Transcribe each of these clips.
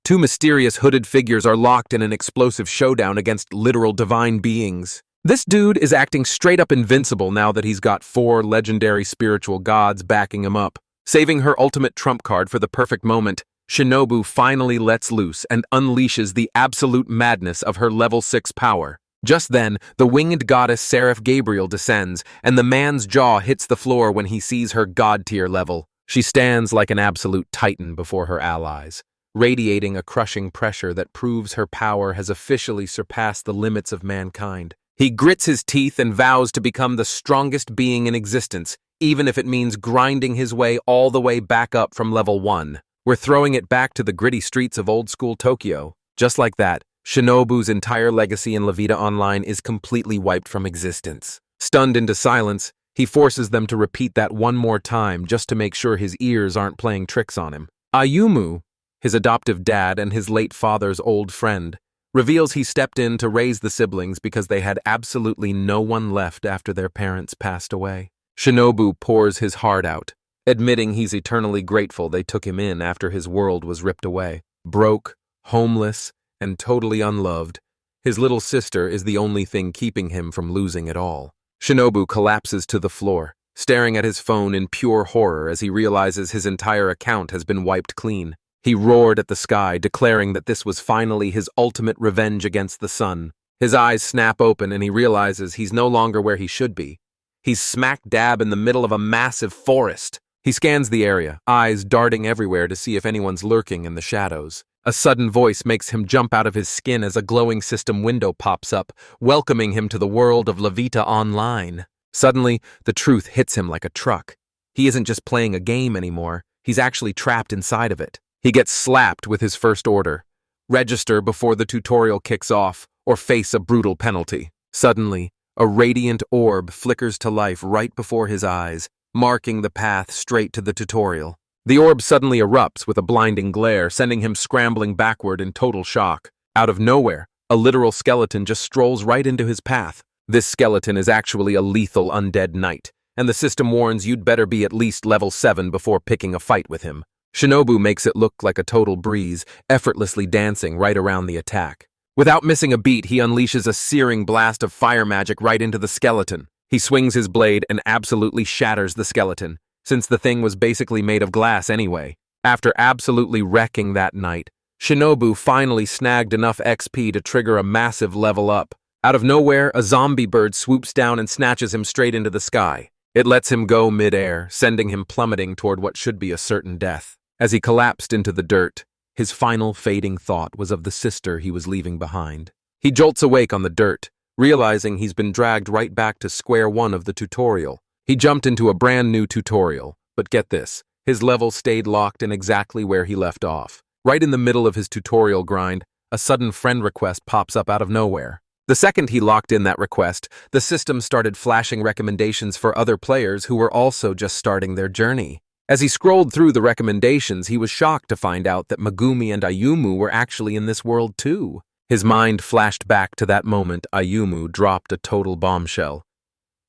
Two mysterious hooded figures are locked in an explosive showdown against literal divine beings. This dude is acting straight up invincible now that he's got 4 legendary spiritual gods backing him up. Saving her ultimate trump card for the perfect moment, Shinobu finally lets loose and unleashes the absolute madness of her level 6 power. Just then, the winged goddess Seraph Gabriel descends, and the man's jaw hits the floor when he sees her god-tier level. She stands like an absolute titan before her allies, radiating a crushing pressure that proves her power has officially surpassed the limits of mankind. He grits his teeth and vows to become the strongest being in existence, even if it means grinding his way all the way back up from level 1. We're throwing it back to the gritty streets of old-school Tokyo. Just like that, Shinobu's entire legacy in La Vida Online is completely wiped from existence. Stunned into silence, he forces them to repeat that one more time just to make sure his ears aren't playing tricks on him. Ayumu, his adoptive dad and his late father's old friend, reveals he stepped in to raise the siblings because they had absolutely no one left after their parents passed away. Shinobu pours his heart out, admitting he's eternally grateful they took him in after his world was ripped away. Broke, homeless, and totally unloved, his little sister is the only thing keeping him from losing it all. Shinobu collapses to the floor, staring at his phone in pure horror as he realizes his entire account has been wiped clean. He roared at the sky, declaring that this was finally his ultimate revenge against the sun. His eyes snap open and he realizes he's no longer where he should be. He's smack dab in the middle of a massive forest. He scans the area, eyes darting everywhere to see if anyone's lurking in the shadows. A sudden voice makes him jump out of his skin as a glowing system window pops up, welcoming him to the world of La Vida Online. Suddenly, the truth hits him like a truck. He isn't just playing a game anymore, he's actually trapped inside of it. He gets slapped with his first order. Register before the tutorial kicks off, or face a brutal penalty. Suddenly, a radiant orb flickers to life right before his eyes, marking the path straight to the tutorial. The orb suddenly erupts with a blinding glare, sending him scrambling backward in total shock. Out of nowhere, a literal skeleton just strolls right into his path. This skeleton is actually a lethal undead knight, and the system warns you'd better be at least level 7 before picking a fight with him. Shinobu makes it look like a total breeze, effortlessly dancing right around the attack. Without missing a beat, he unleashes a searing blast of fire magic right into the skeleton. He swings his blade and absolutely shatters the skeleton, since the thing was basically made of glass anyway. After absolutely wrecking that knight, Shinobu finally snagged enough XP to trigger a massive level up. Out of nowhere, a zombie bird swoops down and snatches him straight into the sky. It lets him go mid-air, sending him plummeting toward what should be a certain death. As he collapsed into the dirt, his final fading thought was of the sister he was leaving behind. He jolts awake on the dirt, realizing he's been dragged right back to square one of the tutorial. He jumped into a brand new tutorial, but get this, his level stayed locked in exactly where he left off. Right in the middle of his tutorial grind, a sudden friend request pops up out of nowhere. The second he locked in that request, the system started flashing recommendations for other players who were also just starting their journey. As he scrolled through the recommendations, he was shocked to find out that Megumi and Ayumu were actually in this world too. His mind flashed back to that moment Ayumu dropped a total bombshell.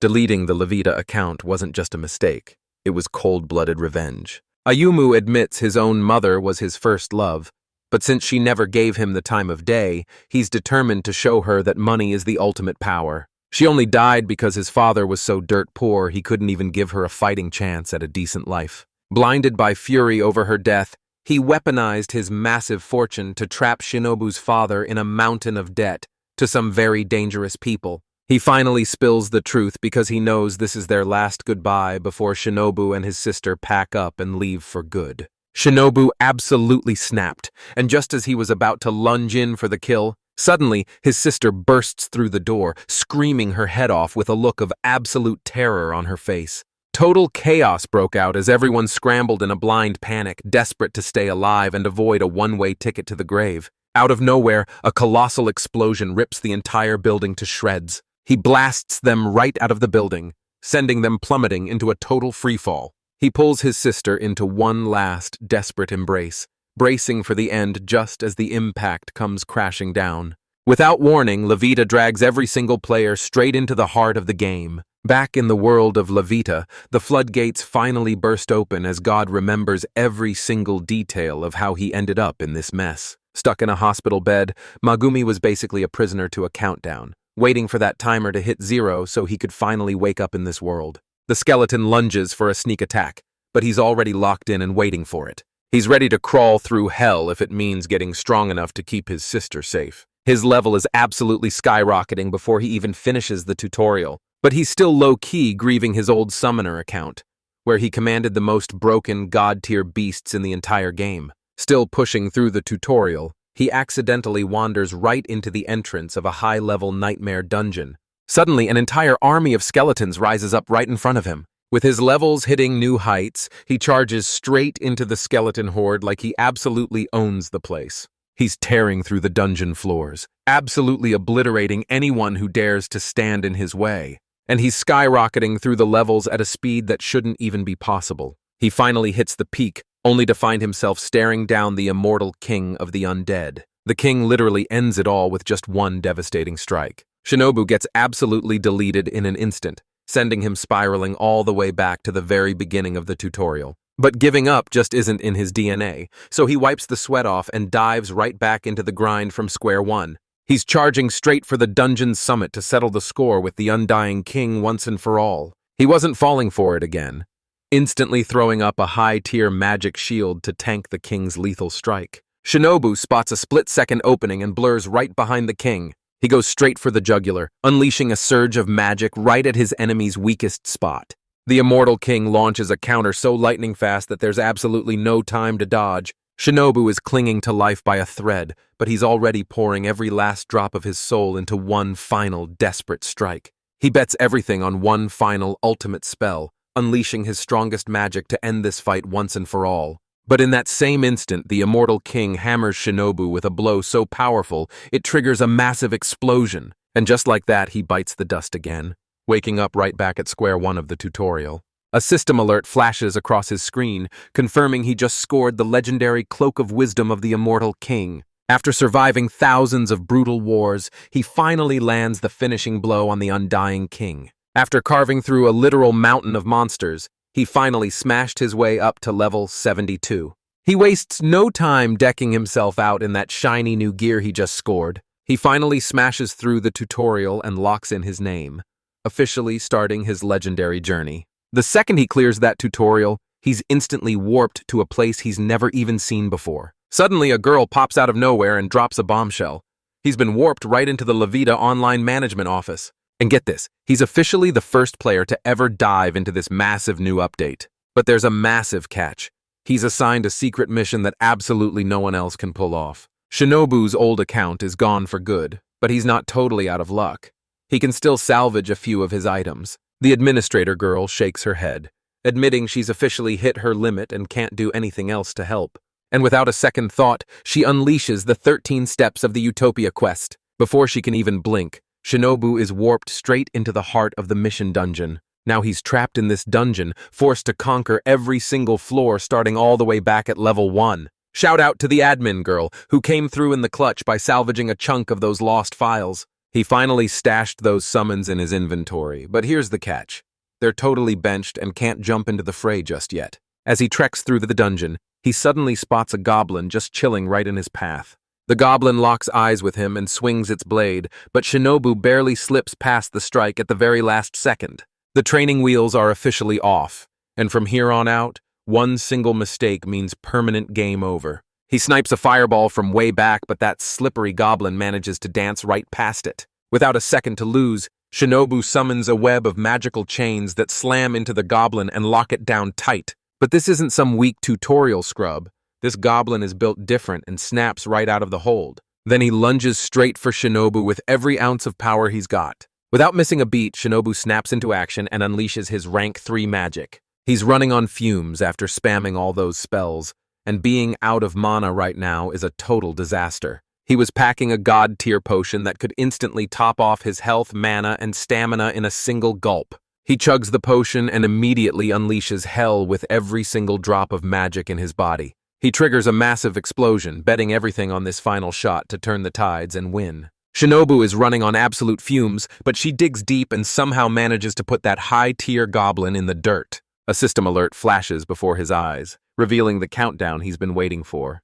Deleting the La Vida account wasn't just a mistake, it was cold-blooded revenge. Ayumu admits his own mother was his first love, but since she never gave him the time of day, he's determined to show her that money is the ultimate power. She only died because his father was so dirt poor he couldn't even give her a fighting chance at a decent life. Blinded by fury over her death, he weaponized his massive fortune to trap Shinobu's father in a mountain of debt to some very dangerous people. He finally spills the truth because he knows this is their last goodbye before Shinobu and his sister pack up and leave for good. Shinobu absolutely snapped, and just as he was about to lunge in for the kill, suddenly his sister bursts through the door, screaming her head off with a look of absolute terror on her face. Total chaos broke out as everyone scrambled in a blind panic, desperate to stay alive and avoid a one-way ticket to the grave. Out of nowhere, a colossal explosion rips the entire building to shreds. He blasts them right out of the building, sending them plummeting into a total freefall. He pulls his sister into one last, desperate embrace, bracing for the end just as the impact comes crashing down. Without warning, La Vida drags every single player straight into the heart of the game. Back in the world of La Vida, the floodgates finally burst open as God remembers every single detail of how he ended up in this mess. Stuck in a hospital bed, Megumi was basically a prisoner to a countdown, waiting for that timer to hit 0 so he could finally wake up in this world. The skeleton lunges for a sneak attack, but he's already locked in and waiting for it. He's ready to crawl through hell if it means getting strong enough to keep his sister safe. His level is absolutely skyrocketing before he even finishes the tutorial, but he's still low-key grieving his old summoner account, where he commanded the most broken god-tier beasts in the entire game. Still pushing through the tutorial, he accidentally wanders right into the entrance of a high-level nightmare dungeon. Suddenly, an entire army of skeletons rises up right in front of him. With his levels hitting new heights, he charges straight into the skeleton horde like he absolutely owns the place. He's tearing through the dungeon floors, absolutely obliterating anyone who dares to stand in his way. And he's skyrocketing through the levels at a speed that shouldn't even be possible. He finally hits the peak, only to find himself staring down the immortal king of the undead. The king literally ends it all with just one devastating strike. Shinobu gets absolutely deleted in an instant, sending him spiraling all the way back to the very beginning of the tutorial. But giving up just isn't in his DNA, so he wipes the sweat off and dives right back into the grind from square one. He's charging straight for the dungeon's summit to settle the score with the undying king once and for all. He wasn't falling for it again, instantly throwing up a high-tier magic shield to tank the king's lethal strike. Shinobu spots a split-second opening and blurs right behind the king. He goes straight for the jugular, unleashing a surge of magic right at his enemy's weakest spot. The immortal king launches a counter so lightning fast that there's absolutely no time to dodge. Shinobu is clinging to life by a thread, but he's already pouring every last drop of his soul into one final desperate strike. He bets everything on one final ultimate spell, unleashing his strongest magic to end this fight once and for all. But in that same instant, the immortal king hammers Shinobu with a blow so powerful it triggers a massive explosion, and just like that he bites the dust again, waking up right back at square one of the tutorial. A system alert flashes across his screen, confirming he just scored the legendary Cloak of Wisdom of the Immortal King. After surviving thousands of brutal wars, he finally lands the finishing blow on the undying king. After carving through a literal mountain of monsters, he finally smashed his way up to level 72. He wastes no time decking himself out in that shiny new gear he just scored. He finally smashes through the tutorial and locks in his name, officially starting his legendary journey. The second he clears that tutorial, he's instantly warped to a place he's never even seen before. Suddenly, a girl pops out of nowhere and drops a bombshell. He's been warped right into the Levita online management office. And get this, he's officially the first player to ever dive into this massive new update. But there's a massive catch. He's assigned a secret mission that absolutely no one else can pull off. Shinobu's old account is gone for good, but he's not totally out of luck. He can still salvage a few of his items. The administrator girl shakes her head, admitting she's officially hit her limit and can't do anything else to help. And without a second thought, she unleashes the 13 steps of the Utopia quest. Before she can even blink, Shinobu is warped straight into the heart of the mission dungeon. Now he's trapped in this dungeon, forced to conquer every single floor starting all the way back at level 1. Shout out to the admin girl, who came through in the clutch by salvaging a chunk of those lost files. He finally stashed those summons in his inventory, but here's the catch. They're totally benched and can't jump into the fray just yet. As he treks through the dungeon, he suddenly spots a goblin just chilling right in his path. The goblin locks eyes with him and swings its blade, but Shinobu barely slips past the strike at the very last second. The training wheels are officially off, and from here on out, one single mistake means permanent game over. He snipes a fireball from way back, but that slippery goblin manages to dance right past it. Without a second to lose, Shinobu summons a web of magical chains that slam into the goblin and lock it down tight. But this isn't some weak tutorial scrub. This goblin is built different and snaps right out of the hold. Then he lunges straight for Shinobu with every ounce of power he's got. Without missing a beat, Shinobu snaps into action and unleashes his rank 3 magic. He's running on fumes after spamming all those spells, and being out of mana right now is a total disaster. He was packing a god-tier potion that could instantly top off his health, mana, and stamina in a single gulp. He chugs the potion and immediately unleashes hell with every single drop of magic in his body. He triggers a massive explosion, betting everything on this final shot to turn the tides and win. Shinobu is running on absolute fumes, but she digs deep and somehow manages to put that high-tier goblin in the dirt. A system alert flashes before his eyes, revealing the countdown he's been waiting for.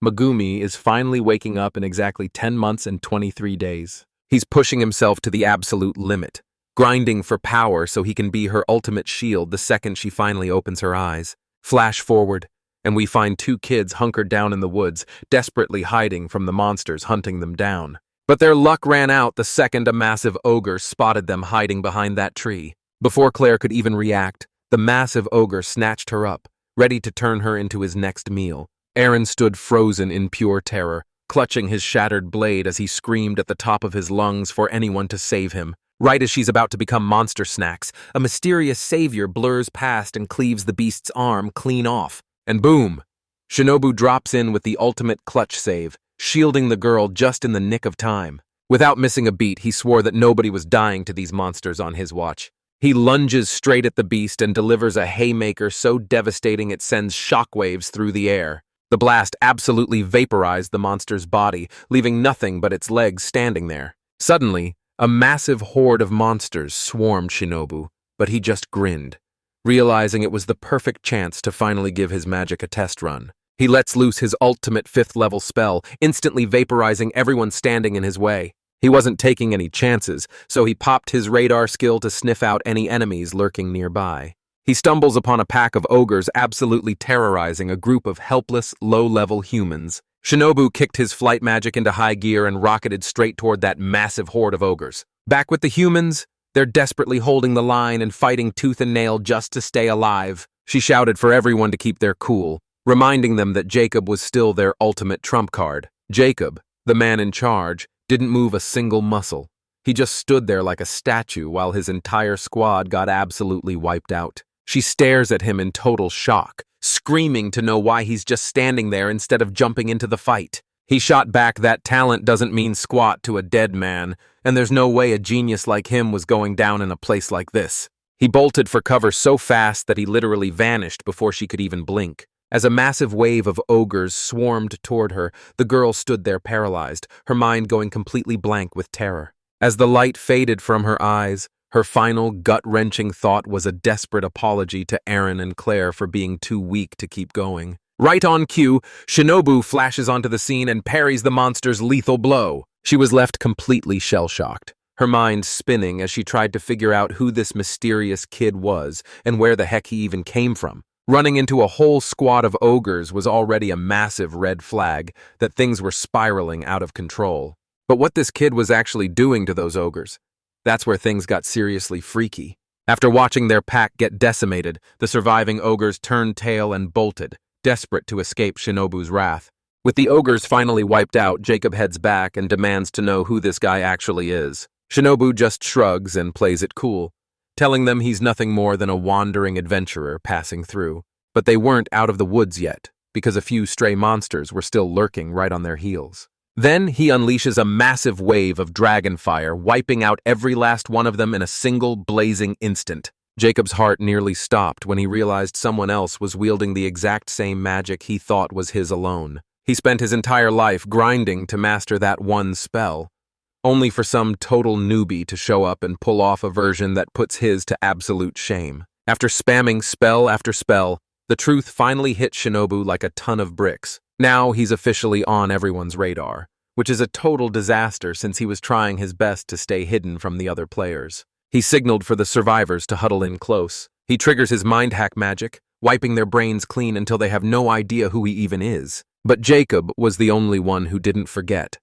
Megumi is finally waking up in exactly 10 months and 23 days. He's pushing himself to the absolute limit, grinding for power so he can be her ultimate shield the second she finally opens her eyes. Flash forward, and we find two kids hunkered down in the woods, desperately hiding from the monsters hunting them down. But their luck ran out the second a massive ogre spotted them hiding behind that tree. Before Claire could even react, the massive ogre snatched her up, ready to turn her into his next meal. Eren stood frozen in pure terror, clutching his shattered blade as he screamed at the top of his lungs for anyone to save him. Right as she's about to become monster snacks, a mysterious savior blurs past and cleaves the beast's arm clean off. And boom! Shinobu drops in with the ultimate clutch save, shielding the girl just in the nick of time. Without missing a beat, he swore that nobody was dying to these monsters on his watch. He lunges straight at the beast and delivers a haymaker so devastating it sends shockwaves through the air. The blast absolutely vaporized the monster's body, leaving nothing but its legs standing there. Suddenly, a massive horde of monsters swarmed Shinobu, but he just grinned, realizing it was the perfect chance to finally give his magic a test run. He lets loose his ultimate 5th-level spell, instantly vaporizing everyone standing in his way. He wasn't taking any chances, so he popped his radar skill to sniff out any enemies lurking nearby. He stumbles upon a pack of ogres absolutely terrorizing a group of helpless, low-level humans. Shinobu kicked his flight magic into high gear and rocketed straight toward that massive horde of ogres. Back with the humans, they're desperately holding the line and fighting tooth and nail just to stay alive. She shouted for everyone to keep their cool, reminding them that Jacob was still their ultimate trump card. Jacob, the man in charge, didn't move a single muscle. He just stood there like a statue while his entire squad got absolutely wiped out. She stares at him in total shock, screaming to know why he's just standing there instead of jumping into the fight. He shot back that talent doesn't mean squat to a dead man, and there's no way a genius like him was going down in a place like this. He bolted for cover so fast that he literally vanished before she could even blink. As a massive wave of ogres swarmed toward her, the girl stood there paralyzed, her mind going completely blank with terror. As the light faded from her eyes, her final gut-wrenching thought was a desperate apology to Eren and Claire for being too weak to keep going. Right on cue, Shinobu flashes onto the scene and parries the monster's lethal blow. She was left completely shell-shocked, her mind spinning as she tried to figure out who this mysterious kid was and where the heck he even came from. Running into a whole squad of ogres was already a massive red flag that things were spiraling out of control. But what this kid was actually doing to those ogres, that's where things got seriously freaky. After watching their pack get decimated, the surviving ogres turned tail and bolted, desperate to escape Shinobu's wrath. With the ogres finally wiped out, Jacob heads back and demands to know who this guy actually is. Shinobu just shrugs and plays it cool, telling them he's nothing more than a wandering adventurer passing through. But they weren't out of the woods yet, because a few stray monsters were still lurking right on their heels. Then he unleashes a massive wave of dragon fire, wiping out every last one of them in a single blazing instant. Jacob's heart nearly stopped when he realized someone else was wielding the exact same magic he thought was his alone. He spent his entire life grinding to master that one spell, only for some total newbie to show up and pull off a version that puts his to absolute shame. After spamming spell after spell, the truth finally hit Shinobu like a ton of bricks. Now he's officially on everyone's radar, which is a total disaster since he was trying his best to stay hidden from the other players. He signaled for the survivors to huddle in close. He triggers his mind hack magic, wiping their brains clean until they have no idea who he even is. But Jacob was the only one who didn't forget,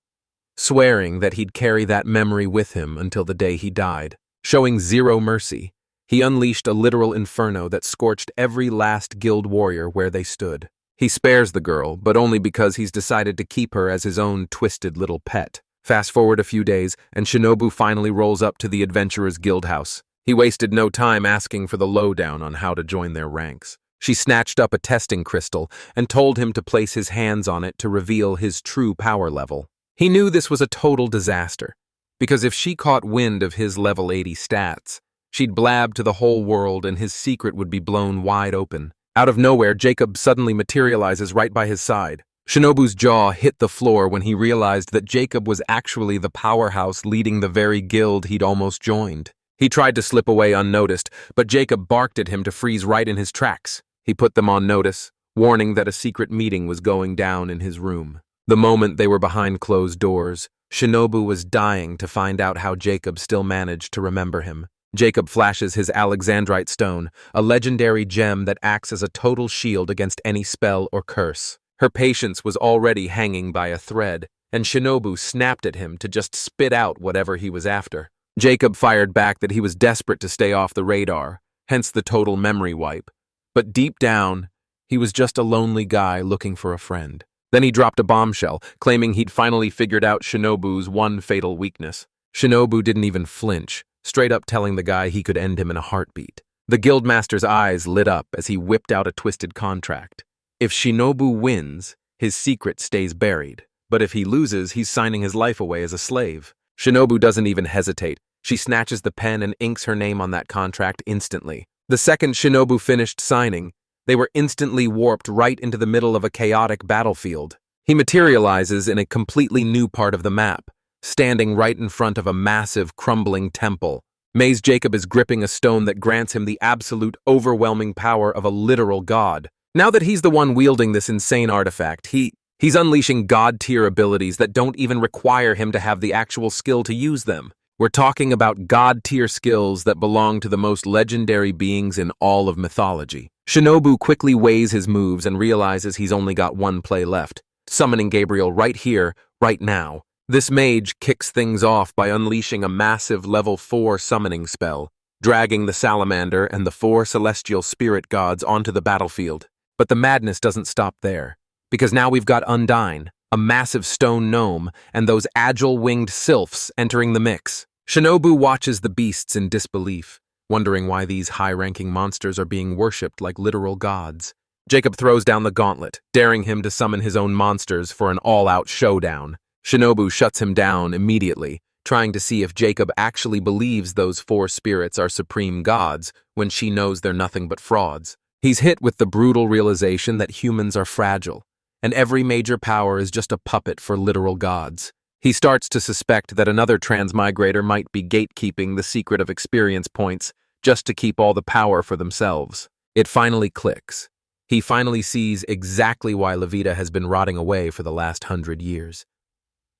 swearing that he'd carry that memory with him until the day he died. Showing zero mercy, he unleashed a literal inferno that scorched every last guild warrior where they stood. He spares the girl, but only because he's decided to keep her as his own twisted little pet. Fast forward a few days, and Shinobu finally rolls up to the Adventurers Guild house. He wasted no time asking for the lowdown on how to join their ranks. She snatched up a testing crystal and told him to place his hands on it to reveal his true power level. He knew this was a total disaster, because if she caught wind of his level 80 stats, she'd blab to the whole world and his secret would be blown wide open. Out of nowhere, Jacob suddenly materializes right by his side. Shinobu's jaw hit the floor when he realized that Jacob was actually the powerhouse leading the very guild he'd almost joined. He tried to slip away unnoticed, but Jacob barked at him to freeze right in his tracks. He put them on notice, warning that a secret meeting was going down in his room. The moment they were behind closed doors, Shinobu was dying to find out how Jacob still managed to remember him. Jacob flashes his Alexandrite stone, a legendary gem that acts as a total shield against any spell or curse. Her patience was already hanging by a thread, and Shinobu snapped at him to just spit out whatever he was after. Jacob fired back that he was desperate to stay off the radar, hence the total memory wipe. But deep down, he was just a lonely guy looking for a friend. Then he dropped a bombshell, claiming he'd finally figured out Shinobu's one fatal weakness. Shinobu didn't even flinch, straight up telling the guy he could end him in a heartbeat. The guildmaster's eyes lit up as he whipped out a twisted contract. If Shinobu wins, his secret stays buried. But if he loses, he's signing his life away as a slave. Shinobu doesn't even hesitate. She snatches the pen and inks her name on that contract instantly. The second Shinobu finished signing, they were instantly warped right into the middle of a chaotic battlefield. He materializes in a completely new part of the map, standing right in front of a massive, crumbling temple. Maze Jacob is gripping a stone that grants him the absolute, overwhelming power of a literal god. Now that he's the one wielding this insane artifact, he's unleashing god-tier abilities that don't even require him to have the actual skill to use them. We're talking about god-tier skills that belong to the most legendary beings in all of mythology. Shinobu quickly weighs his moves and realizes he's only got one play left, summoning Gabriel right here, right now. This mage kicks things off by unleashing a massive level 4 summoning spell, dragging the salamander and the 4 celestial spirit gods onto the battlefield. But the madness doesn't stop there, because now we've got Undyne, a massive stone gnome, and those agile winged sylphs entering the mix. Shinobu watches the beasts in disbelief, wondering why these high-ranking monsters are being worshipped like literal gods. Jacob throws down the gauntlet, daring him to summon his own monsters for an all-out showdown. Shinobu shuts him down immediately, trying to see if Jacob actually believes those 4 spirits are supreme gods when she knows they're nothing but frauds. He's hit with the brutal realization that humans are fragile, and every major power is just a puppet for literal gods. He starts to suspect that another transmigrator might be gatekeeping the secret of experience points just to keep all the power for themselves. It finally clicks. He finally sees exactly why Levita has been rotting away for the last 100 years.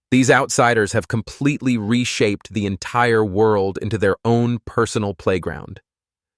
These outsiders have completely reshaped the entire world into their own personal playground.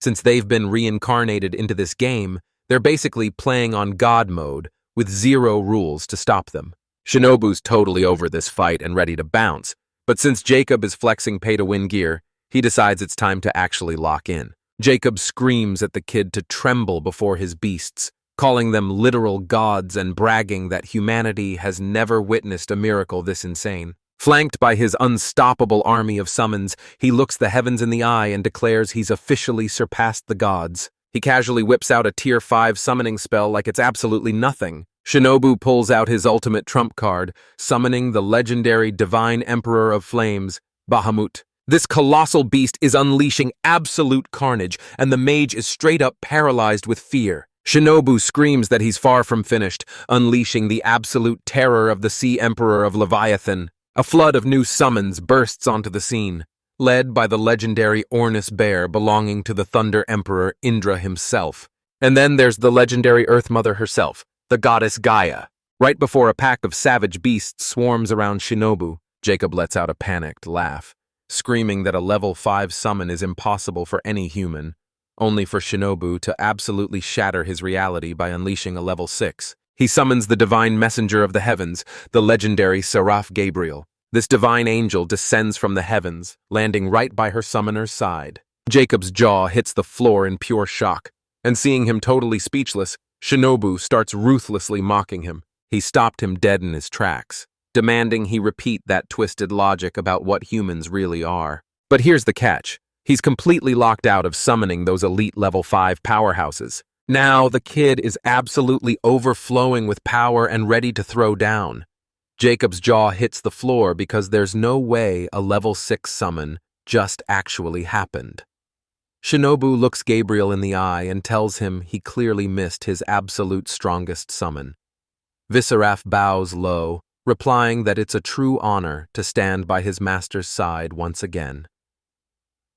Since they've been reincarnated into this game, they're basically playing on God mode with 0 rules to stop them. Shinobu's totally over this fight and ready to bounce, but since Jacob is flexing pay-to-win gear, he decides it's time to actually lock in. Jacob screams at the kid to tremble before his beasts, calling them literal gods and bragging that humanity has never witnessed a miracle this insane. Flanked by his unstoppable army of summons, he looks the heavens in the eye and declares he's officially surpassed the gods. He casually whips out a tier 5 summoning spell like it's absolutely nothing. Shinobu pulls out his ultimate trump card, summoning the legendary Divine Emperor of Flames, Bahamut. This colossal beast is unleashing absolute carnage, and the mage is straight up paralyzed with fear. Shinobu screams that he's far from finished, unleashing the absolute terror of the Sea Emperor of Leviathan. A flood of new summons bursts onto the scene, led by the legendary Ornis bear belonging to the Thunder Emperor Indra himself. And then there's the legendary Earth Mother herself, the goddess Gaia. Right before a pack of savage beasts swarms around Shinobu, Jacob lets out a panicked laugh, screaming that a level 5 summon is impossible for any human, only for Shinobu to absolutely shatter his reality by unleashing a level 6. He summons the divine messenger of the heavens, the legendary Seraph Gabriel. This divine angel descends from the heavens, landing right by her summoner's side. Jacob's jaw hits the floor in pure shock, and seeing him totally speechless, Shinobu starts ruthlessly mocking him. He stopped him dead in his tracks, demanding he repeat that twisted logic about what humans really are. But here's the catch. He's completely locked out of summoning those elite level 5 powerhouses. Now the kid is absolutely overflowing with power and ready to throw down. Jacob's jaw hits the floor because there's no way a level 6 summon just actually happened. Shinobu looks Gabriel in the eye and tells him he clearly missed his absolute strongest summon. Visaraf bows low, replying that it's a true honor to stand by his master's side once again.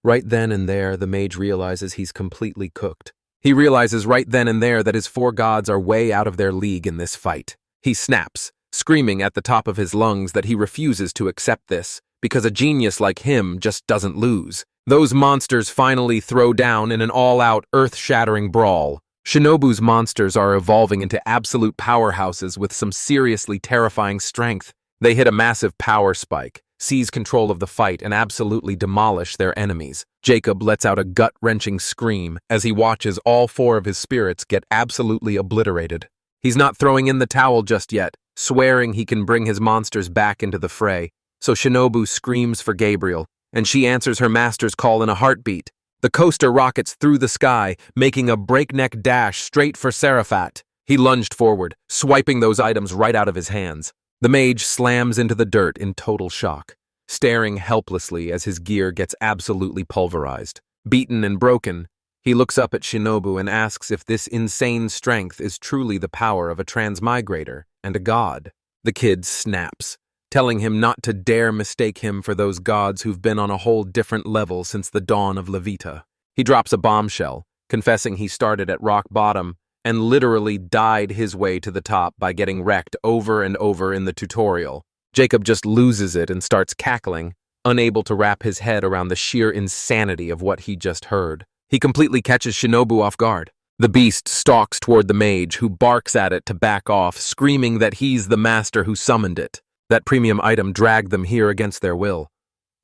Right then and there, the mage realizes he's completely cooked. He realizes right then and there that his four gods are way out of their league in this fight. He snaps, screaming at the top of his lungs that he refuses to accept this, because a genius like him just doesn't lose. Those monsters finally throw down in an all-out, earth-shattering brawl. Shinobu's monsters are evolving into absolute powerhouses with some seriously terrifying strength. They hit a massive power spike, seize control of the fight, and absolutely demolish their enemies. Jacob lets out a gut-wrenching scream as he watches all four of his spirits get absolutely obliterated. He's not throwing in the towel just yet, swearing he can bring his monsters back into the fray. So Shinobu screams for Gabriel, and she answers her master's call in a heartbeat. The coaster rockets through the sky, making a breakneck dash straight for Seraphat. He lunged forward, swiping those items right out of his hands. The mage slams into the dirt in total shock, staring helplessly as his gear gets absolutely pulverized. Beaten and broken, he looks up at Shinobu and asks if this insane strength is truly the power of a transmigrator and a god. The kid snaps, telling him not to dare mistake him for those gods who've been on a whole different level since the dawn of Levita. He drops a bombshell, confessing he started at rock bottom and literally died his way to the top by getting wrecked over and over in the tutorial. Jacob just loses it and starts cackling, unable to wrap his head around the sheer insanity of what he just heard. He completely catches Shinobu off guard. The beast stalks toward the mage, who barks at it to back off, screaming that he's the master who summoned it. That premium item dragged them here against their will.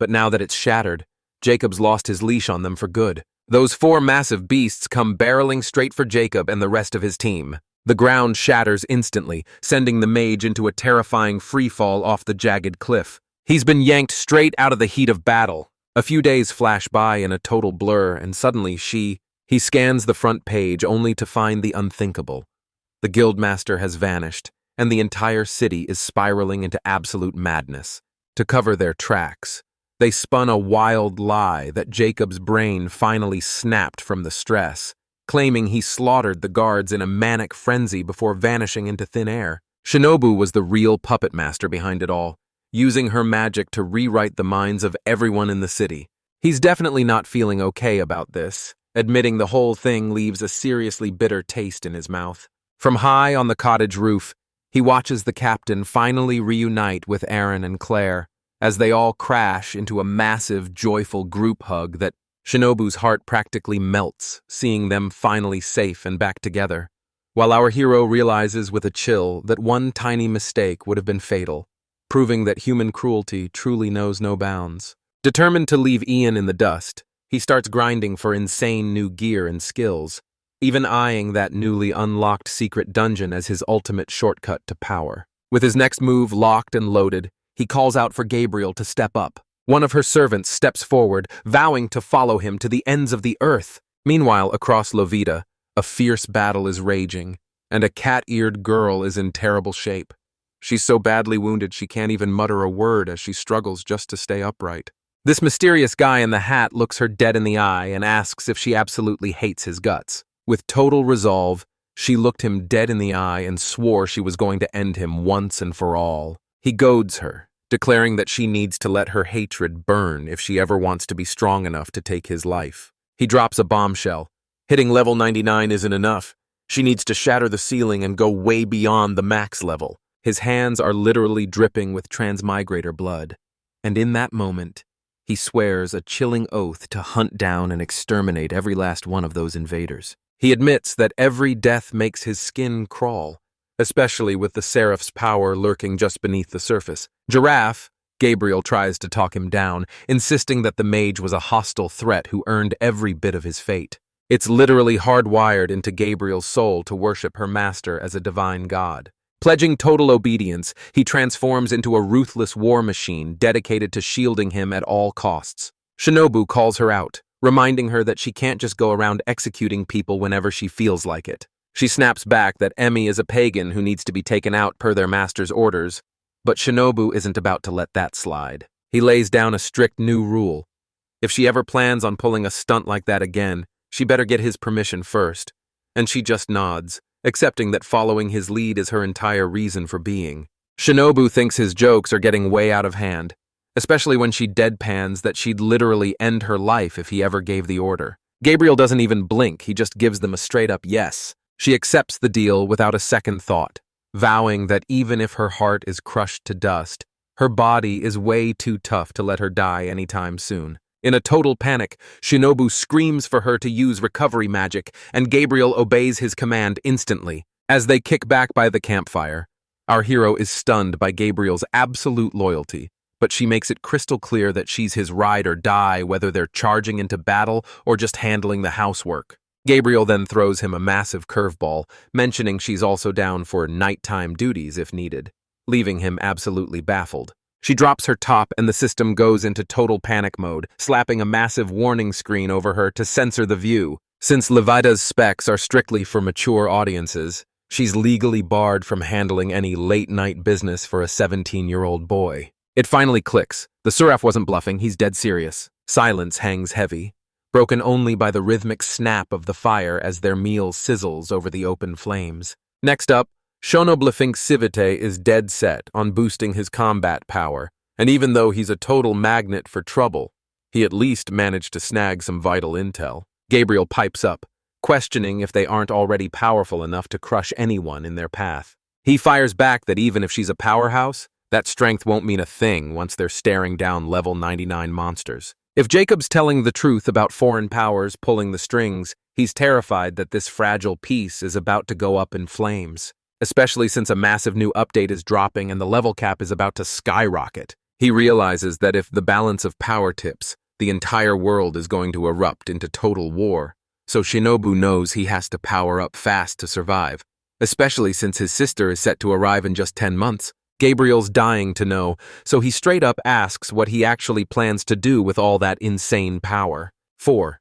But now that it's shattered, Jacob's lost his leash on them for good. Those four massive beasts come barreling straight for Jacob and the rest of his team. The ground shatters instantly, sending the mage into a terrifying freefall off the jagged cliff. He's been yanked straight out of the heat of battle. A few days flash by in a total blur, and suddenly he scans the front page only to find the unthinkable. The guildmaster has vanished, and the entire city is spiraling into absolute madness. To cover their tracks, they spun a wild lie that Jacob's brain finally snapped from the stress, claiming he slaughtered the guards in a manic frenzy before vanishing into thin air. Shinobu was the real puppet master behind it all, using her magic to rewrite the minds of everyone in the city. He's definitely not feeling okay about this, admitting the whole thing leaves a seriously bitter taste in his mouth. From high on the cottage roof, he watches the captain finally reunite with Aaron and Claire, as they all crash into a massive, joyful group hug that Shinobu's heart practically melts, seeing them finally safe and back together, while our hero realizes with a chill that one tiny mistake would have been fatal, proving that human cruelty truly knows no bounds. Determined to leave Ian in the dust, he starts grinding for insane new gear and skills, even eyeing that newly unlocked secret dungeon as his ultimate shortcut to power. With his next move locked and loaded, he calls out for Gabriel to step up. One of her servants steps forward, vowing to follow him to the ends of the earth. Meanwhile, across Lovita, a fierce battle is raging, and a cat-eared girl is in terrible shape. She's so badly wounded she can't even mutter a word as she struggles just to stay upright. This mysterious guy in the hat looks her dead in the eye and asks if she absolutely hates his guts. With total resolve, she looked him dead in the eye and swore she was going to end him once and for all. He goads her, declaring that she needs to let her hatred burn if she ever wants to be strong enough to take his life. He drops a bombshell. Hitting level 99 isn't enough. She needs to shatter the ceiling and go way beyond the max level. His hands are literally dripping with transmigrator blood. And in that moment, he swears a chilling oath to hunt down and exterminate every last one of those invaders. He admits that every death makes his skin crawl, especially with the Seraph's power lurking just beneath the surface. Gabriel tries to talk him down, insisting that the mage was a hostile threat who earned every bit of his fate. It's literally hardwired into Gabriel's soul to worship her master as a divine god. Pledging total obedience, he transforms into a ruthless war machine dedicated to shielding him at all costs. Shinobu calls her out, reminding her that she can't just go around executing people whenever she feels like it. She snaps back that Emi is a pagan who needs to be taken out per their master's orders, but Shinobu isn't about to let that slide. He lays down a strict new rule. If she ever plans on pulling a stunt like that again, she better get his permission first, and she just nods, accepting that following his lead is her entire reason for being. Shinobu thinks his jokes are getting way out of hand, especially when she deadpans that she'd literally end her life if he ever gave the order. Gabriel doesn't even blink, he just gives them a straight-up yes. She accepts the deal without a second thought, vowing that even if her heart is crushed to dust, her body is way too tough to let her die anytime soon. In a total panic, Shinobu screams for her to use recovery magic, and Gabriel obeys his command instantly. As they kick back by the campfire, our hero is stunned by Gabriel's absolute loyalty, but she makes it crystal clear that she's his ride or die, whether they're charging into battle or just handling the housework. Gabriel then throws him a massive curveball, mentioning she's also down for nighttime duties if needed, leaving him absolutely baffled. She drops her top and the system goes into total panic mode, slapping a massive warning screen over her to censor the view. Since Levida's specs are strictly for mature audiences, she's legally barred from handling any late-night business for a 17-year-old boy. It finally clicks. The Seraph wasn't bluffing, he's dead serious. Silence hangs heavy, broken only by the rhythmic snap of the fire as their meal sizzles over the open flames. Next up, Shonoblefink Civite is dead set on boosting his combat power, and even though he's a total magnet for trouble, he at least managed to snag some vital intel. Gabriel pipes up, questioning if they aren't already powerful enough to crush anyone in their path. He fires back that even if she's a powerhouse, that strength won't mean a thing once they're staring down level 99 monsters. If Jacob's telling the truth about foreign powers pulling the strings, he's terrified that this fragile piece is about to go up in flames, especially since a massive new update is dropping and the level cap is about to skyrocket. He realizes that if the balance of power tips, the entire world is going to erupt into total war, so Shinobu knows he has to power up fast to survive, especially since his sister is set to arrive in just 10 months. Gabriel's dying to know, so he straight up asks what he actually plans to do with all that insane power. 4.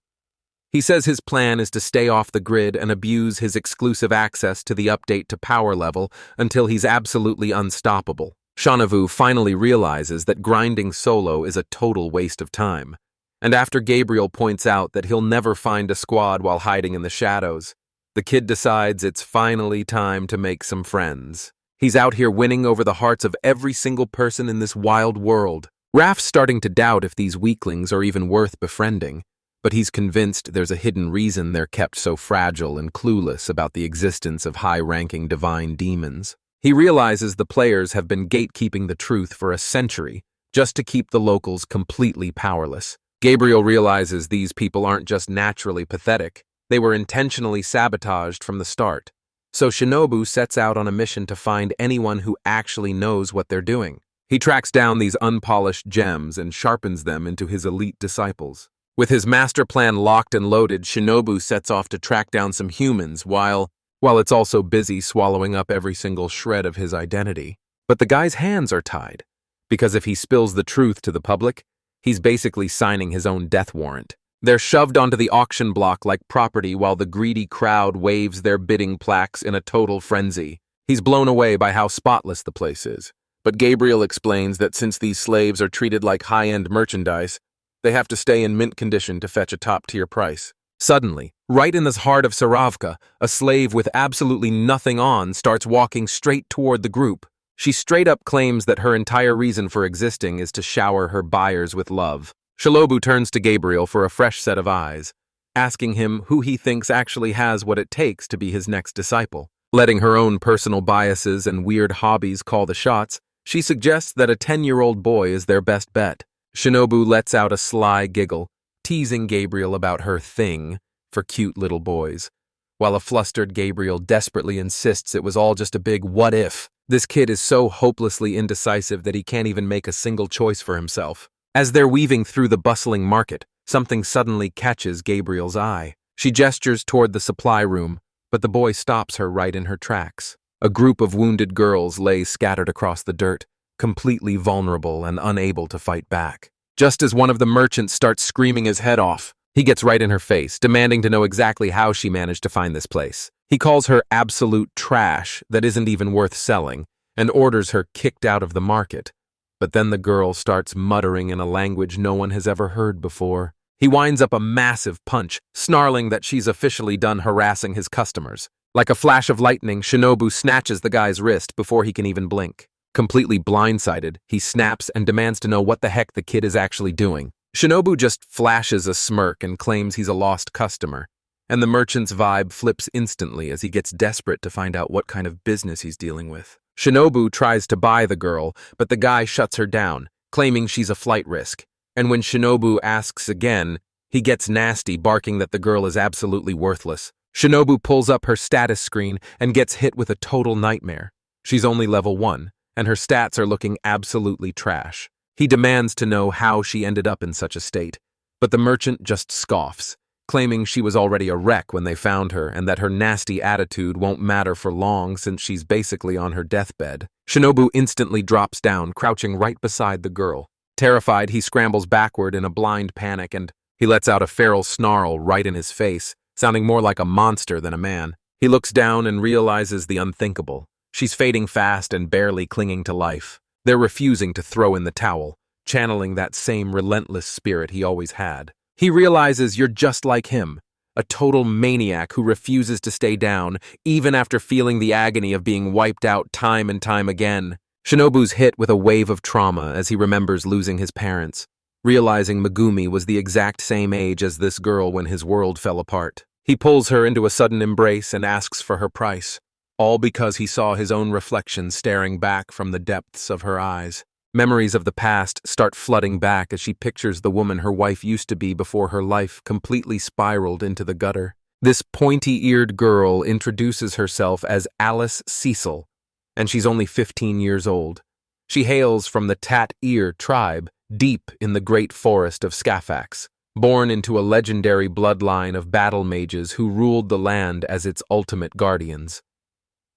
He says his plan is to stay off the grid and abuse his exclusive access to the update to power level until he's absolutely unstoppable. Shanavu finally realizes that grinding solo is a total waste of time, and after Gabriel points out that he'll never find a squad while hiding in the shadows, the kid decides it's finally time to make some friends. He's out here winning over the hearts of every single person in this wild world. Raph's starting to doubt if these weaklings are even worth befriending, but he's convinced there's a hidden reason they're kept so fragile and clueless about the existence of high-ranking divine demons. He realizes the players have been gatekeeping the truth for a century, just to keep the locals completely powerless. Gabriel realizes these people aren't just naturally pathetic, they were intentionally sabotaged from the start. So Shinobu sets out on a mission to find anyone who actually knows what they're doing. He tracks down these unpolished gems and sharpens them into his elite disciples. With his master plan locked and loaded, Shinobu sets off to track down some humans while it's also busy swallowing up every single shred of his identity. But the guy's hands are tied, because if he spills the truth to the public, he's basically signing his own death warrant. They're shoved onto the auction block like property while the greedy crowd waves their bidding plaques in a total frenzy. He's blown away by how spotless the place is. But Gabriel explains that since these slaves are treated like high-end merchandise, they have to stay in mint condition to fetch a top-tier price. Suddenly, right in the heart of Saravka, a slave with absolutely nothing on starts walking straight toward the group. She straight up claims that her entire reason for existing is to shower her buyers with love. Shinobu turns to Gabriel for a fresh set of eyes, asking him who he thinks actually has what it takes to be his next disciple. Letting her own personal biases and weird hobbies call the shots, she suggests that a 10-year-old boy is their best bet. Shinobu lets out a sly giggle, teasing Gabriel about her thing for cute little boys, while a flustered Gabriel desperately insists it was all just a big what if. This kid is so hopelessly indecisive that he can't even make a single choice for himself. As they're weaving through the bustling market, something suddenly catches Gabriel's eye. She gestures toward the supply room, but the boy stops her right in her tracks. A group of wounded girls lay scattered across the dirt, completely vulnerable and unable to fight back. Just as one of the merchants starts screaming his head off, he gets right in her face, demanding to know exactly how she managed to find this place. He calls her absolute trash that isn't even worth selling, and orders her kicked out of the market. But then the girl starts muttering in a language no one has ever heard before. He winds up a massive punch, snarling that she's officially done harassing his customers. Like a flash of lightning, Shinobu snatches the guy's wrist before he can even blink. Completely blindsided, he snaps and demands to know what the heck the kid is actually doing. Shinobu just flashes a smirk and claims he's a lost customer, and the merchant's vibe flips instantly as he gets desperate to find out what kind of business he's dealing with. Shinobu tries to buy the girl, but the guy shuts her down, claiming she's a flight risk. And when Shinobu asks again, he gets nasty, barking that the girl is absolutely worthless. Shinobu pulls up her status screen and gets hit with a total nightmare. She's only level 1, and her stats are looking absolutely trash. He demands to know how she ended up in such a state, but the merchant just scoffs, claiming she was already a wreck when they found her and that her nasty attitude won't matter for long since she's basically on her deathbed. Shinobu instantly drops down, crouching right beside the girl. Terrified, he scrambles backward in a blind panic and he lets out a feral snarl right in his face, sounding more like a monster than a man. He looks down and realizes the unthinkable. She's fading fast and barely clinging to life. They're refusing to throw in the towel, channeling that same relentless spirit he always had. He realizes you're just like him, a total maniac who refuses to stay down, even after feeling the agony of being wiped out time and time again. Shinobu's hit with a wave of trauma as he remembers losing his parents, realizing Megumi was the exact same age as this girl when his world fell apart. He pulls her into a sudden embrace and asks for her price, all because he saw his own reflection staring back from the depths of her eyes. Memories of the past start flooding back as she pictures the woman her wife used to be before her life completely spiraled into the gutter. This pointy-eared girl introduces herself as Alice Cecil, and she's only 15 years old. She hails from the Tat-Ear tribe, deep in the great forest of Scafax, born into a legendary bloodline of battle mages who ruled the land as its ultimate guardians.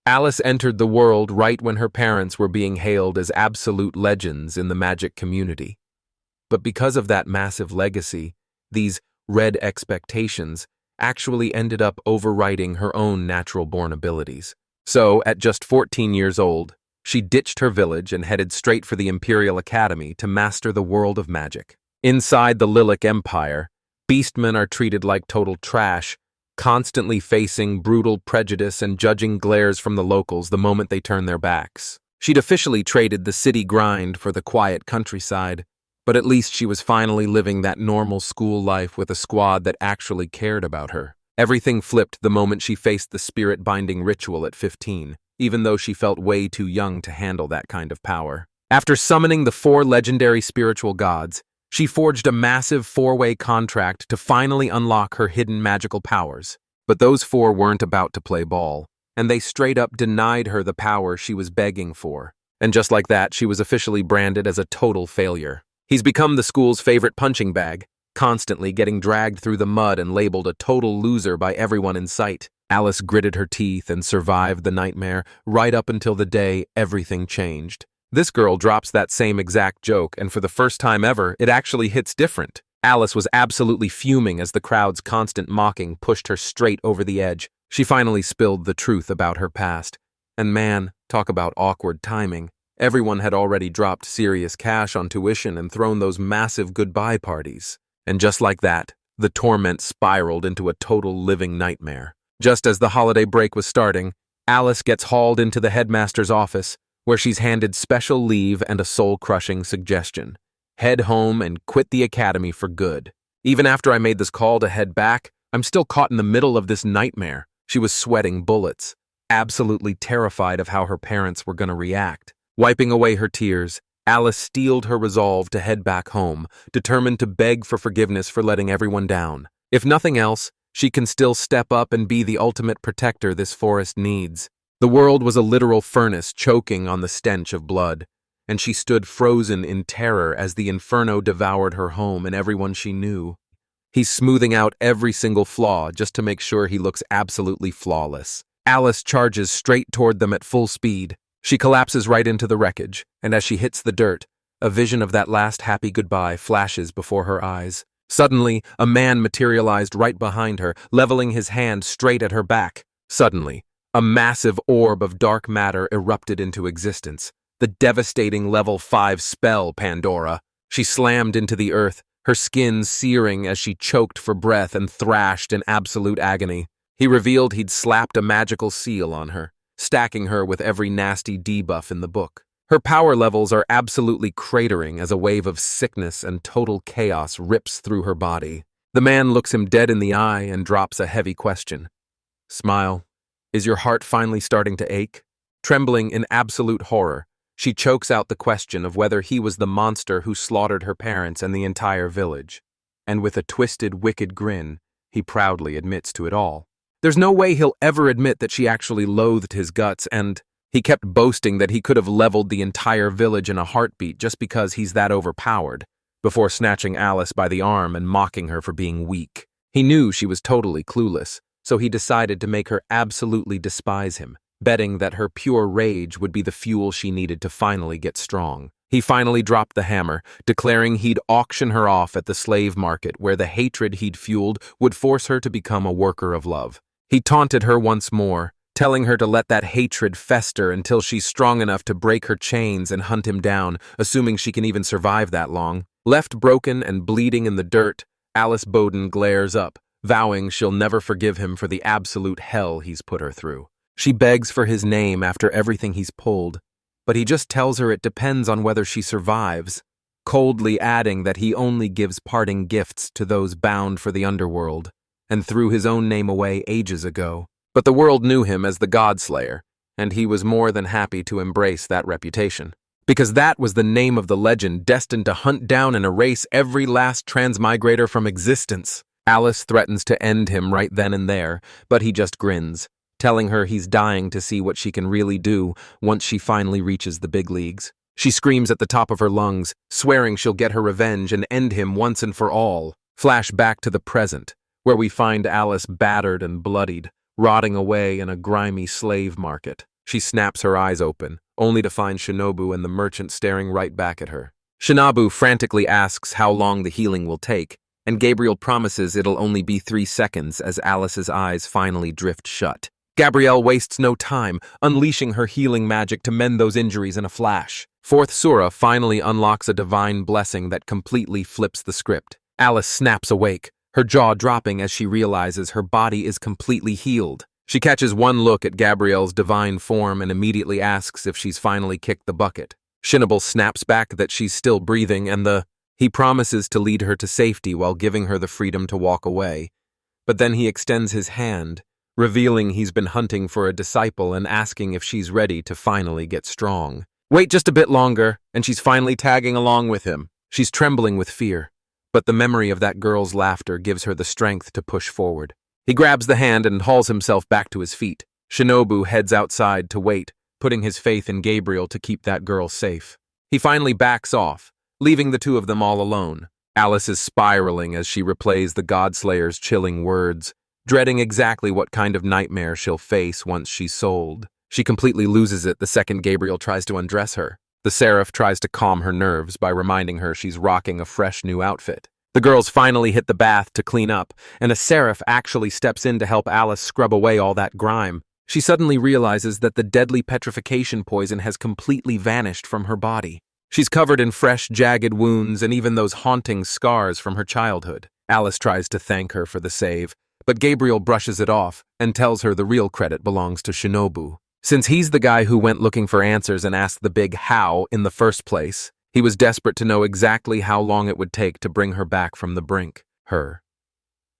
Alice entered the world right when her parents were being hailed as absolute legends in the magic community. But because of that massive legacy, these red expectations actually ended up overriding her own natural-born abilities. So, at just 14 years old, she ditched her village and headed straight for the Imperial Academy to master the world of magic. Inside the Lilac Empire, beastmen are treated like total trash, constantly facing brutal prejudice and judging glares from the locals the moment they turn their backs. She'd officially traded the city grind for the quiet countryside, but at least she was finally living that normal school life with a squad that actually cared about her. Everything flipped the moment she faced the spirit-binding ritual at 15, even though she felt way too young to handle that kind of power. After summoning the 4 legendary spiritual gods, she forged a massive 4-way contract to finally unlock her hidden magical powers. But those 4 weren't about to play ball, and they straight up denied her the power she was begging for. And just like that, she was officially branded as a total failure. He's become the school's favorite punching bag, constantly getting dragged through the mud and labeled a total loser by everyone in sight. Alice gritted her teeth and survived the nightmare right up until the day everything changed. This girl drops that same exact joke, and for the first time ever, it actually hits different. Alice was absolutely fuming as the crowd's constant mocking pushed her straight over the edge. She finally spilled the truth about her past. And man, talk about awkward timing. Everyone had already dropped serious cash on tuition and thrown those massive goodbye parties. And just like that, the torment spiraled into a total living nightmare. Just as the holiday break was starting, Alice gets hauled into the headmaster's office, where she's handed special leave and a soul-crushing suggestion. Head home and quit the academy for good. Even after I made this call to head back, I'm still caught in the middle of this nightmare. She was sweating bullets, absolutely terrified of how her parents were going to react. Wiping away her tears, Alice steeled her resolve to head back home, determined to beg for forgiveness for letting everyone down. If nothing else, she can still step up and be the ultimate protector this forest needs. The world was a literal furnace choking on the stench of blood, and she stood frozen in terror as the inferno devoured her home and everyone she knew. He's smoothing out every single flaw just to make sure he looks absolutely flawless. Alice charges straight toward them at full speed. She collapses right into the wreckage, and as she hits the dirt, a vision of that last happy goodbye flashes before her eyes. Suddenly, a man materialized right behind her, leveling his hand straight at her back. Suddenly, a massive orb of dark matter erupted into existence. The devastating level 5 spell, Pandora. She slammed into the earth, her skin searing as she choked for breath and thrashed in absolute agony. He revealed he'd slapped a magical seal on her, stacking her with every nasty debuff in the book. Her power levels are absolutely cratering as a wave of sickness and total chaos rips through her body. The man looks him dead in the eye and drops a heavy question. Smile. Is your heart finally starting to ache? Trembling in absolute horror, she chokes out the question of whether he was the monster who slaughtered her parents and the entire village. And with a twisted, wicked grin, he proudly admits to it all. There's no way he'll ever admit that she actually loathed his guts, and he kept boasting that he could have leveled the entire village in a heartbeat just because he's that overpowered, before snatching Alice by the arm and mocking her for being weak. He knew she was totally clueless, so he decided to make her absolutely despise him, betting that her pure rage would be the fuel she needed to finally get strong. He finally dropped the hammer, declaring he'd auction her off at the slave market where the hatred he'd fueled would force her to become a worker of love. He taunted her once more, telling her to let that hatred fester until she's strong enough to break her chains and hunt him down, assuming she can even survive that long. Left broken and bleeding in the dirt, Alice Bowden glares up, vowing she'll never forgive him for the absolute hell he's put her through. She begs for his name after everything he's pulled, but he just tells her it depends on whether she survives, coldly adding that he only gives parting gifts to those bound for the underworld, and threw his own name away ages ago. But the world knew him as the Godslayer, and he was more than happy to embrace that reputation. Because that was the name of the legend destined to hunt down and erase every last transmigrator from existence. Alice threatens to end him right then and there, but he just grins, telling her he's dying to see what she can really do once she finally reaches the big leagues. She screams at the top of her lungs, swearing she'll get her revenge and end him once and for all. Flash back to the present, where we find Alice battered and bloodied, rotting away in a grimy slave market. She snaps her eyes open, only to find Shinobu and the merchant staring right back at her. Shinobu frantically asks how long the healing will take, and Gabriel promises it'll only be 3 seconds as Alice's eyes finally drift shut. Gabrielle wastes no time, unleashing her healing magic to mend those injuries in a flash. Fourth Surah finally unlocks a divine blessing that completely flips the script. Alice snaps awake, her jaw dropping as she realizes her body is completely healed. She catches one look at Gabrielle's divine form and immediately asks if she's finally kicked the bucket. Shinobu snaps back that she's still breathing and he promises to lead her to safety while giving her the freedom to walk away. But then he extends his hand, revealing he's been hunting for a disciple and asking if she's ready to finally get strong. Wait just a bit longer, and she's finally tagging along with him. She's trembling with fear, but the memory of that girl's laughter gives her the strength to push forward. He grabs the hand and hauls himself back to his feet. Shinobu heads outside to wait, putting his faith in Gabriel to keep that girl safe. He finally backs off, leaving the two of them all alone. Alice is spiraling as she replays the Godslayer's chilling words, dreading exactly what kind of nightmare she'll face once she's sold. She completely loses it the second Gabriel tries to undress her. The Seraph tries to calm her nerves by reminding her she's rocking a fresh new outfit. The girls finally hit the bath to clean up, and a Seraph actually steps in to help Alice scrub away all that grime. She suddenly realizes that the deadly petrification poison has completely vanished from her body. She's covered in fresh, jagged wounds and even those haunting scars from her childhood. Alice tries to thank her for the save, but Gabriel brushes it off and tells her the real credit belongs to Shinobu. Since he's the guy who went looking for answers and asked the big how in the first place, he was desperate to know exactly how long it would take to bring her back from the brink. Her.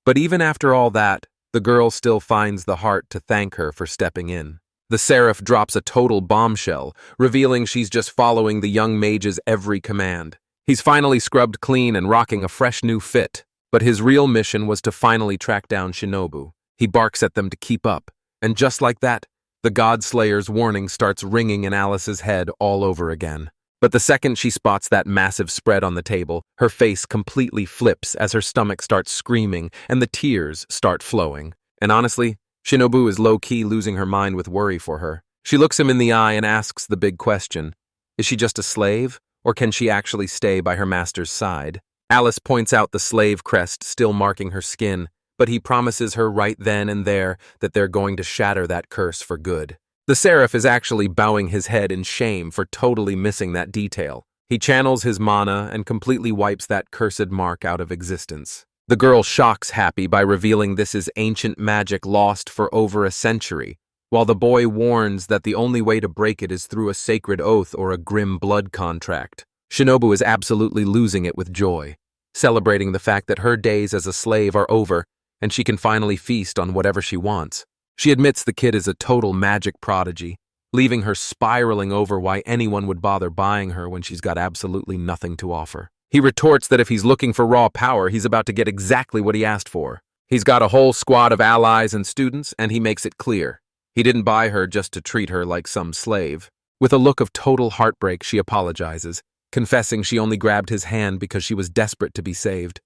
But even after all that, the girl still finds the heart to thank her for stepping in. The Seraph drops a total bombshell, revealing she's just following the young mage's every command. He's finally scrubbed clean and rocking a fresh new fit, but his real mission was to finally track down Shinobu. He barks at them to keep up, and just like that, the Godslayer's warning starts ringing in Alice's head all over again. But the second she spots that massive spread on the table, her face completely flips as her stomach starts screaming and the tears start flowing. And honestly, Shinobu is low-key losing her mind with worry for her. She looks him in the eye and asks the big question. Is she just a slave, or can she actually stay by her master's side? Alice points out the slave crest still marking her skin, but he promises her right then and there that they're going to shatter that curse for good. The Seraph is actually bowing his head in shame for totally missing that detail. He channels his mana and completely wipes that cursed mark out of existence. The girl shocks Happy by revealing this is ancient magic lost for over a century, while the boy warns that the only way to break it is through a sacred oath or a grim blood contract. Shinobu is absolutely losing it with joy, celebrating the fact that her days as a slave are over and she can finally feast on whatever she wants. She admits the kid is a total magic prodigy, leaving her spiraling over why anyone would bother buying her when she's got absolutely nothing to offer. He retorts that if he's looking for raw power, he's about to get exactly what he asked for. He's got a whole squad of allies and students, and he makes it clear he didn't buy her just to treat her like some slave. With a look of total heartbreak, she apologizes, confessing she only grabbed his hand because she was desperate to be saved.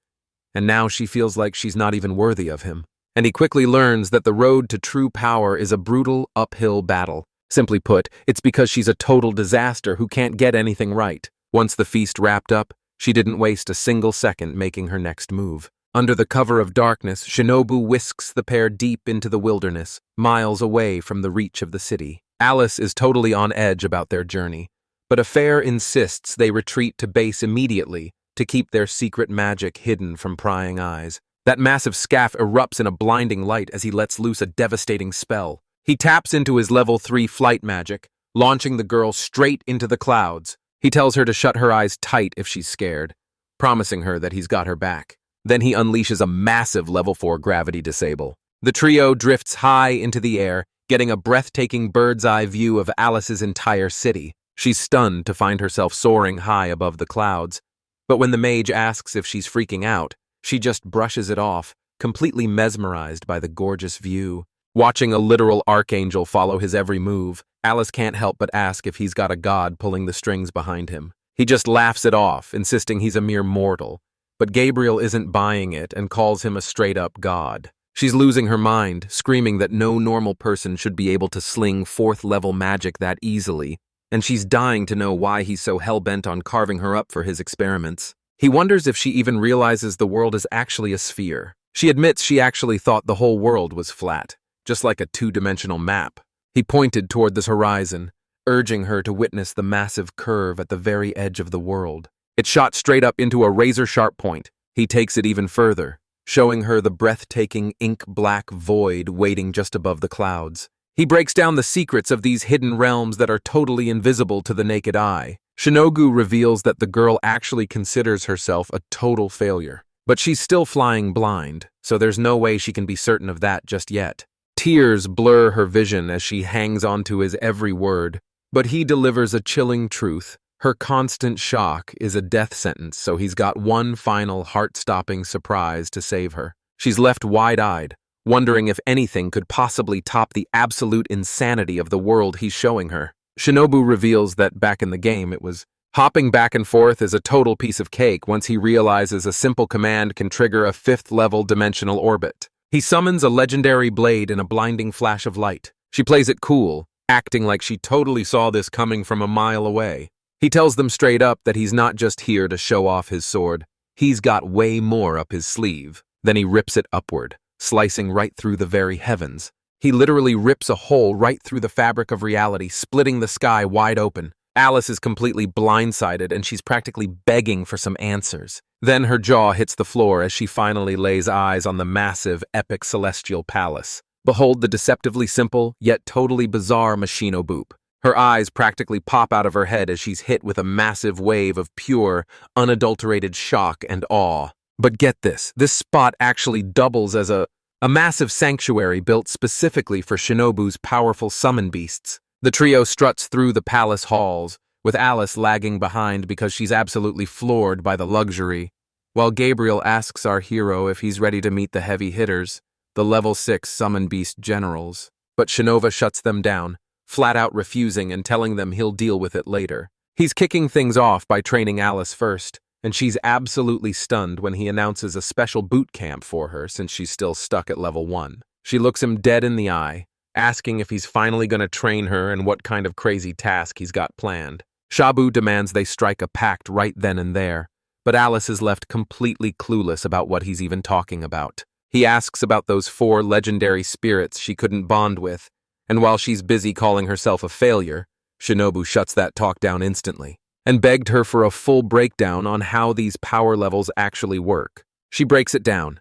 And now she feels like she's not even worthy of him. And he quickly learns that the road to true power is a brutal, uphill battle. Simply put, it's because she's a total disaster who can't get anything right. Once the feast wrapped up, she didn't waste a single second making her next move. Under the cover of darkness, Shinobu whisks the pair deep into the wilderness, miles away from the reach of the city. Alice is totally on edge about their journey, but Affair insists they retreat to base immediately to keep their secret magic hidden from prying eyes. That massive scaff erupts in a blinding light as he lets loose a devastating spell. He taps into his level 3 flight magic, launching the girl straight into the clouds. He tells her to shut her eyes tight if she's scared, promising her that he's got her back. Then he unleashes a massive level 4 gravity disable. The trio drifts high into the air, getting a breathtaking bird's-eye view of Alice's entire city. She's stunned to find herself soaring high above the clouds. But when the mage asks if she's freaking out, she just brushes it off, completely mesmerized by the gorgeous view. Watching a literal archangel follow his every move, Alice can't help but ask if he's got a god pulling the strings behind him. He just laughs it off, insisting he's a mere mortal. But Gabriel isn't buying it and calls him a straight-up god. She's losing her mind, screaming that no normal person should be able to sling 4th-level magic that easily, and she's dying to know why he's so hell-bent on carving her up for his experiments. He wonders if she even realizes the world is actually a sphere. She admits she actually thought the whole world was flat, just like a 2-dimensional map. He pointed toward this horizon, urging her to witness the massive curve at the very edge of the world. It shot straight up into a razor-sharp point. He takes it even further, showing her the breathtaking ink-black void waiting just above the clouds. He breaks down the secrets of these hidden realms that are totally invisible to the naked eye. Shinobu reveals that the girl actually considers herself a total failure. But she's still flying blind, so there's no way she can be certain of that just yet. Tears blur her vision as she hangs onto his every word, but he delivers a chilling truth. Her constant shock is a death sentence, so he's got one final heart-stopping surprise to save her. She's left wide-eyed, wondering if anything could possibly top the absolute insanity of the world he's showing her. Shinobu reveals that back in the game it was hopping back and forth is a total piece of cake once he realizes a simple command can trigger a 5th-level dimensional orbit. He summons a legendary blade in a blinding flash of light. She plays it cool, acting like she totally saw this coming from a mile away. He tells them straight up that he's not just here to show off his sword. He's got way more up his sleeve. Then he rips it upward, slicing right through the very heavens. He literally rips a hole right through the fabric of reality, splitting the sky wide open. Alice is completely blindsided and she's practically begging for some answers. Then her jaw hits the floor as she finally lays eyes on the massive, epic celestial palace. Behold the deceptively simple, yet totally bizarre Machinoboop. Her eyes practically pop out of her head as she's hit with a massive wave of pure, unadulterated shock and awe. But get this spot actually doubles as a massive sanctuary built specifically for Shinobu's powerful summon beasts. The trio struts through the palace halls, with Alice lagging behind because she's absolutely floored by the luxury, while Gabriel asks our hero if he's ready to meet the heavy hitters, the level 6 summon beast generals. But Shinova shuts them down, flat out refusing and telling them he'll deal with it later. He's kicking things off by training Alice first, and she's absolutely stunned when he announces a special boot camp for her since she's still stuck at level 1. She looks him dead in the eye, asking if he's finally going to train her and what kind of crazy task he's got planned. Shabu demands they strike a pact right then and there, but Alice is left completely clueless about what he's even talking about. He asks about those 4 legendary spirits she couldn't bond with, and while she's busy calling herself a failure, Shinobu shuts that talk down instantly, and begged her for a full breakdown on how these power levels actually work. She breaks it down.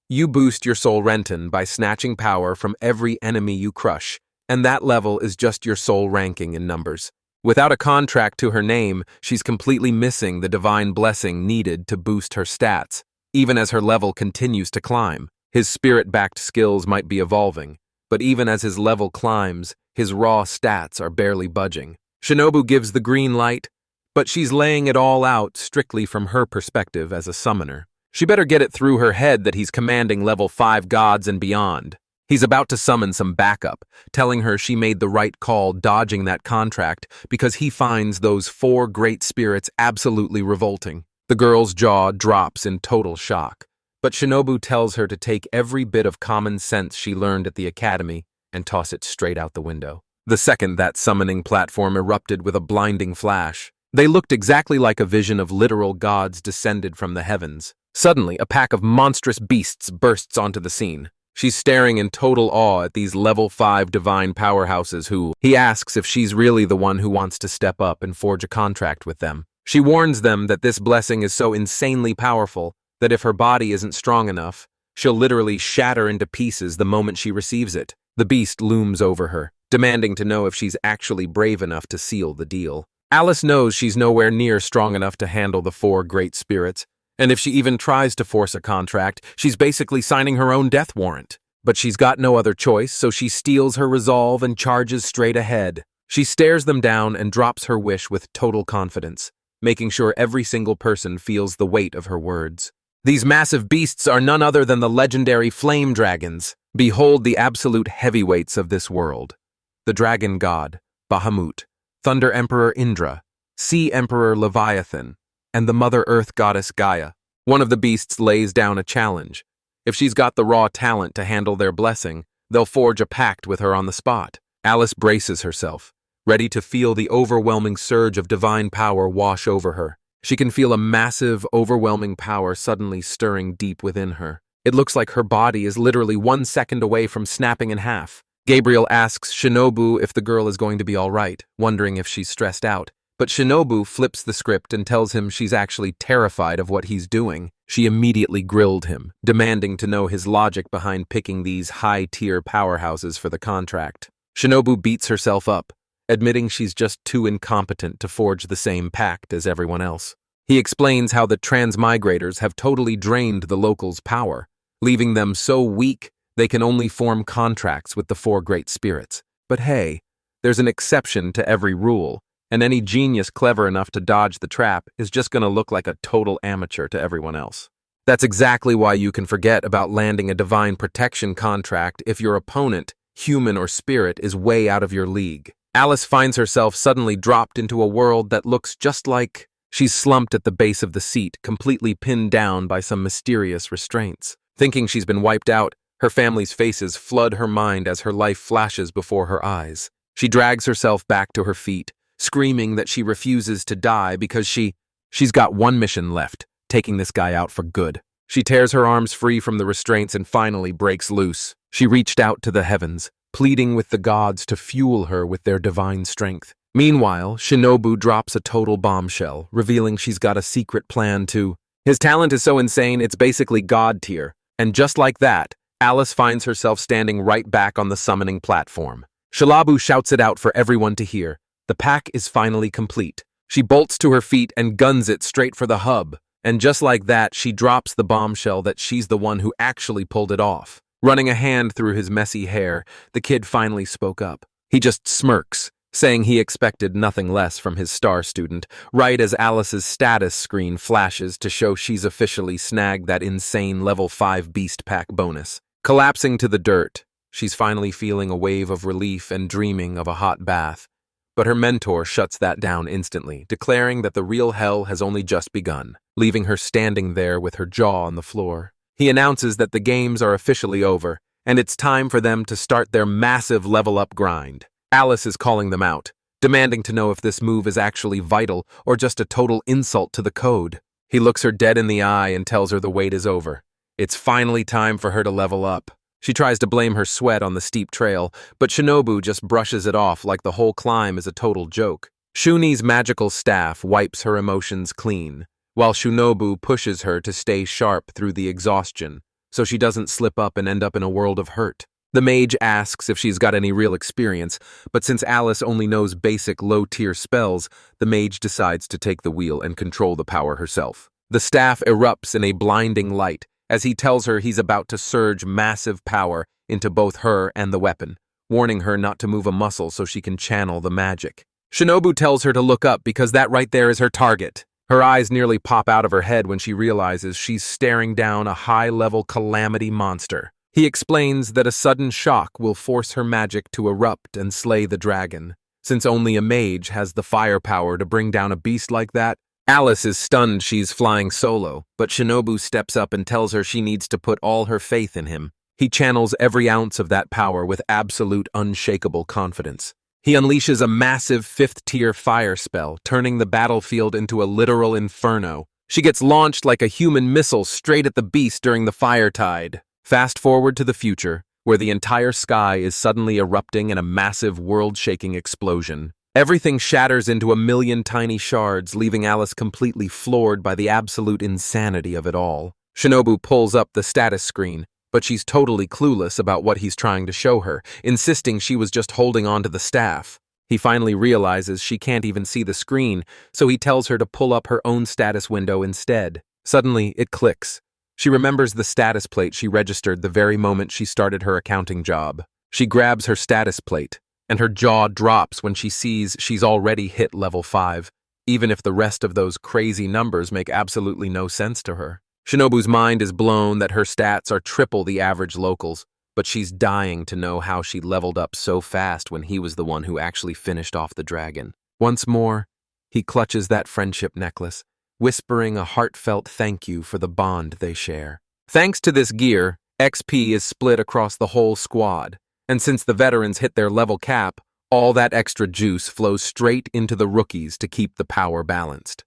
You boost your soul Renton by snatching power from every enemy you crush, and that level is just your soul ranking in numbers. Without a contract to her name, she's completely missing the divine blessing needed to boost her stats, even as her level continues to climb. His spirit-backed skills might be evolving, but even as his level climbs, his raw stats are barely budging. Shinobu gives the green light, but she's laying it all out strictly from her perspective as a summoner. She better get it through her head that he's commanding level 5 gods and beyond. He's about to summon some backup, telling her she made the right call dodging that contract because he finds those 4 great spirits absolutely revolting. The girl's jaw drops in total shock, but Shinobu tells her to take every bit of common sense she learned at the academy and toss it straight out the window. The second that summoning platform erupted with a blinding flash, they looked exactly like a vision of literal gods descended from the heavens. Suddenly, a pack of monstrous beasts bursts onto the scene. She's staring in total awe at these level 5 divine powerhouses who, he asks if she's really the one who wants to step up and forge a contract with them. She warns them that this blessing is so insanely powerful that if her body isn't strong enough, she'll literally shatter into pieces the moment she receives it. The beast looms over her, demanding to know if she's actually brave enough to seal the deal. Alice knows she's nowhere near strong enough to handle the 4 great spirits, and if she even tries to force a contract, she's basically signing her own death warrant. But she's got no other choice, so she steels her resolve and charges straight ahead. She stares them down and drops her wish with total confidence, making sure every single person feels the weight of her words. These massive beasts are none other than the legendary flame dragons. Behold the absolute heavyweights of this world. The dragon god, Bahamut, Thunder Emperor Indra, Sea Emperor Leviathan, and the Mother Earth goddess Gaia. One of the beasts lays down a challenge. If she's got the raw talent to handle their blessing, they'll forge a pact with her on the spot. Alice braces herself, ready to feel the overwhelming surge of divine power wash over her. She can feel a massive, overwhelming power suddenly stirring deep within her. It looks like her body is literally 1 second away from snapping in half. Gabriel asks Shinobu if the girl is going to be all right, wondering if she's stressed out. But Shinobu flips the script and tells him she's actually terrified of what he's doing. She immediately grilled him, demanding to know his logic behind picking these high-tier powerhouses for the contract. Shinobu beats herself up, admitting she's just too incompetent to forge the same pact as everyone else. He explains how the transmigrators have totally drained the locals' power, leaving them so weak they can only form contracts with the 4 great spirits. But hey, there's an exception to every rule, and any genius clever enough to dodge the trap is just going to look like a total amateur to everyone else. That's exactly why you can forget about landing a divine protection contract if your opponent, human or spirit, is way out of your league. Alice finds herself suddenly dropped into a world that looks just like... She's slumped at the base of the seat, completely pinned down by some mysterious restraints. Thinking she's been wiped out, her family's faces flood her mind as her life flashes before her eyes. She drags herself back to her feet, screaming that she refuses to die because she's got one mission left, taking this guy out for good. She tears her arms free from the restraints and finally breaks loose. She reached out to the heavens, pleading with the gods to fuel her with their divine strength. Meanwhile, Shinobu drops a total bombshell, revealing she's got a secret plan to... His talent is so insane, it's basically god tier. And just like that, Alice finds herself standing right back on the summoning platform. Shalabu shouts it out for everyone to hear. The pack is finally complete. She bolts to her feet and guns it straight for the hub. And just like that, she drops the bombshell that she's the one who actually pulled it off. Running a hand through his messy hair, the kid finally spoke up. He just smirks, saying he expected nothing less from his star student, right as Alice's status screen flashes to show she's officially snagged that insane level 5 beast pack bonus. Collapsing to the dirt, she's finally feeling a wave of relief and dreaming of a hot bath. But her mentor shuts that down instantly, declaring that the real hell has only just begun, leaving her standing there with her jaw on the floor. He announces that the games are officially over, and it's time for them to start their massive level-up grind. Alice is calling them out, demanding to know if this move is actually vital or just a total insult to the code. He looks her dead in the eye and tells her the wait is over. It's finally time for her to level up. She tries to blame her sweat on the steep trail, but Shinobu just brushes it off like the whole climb is a total joke. Shuni's magical staff wipes her emotions clean, while Shinobu pushes her to stay sharp through the exhaustion, so she doesn't slip up and end up in a world of hurt. The mage asks if she's got any real experience, but since Alice only knows basic low-tier spells, the mage decides to take the wheel and control the power herself. The staff erupts in a blinding light as he tells her he's about to surge massive power into both her and the weapon, warning her not to move a muscle so she can channel the magic. Shinobu tells her to look up because that right there is her target. Her eyes nearly pop out of her head when she realizes she's staring down a high-level calamity monster. He explains that a sudden shock will force her magic to erupt and slay the dragon. Since only a mage has the firepower to bring down a beast like that, Alice is stunned she's flying solo, but Shinobu steps up and tells her she needs to put all her faith in him. He channels every ounce of that power with absolute unshakable confidence. He unleashes a massive 5th-tier fire spell, turning the battlefield into a literal inferno. She gets launched like a human missile straight at the beast during the fire tide. Fast forward to the future, where the entire sky is suddenly erupting in a massive world-shaking explosion. Everything shatters into a million tiny shards, leaving Alice completely floored by the absolute insanity of it all. Shinobu pulls up the status screen, but she's totally clueless about what he's trying to show her, insisting she was just holding onto the staff. He finally realizes she can't even see the screen, so he tells her to pull up her own status window instead. Suddenly, it clicks. She remembers the status plate she registered the very moment she started her accounting job. She grabs her status plate, and her jaw drops when she sees she's already hit level 5, even if the rest of those crazy numbers make absolutely no sense to her. Shinobu's mind is blown that her stats are triple the average locals, but she's dying to know how she leveled up so fast when he was the one who actually finished off the dragon. Once more, he clutches that friendship necklace, whispering a heartfelt thank you for the bond they share. Thanks to this gear, XP is split across the whole squad, and since the veterans hit their level cap, all that extra juice flows straight into the rookies to keep the power balanced.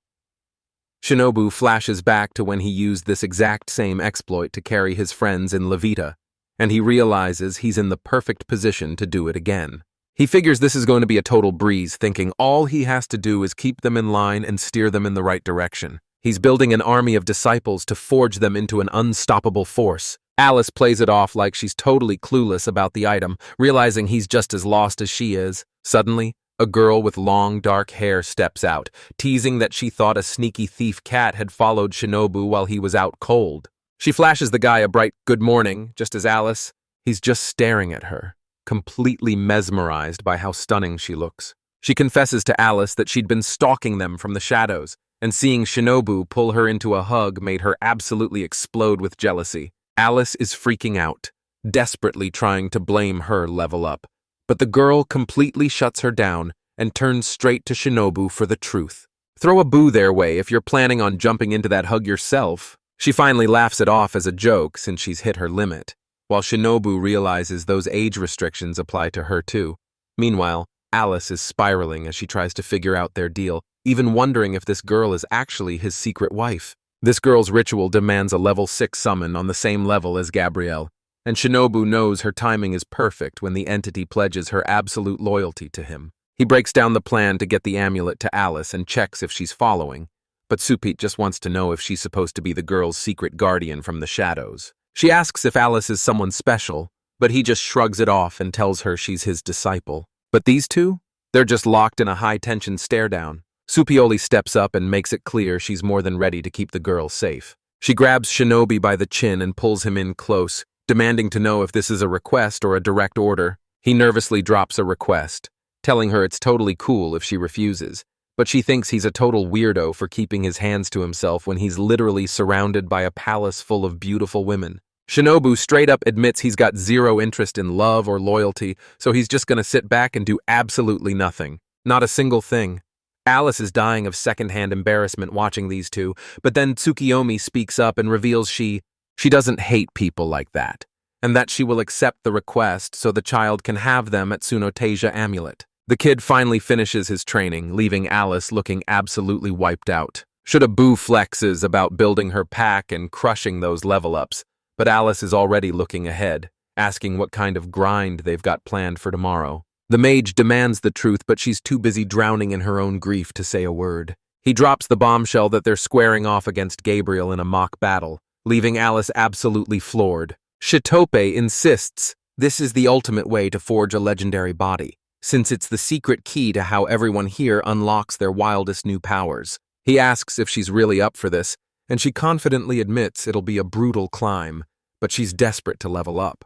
Shinobu flashes back to when he used this exact same exploit to carry his friends in Levita, and he realizes he's in the perfect position to do it again. He figures this is going to be a total breeze, thinking all he has to do is keep them in line and steer them in the right direction. He's building an army of disciples to forge them into an unstoppable force. Alice plays it off like she's totally clueless about the item, realizing he's just as lost as she is. Suddenly, a girl with long, dark hair steps out, teasing that she thought a sneaky thief cat had followed Shinobu while he was out cold. She flashes the guy a bright good morning, just as Alice, he's just staring at her, completely mesmerized by how stunning she looks. She confesses to Alice that she'd been stalking them from the shadows, and seeing Shinobu pull her into a hug made her absolutely explode with jealousy. Alice is freaking out, desperately trying to blame her level up, but the girl completely shuts her down and turns straight to Shinobu for the truth. Throw a boo their way if you're planning on jumping into that hug yourself. She finally laughs it off as a joke since she's hit her limit, while Shinobu realizes those age restrictions apply to her too. Meanwhile, Alice is spiraling as she tries to figure out their deal, even wondering if this girl is actually his secret wife. This girl's ritual demands a level 6 summon on the same level as Gabrielle, and Shinobu knows her timing is perfect when the entity pledges her absolute loyalty to him. He breaks down the plan to get the amulet to Alice and checks if she's following, but Supit just wants to know if she's supposed to be the girl's secret guardian from the shadows. She asks if Alice is someone special, but he just shrugs it off and tells her she's his disciple. But these two? They're just locked in a high-tension stare-down. Supioli steps up and makes it clear she's more than ready to keep the girl safe. She grabs Shinobi by the chin and pulls him in close, demanding to know if this is a request or a direct order. He nervously drops a request, telling her it's totally cool if she refuses, but she thinks he's a total weirdo for keeping his hands to himself when he's literally surrounded by a palace full of beautiful women. Shinobu straight up admits he's got zero interest in love or loyalty, so he's just gonna sit back and do absolutely nothing. Not a single thing. Alice is dying of secondhand embarrassment watching these two, but then Tsukiyomi speaks up and reveals she doesn't hate people like that, and that she will accept the request so the child can have them at Tsunotasia Amulet. The kid finally finishes his training, leaving Alice looking absolutely wiped out. Shinobu flexes about building her pack and crushing those level-ups, but Alice is already looking ahead, asking what kind of grind they've got planned for tomorrow. The mage demands the truth, but she's too busy drowning in her own grief to say a word. He drops the bombshell that they're squaring off against Gabriel in a mock battle, leaving Alice absolutely floored. Shitope insists This is the ultimate way to forge a legendary body, since it's the secret key to how everyone here unlocks their wildest new powers. He asks if she's really up for this, and she confidently admits it'll be a brutal climb, but she's desperate to level up.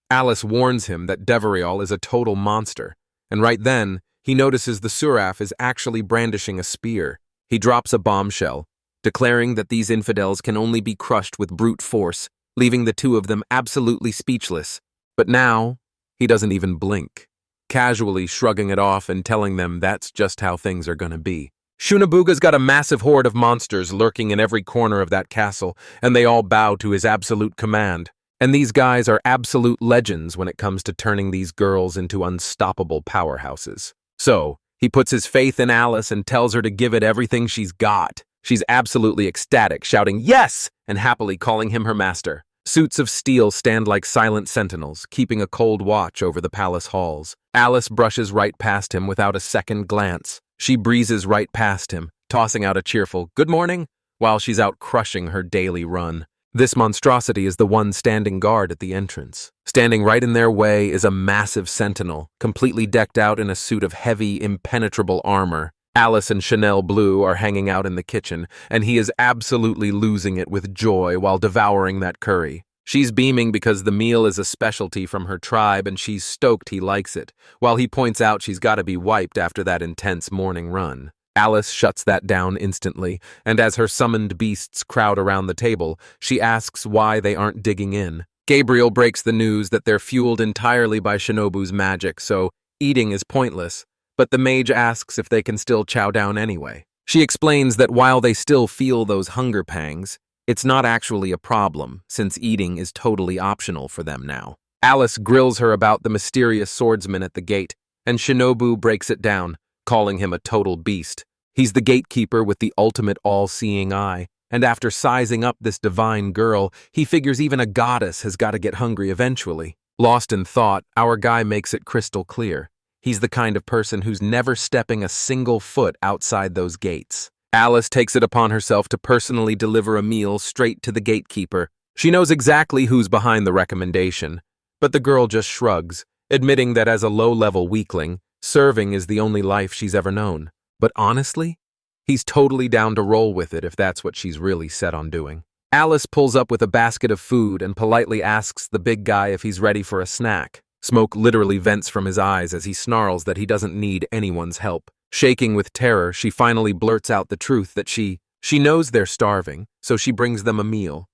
Alice warns him that Devorial is a total monster, and right then, he notices the Suraf is actually brandishing a spear. He drops a bombshell, declaring that these infidels can only be crushed with brute force, leaving the two of them absolutely speechless. But now, he doesn't even blink, casually shrugging it off and telling them that's just how things are gonna be. Shunabuga's got a massive horde of monsters lurking in every corner of that castle, and they all bow to his absolute command. And these guys are absolute legends when it comes to turning these girls into unstoppable powerhouses. So, he puts his faith in Alice and tells her to give it everything she's got. She's absolutely ecstatic, shouting "yes!" and happily calling him her master. Suits of steel stand like silent sentinels, keeping a cold watch over the palace halls. Alice brushes right past him without a second glance. She breezes right past him, tossing out a cheerful "good morning" while she's out crushing her daily run. This monstrosity is the one standing guard at the entrance. Standing right in their way is a massive sentinel, completely decked out in a suit of heavy, impenetrable armor. Alice and Chanel Blue are hanging out in the kitchen, and he is absolutely losing it with joy while devouring that curry. She's beaming because the meal is a specialty from her tribe and she's stoked he likes it, while he points out she's got to be wiped after that intense morning run. Alice shuts that down instantly, and as her summoned beasts crowd around the table, she asks why they aren't digging in. Gabriel breaks the news that they're fueled entirely by Shinobu's magic, so eating is pointless, but the mage asks if they can still chow down anyway. She explains that while they still feel those hunger pangs, it's not actually a problem, since eating is totally optional for them now. Alice grills her about the mysterious swordsman at the gate, and Shinobu breaks it down, calling him a total beast. He's the gatekeeper with the ultimate all-seeing eye, and after sizing up this divine girl, he figures even a goddess has got to get hungry eventually. Lost in thought, our guy makes it crystal clear. He's the kind of person who's never stepping a single foot outside those gates. Alice takes it upon herself to personally deliver a meal straight to the gatekeeper. She knows exactly who's behind the recommendation, but the girl just shrugs, admitting that as a low-level weakling, serving is the only life she's ever known. But honestly, he's totally down to roll with it if that's what she's really set on doing. Alice pulls up with a basket of food and politely asks the big guy if he's ready for a snack. Smoke literally vents from his eyes as he snarls that he doesn't need anyone's help. Shaking with terror, she finally blurts out the truth that she knows they're starving, so she brings them a meal.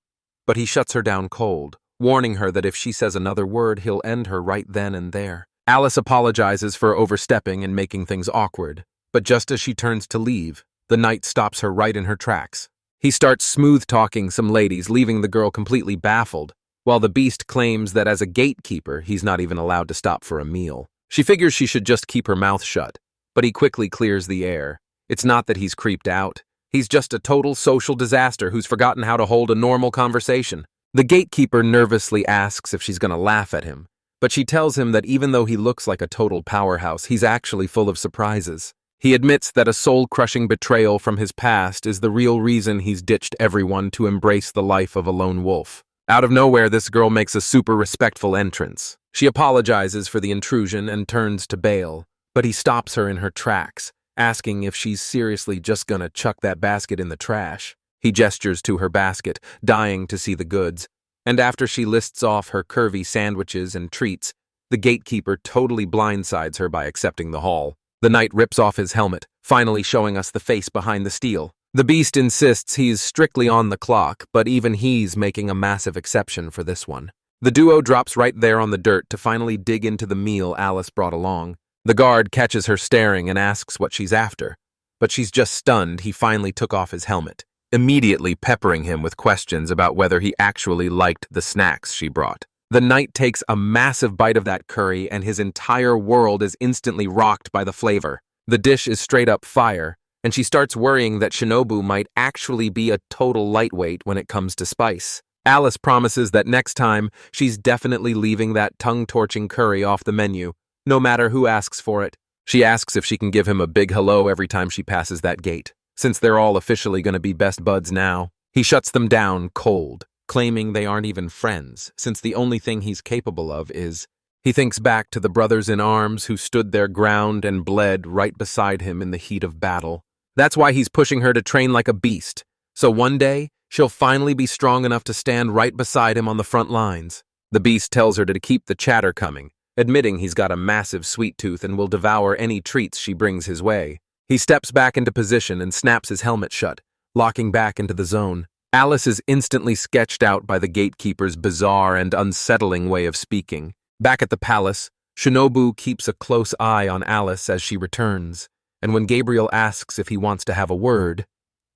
But he shuts her down cold, warning her that if she says another word, he'll end her right then and there. Alice apologizes for overstepping and making things awkward, but just as she turns to leave, the knight stops her right in her tracks. He starts smooth-talking some ladies, leaving the girl completely baffled, while the beast claims that as a gatekeeper, he's not even allowed to stop for a meal. She figures she should just keep her mouth shut, but he quickly clears the air. It's not that he's creeped out. He's just a total social disaster who's forgotten how to hold a normal conversation. The gatekeeper nervously asks if she's gonna laugh at him, but she tells him that even though he looks like a total powerhouse, he's actually full of surprises. He admits that a soul-crushing betrayal from his past is the real reason he's ditched everyone to embrace the life of a lone wolf. Out of nowhere, this girl makes a super respectful entrance. She apologizes for the intrusion and turns to bail, but he stops her in her tracks, asking if she's seriously just gonna chuck that basket in the trash. He gestures to her basket, dying to see the goods, and after she lists off her curvy sandwiches and treats, the gatekeeper totally blindsides her by accepting the haul. The knight rips off his helmet, finally showing us the face behind the steel. The beast insists he's strictly on the clock, but even he's making a massive exception for this one. The duo drops right there on the dirt to finally dig into the meal Alice brought along. The guard catches her staring and asks what she's after, but she's just stunned he finally took off his helmet, immediately peppering him with questions about whether he actually liked the snacks she brought. The knight takes a massive bite of that curry and his entire world is instantly rocked by the flavor. The dish is straight up fire, and she starts worrying that Shinobu might actually be a total lightweight when it comes to spice. Alice promises that next time, she's definitely leaving that tongue-torching curry off the menu, no matter who asks for it. She asks if she can give him a big hello every time she passes that gate, since they're all officially going to be best buds now. He shuts them down cold, claiming they aren't even friends, since the only thing he's capable of is He thinks back to the brothers in arms who stood their ground and bled right beside him in the heat of battle. That's why he's pushing her to train like a beast, so one day she'll finally be strong enough to stand right beside him on the front lines. The beast tells her to keep the chatter coming, admitting he's got a massive sweet tooth and will devour any treats she brings his way. He steps back into position and snaps his helmet shut, locking back into the zone. Alice is instantly sketched out by the gatekeeper's bizarre and unsettling way of speaking. Back at the palace, Shinobu keeps a close eye on Alice as she returns, and when Gabriel asks if he wants to have a word,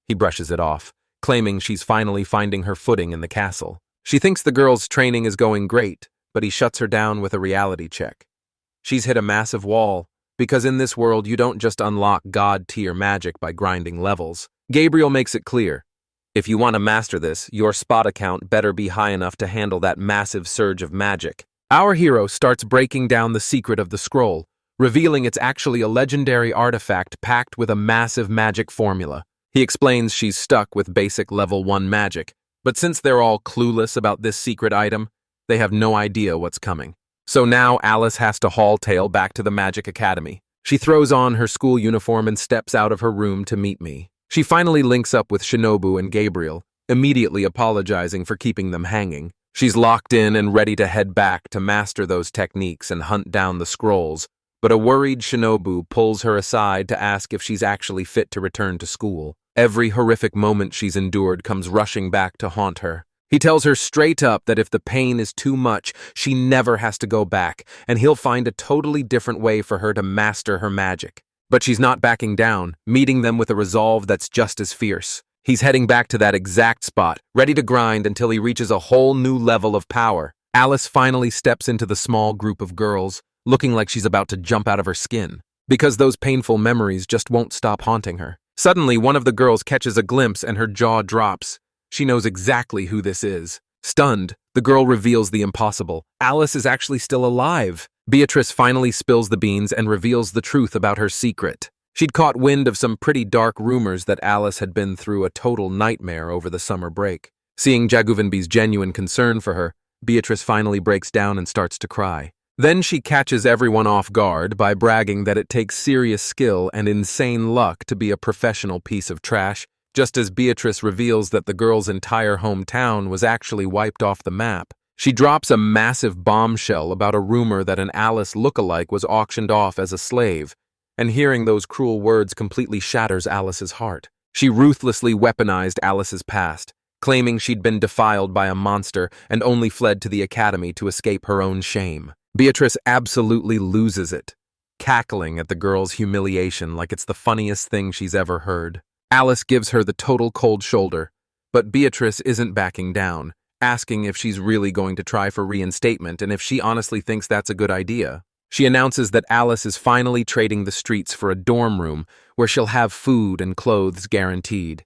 he brushes it off, claiming she's finally finding her footing in the castle. She thinks the girl's training is going great, but he shuts her down with a reality check. She's hit a massive wall, because in this world you don't just unlock god-tier magic by grinding levels. Gabriel makes it clear. If you want to master this, your spot account better be high enough to handle that massive surge of magic. Our hero starts breaking down the secret of the scroll, revealing it's actually a legendary artifact packed with a massive magic formula. He explains she's stuck with basic level 1 magic, but since they're all clueless about this secret item, they have no idea what's coming. So now Alice has to haul tail back to the Magic Academy. She throws on her school uniform and steps out of her room to meet me. She finally links up with Shinobu and Gabriel, immediately apologizing for keeping them hanging. She's locked in and ready to head back to master those techniques and hunt down the scrolls, but a worried Shinobu pulls her aside to ask if she's actually fit to return to school. Every horrific moment she's endured comes rushing back to haunt her. He tells her straight up that if the pain is too much, she never has to go back, and he'll find a totally different way for her to master her magic. But she's not backing down, meeting them with a resolve that's just as fierce. He's heading back to that exact spot, ready to grind until he reaches a whole new level of power. Alice finally steps into the small group of girls, looking like she's about to jump out of her skin, because those painful memories just won't stop haunting her. Suddenly, one of the girls catches a glimpse and her jaw drops. She knows exactly who this is. Stunned, the girl reveals the impossible. Alice is actually still alive. Beatrice finally spills the beans and reveals the truth about her secret. She'd caught wind of some pretty dark rumors that Alice had been through a total nightmare over the summer break. Seeing Jaguvinbi's genuine concern for her, Beatrice finally breaks down and starts to cry. Then she catches everyone off guard by bragging that it takes serious skill and insane luck to be a professional piece of trash, just as Beatrice reveals that the girl's entire hometown was actually wiped off the map. She drops a massive bombshell about a rumor that an Alice lookalike was auctioned off as a slave, and hearing those cruel words completely shatters Alice's heart. She ruthlessly weaponized Alice's past, claiming she'd been defiled by a monster and only fled to the academy to escape her own shame. Beatrice absolutely loses it, cackling at the girl's humiliation like it's the funniest thing she's ever heard. Alice gives her the total cold shoulder, but Beatrice isn't backing down, asking if she's really going to try for reinstatement and if she honestly thinks that's a good idea. She announces that Alice is finally trading the streets for a dorm room where she'll have food and clothes guaranteed.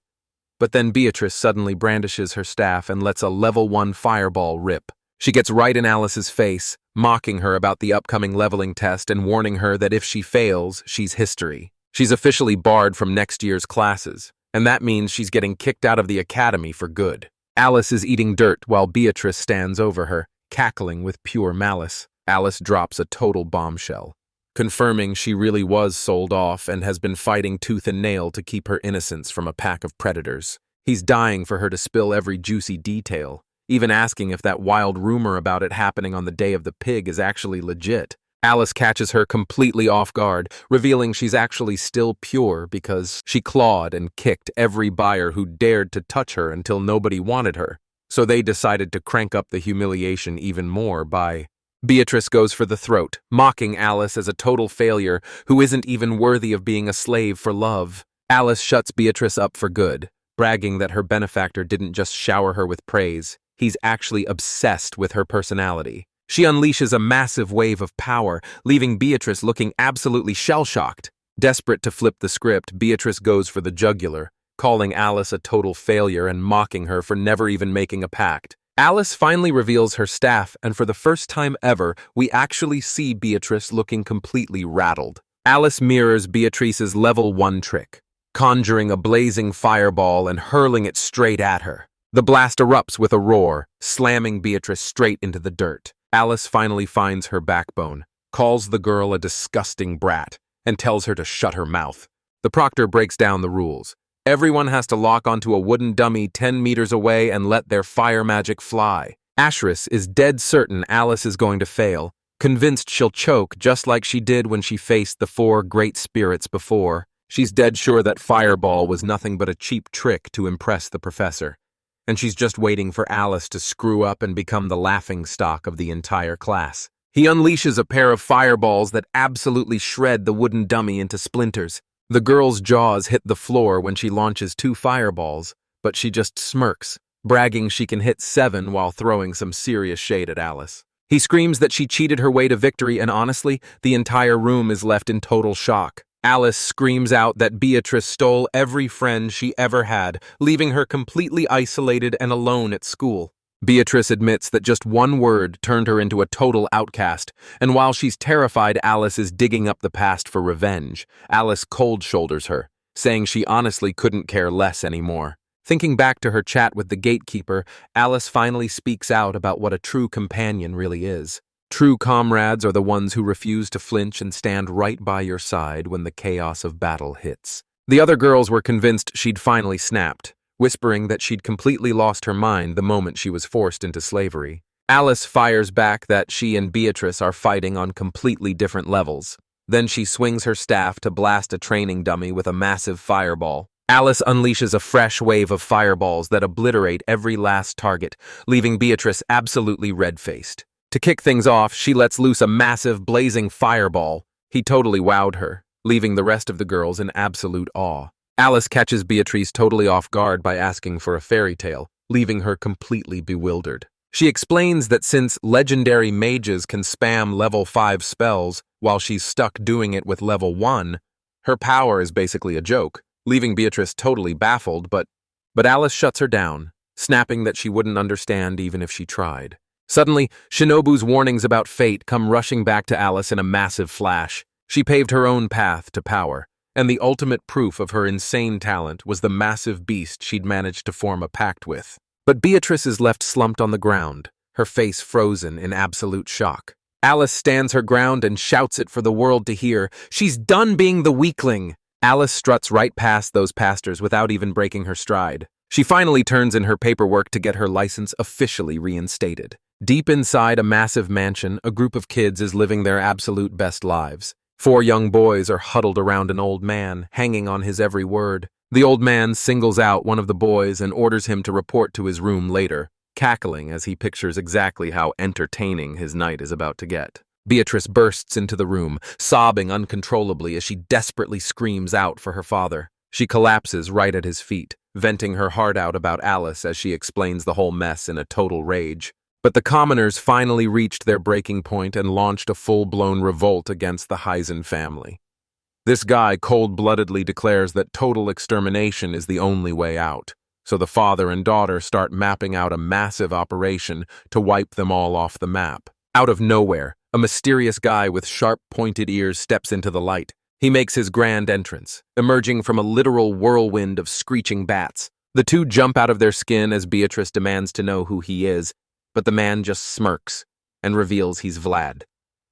But then Beatrice suddenly brandishes her staff and lets a level 1 fireball rip. She gets right in Alice's face, mocking her about the upcoming leveling test and warning her that if she fails, she's history. She's officially barred from next year's classes, and that means she's getting kicked out of the academy for good. Alice is eating dirt while Beatrice stands over her, cackling with pure malice. Alice drops a total bombshell, confirming she really was sold off and has been fighting tooth and nail to keep her innocence from a pack of predators. He's dying for her to spill every juicy detail, even asking if that wild rumor about it happening on the day of the pig is actually legit. Alice catches her completely off guard, revealing she's actually still pure because she clawed and kicked every buyer who dared to touch her until nobody wanted her. So they decided to crank up the humiliation even more by... Beatrice goes for the throat, mocking Alice as a total failure who isn't even worthy of being a slave for love. Alice shuts Beatrice up for good, bragging that her benefactor didn't just shower her with praise, he's actually obsessed with her personality. She unleashes a massive wave of power, leaving Beatrice looking absolutely shell-shocked. Desperate to flip the script, Beatrice goes for the jugular, calling Alice a total failure and mocking her for never even making a pact. Alice finally reveals her staff, and for the first time ever, we actually see Beatrice looking completely rattled. Alice mirrors Beatrice's level 1 trick, conjuring a blazing fireball and hurling it straight at her. The blast erupts with a roar, slamming Beatrice straight into the dirt. Alice finally finds her backbone, calls the girl a disgusting brat, and tells her to shut her mouth. The proctor breaks down the rules. Everyone has to lock onto a wooden dummy 10 meters away and let their fire magic fly. Asheris is dead certain Alice is going to fail, convinced she'll choke just like she did when she faced the 4 great spirits before. She's dead sure that Fireball was nothing but a cheap trick to impress the professor. And she's just waiting for Alice to screw up and become the laughingstock of the entire class. He unleashes a pair of fireballs that absolutely shred the wooden dummy into splinters. The girl's jaws hit the floor when she launches 2 fireballs, but she just smirks, bragging she can hit 7 while throwing some serious shade at Alice. He screams that she cheated her way to victory, and honestly, the entire room is left in total shock. Alice screams out that Beatrice stole every friend she ever had, leaving her completely isolated and alone at school. Beatrice admits that just one word turned her into a total outcast, and while she's terrified Alice is digging up the past for revenge, Alice cold shoulders her, saying she honestly couldn't care less anymore. Thinking back to her chat with the gatekeeper, Alice finally speaks out about what a true companion really is. True comrades are the ones who refuse to flinch and stand right by your side when the chaos of battle hits. The other girls were convinced she'd finally snapped, whispering that she'd completely lost her mind the moment she was forced into slavery. Alice fires back that she and Beatrice are fighting on completely different levels. Then she swings her staff to blast a training dummy with a massive fireball. Alice unleashes a fresh wave of fireballs that obliterate every last target, leaving Beatrice absolutely red-faced. To kick things off, she lets loose a massive, blazing fireball. He totally wowed her, leaving the rest of the girls in absolute awe. Alice catches Beatrice totally off guard by asking for a fairy tale, leaving her completely bewildered. She explains that since legendary mages can spam level 5 spells while she's stuck doing it with level 1, her power is basically a joke, leaving Beatrice totally baffled, but Alice shuts her down, snapping that she wouldn't understand even if she tried. Suddenly, Shinobu's warnings about fate come rushing back to Alice in a massive flash. She paved her own path to power, and the ultimate proof of her insane talent was the massive beast she'd managed to form a pact with. But Beatrice is left slumped on the ground, her face frozen in absolute shock. Alice stands her ground and shouts it for the world to hear. She's done being the weakling! Alice struts right past those pastors without even breaking her stride. She finally turns in her paperwork to get her license officially reinstated. Deep inside a massive mansion, a group of kids is living their absolute best lives. 4 young boys are huddled around an old man, hanging on his every word. The old man singles out one of the boys and orders him to report to his room later, cackling as he pictures exactly how entertaining his night is about to get. Beatrice bursts into the room, sobbing uncontrollably as she desperately screams out for her father. She collapses right at his feet, venting her heart out about Alice as she explains the whole mess in a total rage. But the commoners finally reached their breaking point and launched a full-blown revolt against the Heisen family. This guy cold-bloodedly declares that total extermination is the only way out, so the father and daughter start mapping out a massive operation to wipe them all off the map. Out of nowhere, a mysterious guy with sharp, pointed ears steps into the light. He makes his grand entrance, emerging from a literal whirlwind of screeching bats. The two jump out of their skin as Beatrice demands to know who he is, but the man just smirks and reveals he's Vlad,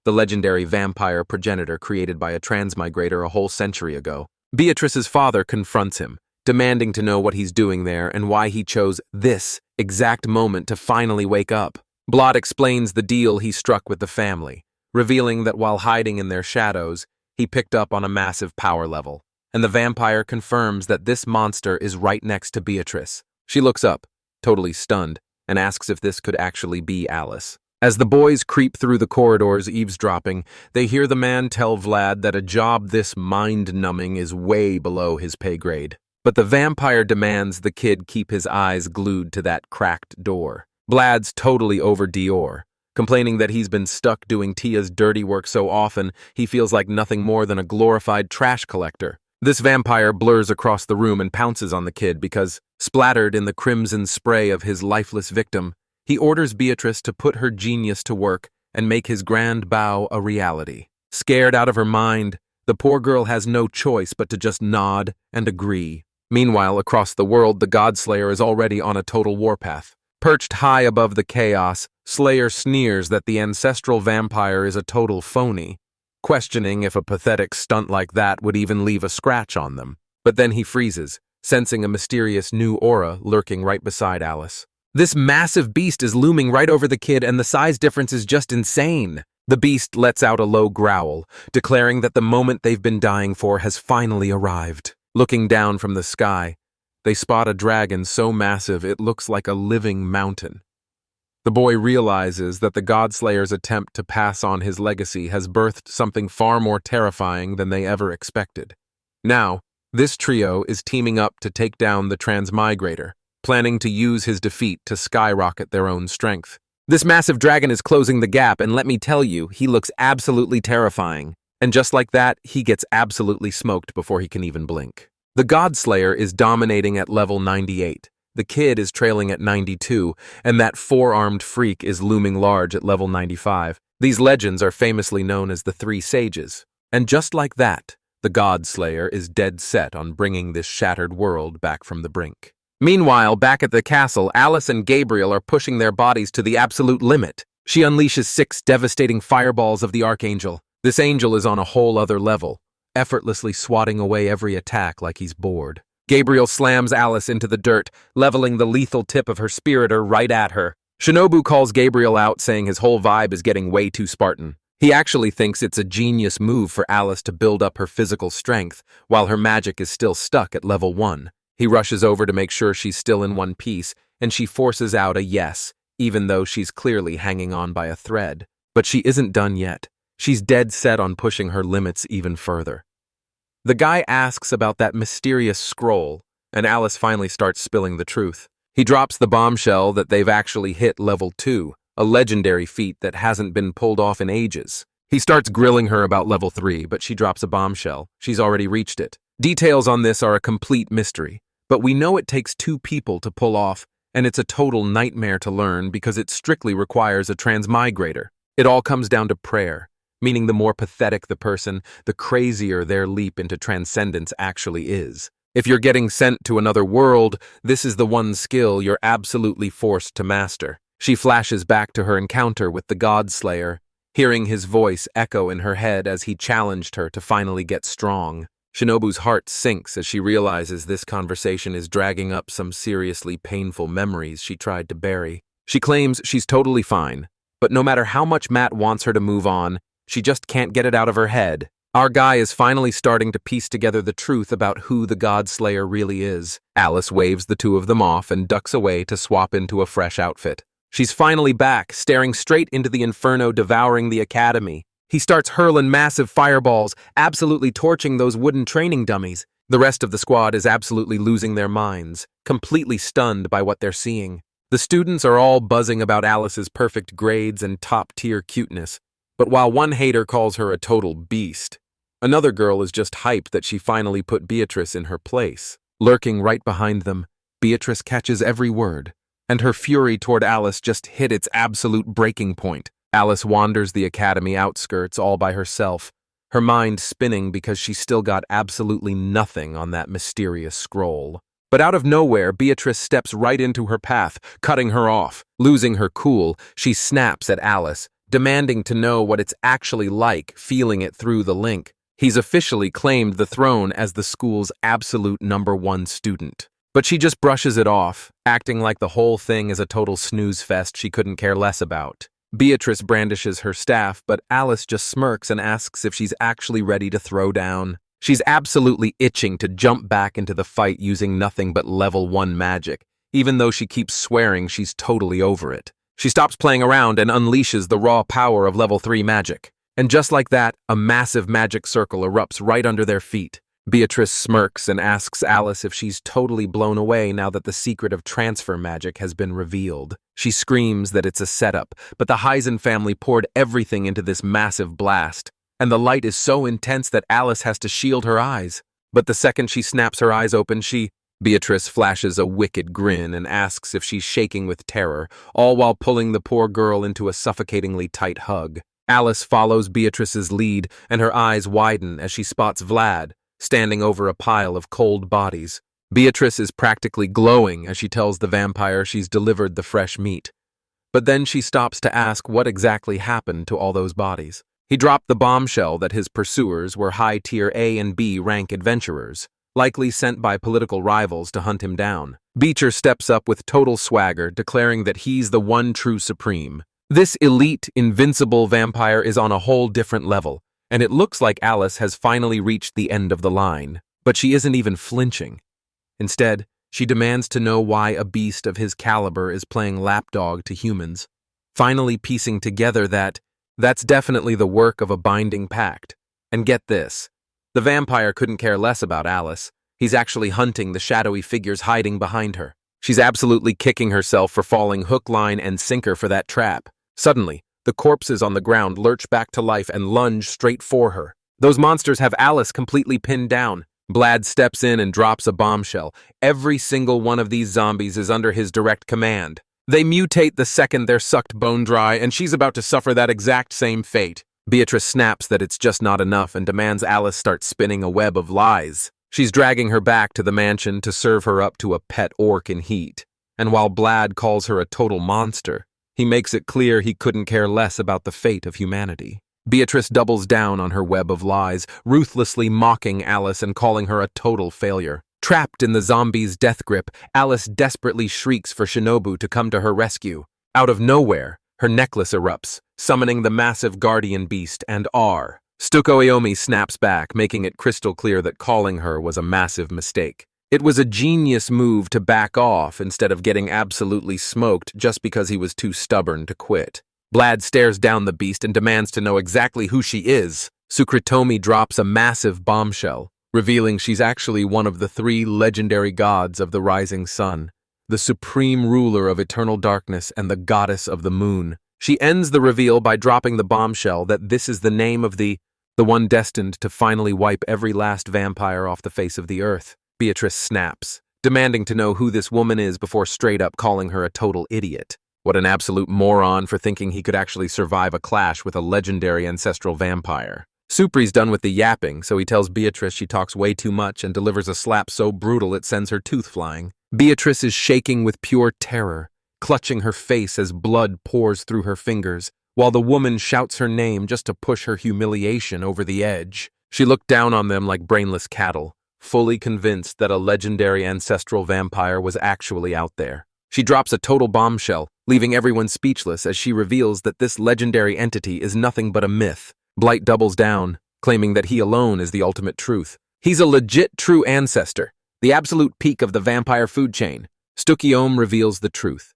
the legendary vampire progenitor created by a transmigrator a whole century ago. Beatrice's father confronts him, demanding to know what he's doing there and why he chose this exact moment to finally wake up. Vlad explains the deal he struck with the family, revealing that while hiding in their shadows, he picked up on a massive power level, and the vampire confirms that this monster is right next to Beatrice. She looks up, totally stunned, and asks if this could actually be Alice. As the boys creep through the corridors eavesdropping, they hear the man tell Vlad that a job this mind-numbing is way below his pay grade. But the vampire demands the kid keep his eyes glued to that cracked door. Vlad's totally over Dior, complaining that he's been stuck doing Tia's dirty work so often he feels like nothing more than a glorified trash collector. This vampire blurs across the room and pounces on the kid because, splattered in the crimson spray of his lifeless victim, he orders Beatrice to put her genius to work and make his grand bow a reality. Scared out of her mind, the poor girl has no choice but to just nod and agree. Meanwhile, across the world, the Godslayer is already on a total warpath. Perched high above the chaos, Slayer sneers that the ancestral vampire is a total phony, questioning if a pathetic stunt like that would even leave a scratch on them. But then he freezes, sensing a mysterious new aura lurking right beside Alice. This massive beast is looming right over the kid, and the size difference is just insane. The beast lets out a low growl, declaring that the moment they've been dying for has finally arrived. Looking down from the sky, they spot a dragon so massive it looks like a living mountain. The boy realizes that the Godslayer's attempt to pass on his legacy has birthed something far more terrifying than they ever expected. Now, this trio is teaming up to take down the Transmigrator, planning to use his defeat to skyrocket their own strength. This massive dragon is closing the gap, and let me tell you, he looks absolutely terrifying. And just like that, he gets absolutely smoked before he can even blink. The Godslayer is dominating at level 98. The kid is trailing at 92, and that four-armed freak is looming large at level 95. These legends are famously known as the Three Sages. And just like that, the Godslayer is dead set on bringing this shattered world back from the brink. Meanwhile, back at the castle, Alice and Gabriel are pushing their bodies to the absolute limit. She unleashes 6 devastating fireballs of the Archangel. This angel is on a whole other level, effortlessly swatting away every attack like he's bored. Gabriel slams Alice into the dirt, leveling the lethal tip of her spiritor right at her. Shinobu calls Gabriel out, saying his whole vibe is getting way too Spartan. He actually thinks it's a genius move for Alice to build up her physical strength, while her magic is still stuck at level 1. He rushes over to make sure she's still in one piece, and she forces out a yes, even though she's clearly hanging on by a thread. But she isn't done yet. She's dead set on pushing her limits even further. The guy asks about that mysterious scroll, and Alice finally starts spilling the truth. He drops the bombshell that they've actually hit level 2, a legendary feat that hasn't been pulled off in ages. He starts grilling her about level 3, but she drops a bombshell. She's already reached it. Details on this are a complete mystery, but we know it takes 2 people to pull off, and it's a total nightmare to learn because it strictly requires a transmigrator. It all comes down to prayer, meaning the more pathetic the person, the crazier their leap into transcendence actually is. If you're getting sent to another world, this is the one skill you're absolutely forced to master. She flashes back to her encounter with the Godslayer, hearing his voice echo in her head as he challenged her to finally get strong. Shinobu's heart sinks as she realizes this conversation is dragging up some seriously painful memories she tried to bury. She claims she's totally fine, but no matter how much Matt wants her to move on, she just can't get it out of her head. Our guy is finally starting to piece together the truth about who the Godslayer really is. Alice waves the 2 of them off and ducks away to swap into a fresh outfit. She's finally back, staring straight into the inferno devouring the academy. He starts hurling massive fireballs, absolutely torching those wooden training dummies. The rest of the squad is absolutely losing their minds, completely stunned by what they're seeing. The students are all buzzing about Alice's perfect grades and top-tier cuteness. But while one hater calls her a total beast, another girl is just hyped that she finally put Beatrice in her place. Lurking right behind them, Beatrice catches every word, and her fury toward Alice just hit its absolute breaking point. Alice wanders the academy outskirts all by herself, her mind spinning because she still got absolutely nothing on that mysterious scroll. But out of nowhere, Beatrice steps right into her path, cutting her off. Losing her cool, she snaps at Alice, demanding to know what it's actually like feeling it through the link. He's officially claimed the throne as the school's absolute #1 student. But she just brushes it off, acting like the whole thing is a total snooze fest she couldn't care less about. Beatrice brandishes her staff, but Alice just smirks and asks if she's actually ready to throw down. She's absolutely itching to jump back into the fight using nothing but level 1 magic, even though she keeps swearing she's totally over it. She stops playing around and unleashes the raw power of level 3 magic. And just like that, a massive magic circle erupts right under their feet. Beatrice smirks and asks Alice if she's totally blown away now that the secret of transfer magic has been revealed. She screams that it's a setup, but the Heisen family poured everything into this massive blast, and the light is so intense that Alice has to shield her eyes. But the second she snaps her eyes open, Beatrice flashes a wicked grin and asks if she's shaking with terror, all while pulling the poor girl into a suffocatingly tight hug. Alice follows Beatrice's lead, and her eyes widen as she spots Vlad, standing over a pile of cold bodies. Beatrice is practically glowing as she tells the vampire she's delivered the fresh meat. But then she stops to ask what exactly happened to all those bodies. He dropped the bombshell that his pursuers were high-tier A and B rank adventurers, likely sent by political rivals to hunt him down. Beecher steps up with total swagger, declaring that he's the one true supreme. This elite, invincible vampire is on a whole different level, and it looks like Alice has finally reached the end of the line. But she isn't even flinching. Instead, she demands to know why a beast of his caliber is playing lapdog to humans, finally piecing together that that's definitely the work of a binding pact. And get this, the vampire couldn't care less about Alice. He's actually hunting the shadowy figures hiding behind her. She's absolutely kicking herself for falling hook, line, and sinker for that trap. Suddenly, the corpses on the ground lurch back to life and lunge straight for her. Those monsters have Alice completely pinned down. Vlad steps in and drops a bombshell. Every single one of these zombies is under his direct command. They mutate the second they're sucked bone dry, and she's about to suffer that exact same fate. Beatrice snaps that it's just not enough and demands Alice start spinning a web of lies. She's dragging her back to the mansion to serve her up to a pet orc in heat. And while Vlad calls her a total monster, he makes it clear he couldn't care less about the fate of humanity. Beatrice doubles down on her web of lies, ruthlessly mocking Alice and calling her a total failure. Trapped in the zombie's death grip, Alice desperately shrieks for Shinobu to come to her rescue. Out of nowhere, her necklace erupts, summoning the massive guardian beast and R. Stuko snaps back, making it crystal clear that calling her was a massive mistake. It was a genius move to back off instead of getting absolutely smoked just because he was too stubborn to quit. Vlad stares down the beast and demands to know exactly who she is. Sukritomi drops a massive bombshell, revealing she's actually one of the 3 legendary gods of the rising sun, the supreme ruler of eternal darkness and the goddess of the moon. She ends the reveal by dropping the bombshell that this is the name of the one destined to finally wipe every last vampire off the face of the earth. Beatrice snaps, demanding to know who this woman is before straight up calling her a total idiot. What an absolute moron for thinking he could actually survive a clash with a legendary ancestral vampire. Supri's done with the yapping, so he tells Beatrice she talks way too much and delivers a slap so brutal it sends her tooth flying. Beatrice is shaking with pure terror, clutching her face as blood pours through her fingers, while the woman shouts her name just to push her humiliation over the edge. She looked down on them like brainless cattle, fully convinced that a legendary ancestral vampire was actually out there. She drops a total bombshell, leaving everyone speechless as she reveals that this legendary entity is nothing but a myth. Blight doubles down, claiming that he alone is the ultimate truth. He's a legit true ancestor, the absolute peak of the vampire food chain. Stukiome reveals the truth.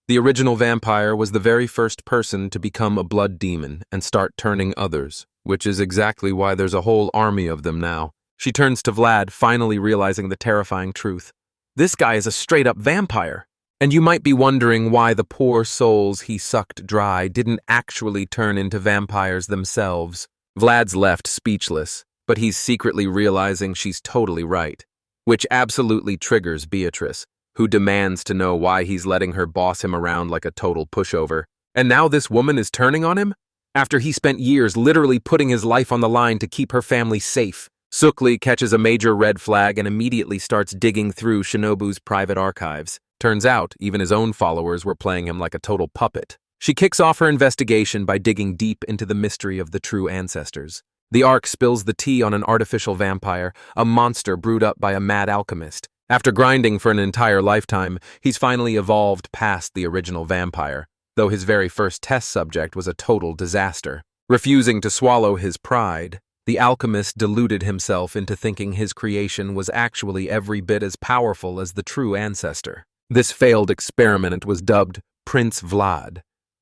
The original vampire was the very first person to become a blood demon and start turning others, which is exactly why there's a whole army of them now. She turns to Vlad, finally realizing the terrifying truth. This guy is a straight-up vampire. And you might be wondering why the poor souls he sucked dry didn't actually turn into vampires themselves. Vlad's left speechless, but he's secretly realizing she's totally right, which absolutely triggers Beatrice, who demands to know why he's letting her boss him around like a total pushover. And now this woman is turning on him? After he spent years literally putting his life on the line to keep her family safe. Sukli catches a major red flag and immediately starts digging through Shinobu's private archives. Turns out, even his own followers were playing him like a total puppet. She kicks off her investigation by digging deep into the mystery of the true ancestors. The Ark spills the tea on an artificial vampire, a monster brewed up by a mad alchemist. After grinding for an entire lifetime, he's finally evolved past the original vampire, though his very first test subject was a total disaster. Refusing to swallow his pride, the alchemist deluded himself into thinking his creation was actually every bit as powerful as the true ancestor. This failed experiment was dubbed Prince Vlad,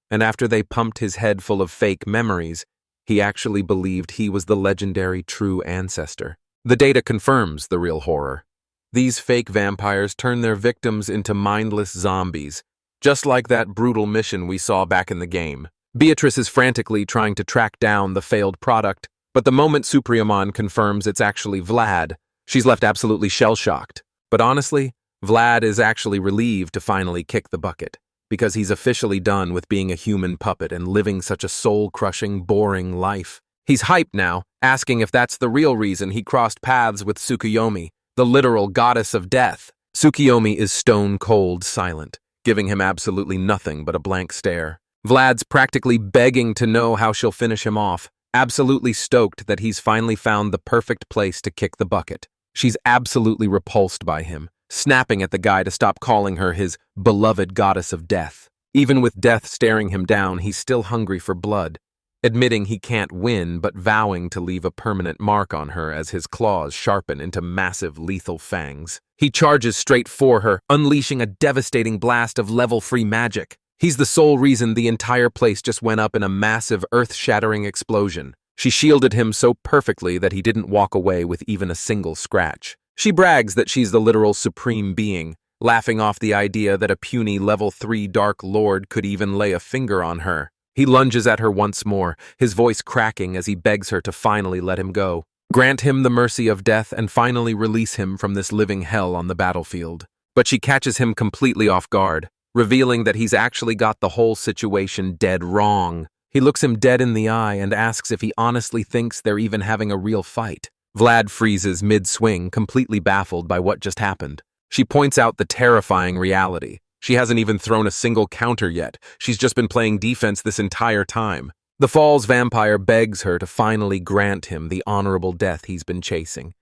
and after they pumped his head full of fake memories, he actually believed he was the legendary true ancestor. The data confirms the real horror. These fake vampires turn their victims into mindless zombies, just like that brutal mission we saw back in the game. Beatrice is frantically trying to track down the failed product, but the moment Supriamon confirms it's actually Vlad, she's left absolutely shell-shocked. But honestly, Vlad is actually relieved to finally kick the bucket, because he's officially done with being a human puppet and living such a soul-crushing, boring life. He's hyped now, asking if that's the real reason he crossed paths with Tsukuyomi, the literal goddess of death. Tsukuyomi is stone-cold silent, giving him absolutely nothing but a blank stare. Vlad's practically begging to know how she'll finish him off, absolutely stoked that he's finally found the perfect place to kick the bucket. She's absolutely repulsed by him, snapping at the guy to stop calling her his beloved goddess of death. Even with death staring him down, he's still hungry for blood, admitting he can't win but vowing to leave a permanent mark on her as his claws sharpen into massive lethal fangs. He charges straight for her, unleashing a devastating blast of level-free magic. He's the sole reason the entire place just went up in a massive earth-shattering explosion. She shielded him so perfectly that he didn't walk away with even a single scratch. She brags that she's the literal supreme being, laughing off the idea that a puny level 3 Dark Lord could even lay a finger on her. He lunges at her once more, his voice cracking as he begs her to finally let him go. Grant him the mercy of death and finally release him from this living hell on the battlefield. But she catches him completely off guard, revealing that he's actually got the whole situation dead wrong. He looks him dead in the eye and asks if he honestly thinks they're even having a real fight. Vlad freezes mid-swing, completely baffled by what just happened. She points out the terrifying reality. She hasn't even thrown a single counter yet. She's just been playing defense this entire time. The Falls vampire begs her to finally grant him the honorable death he's been chasing.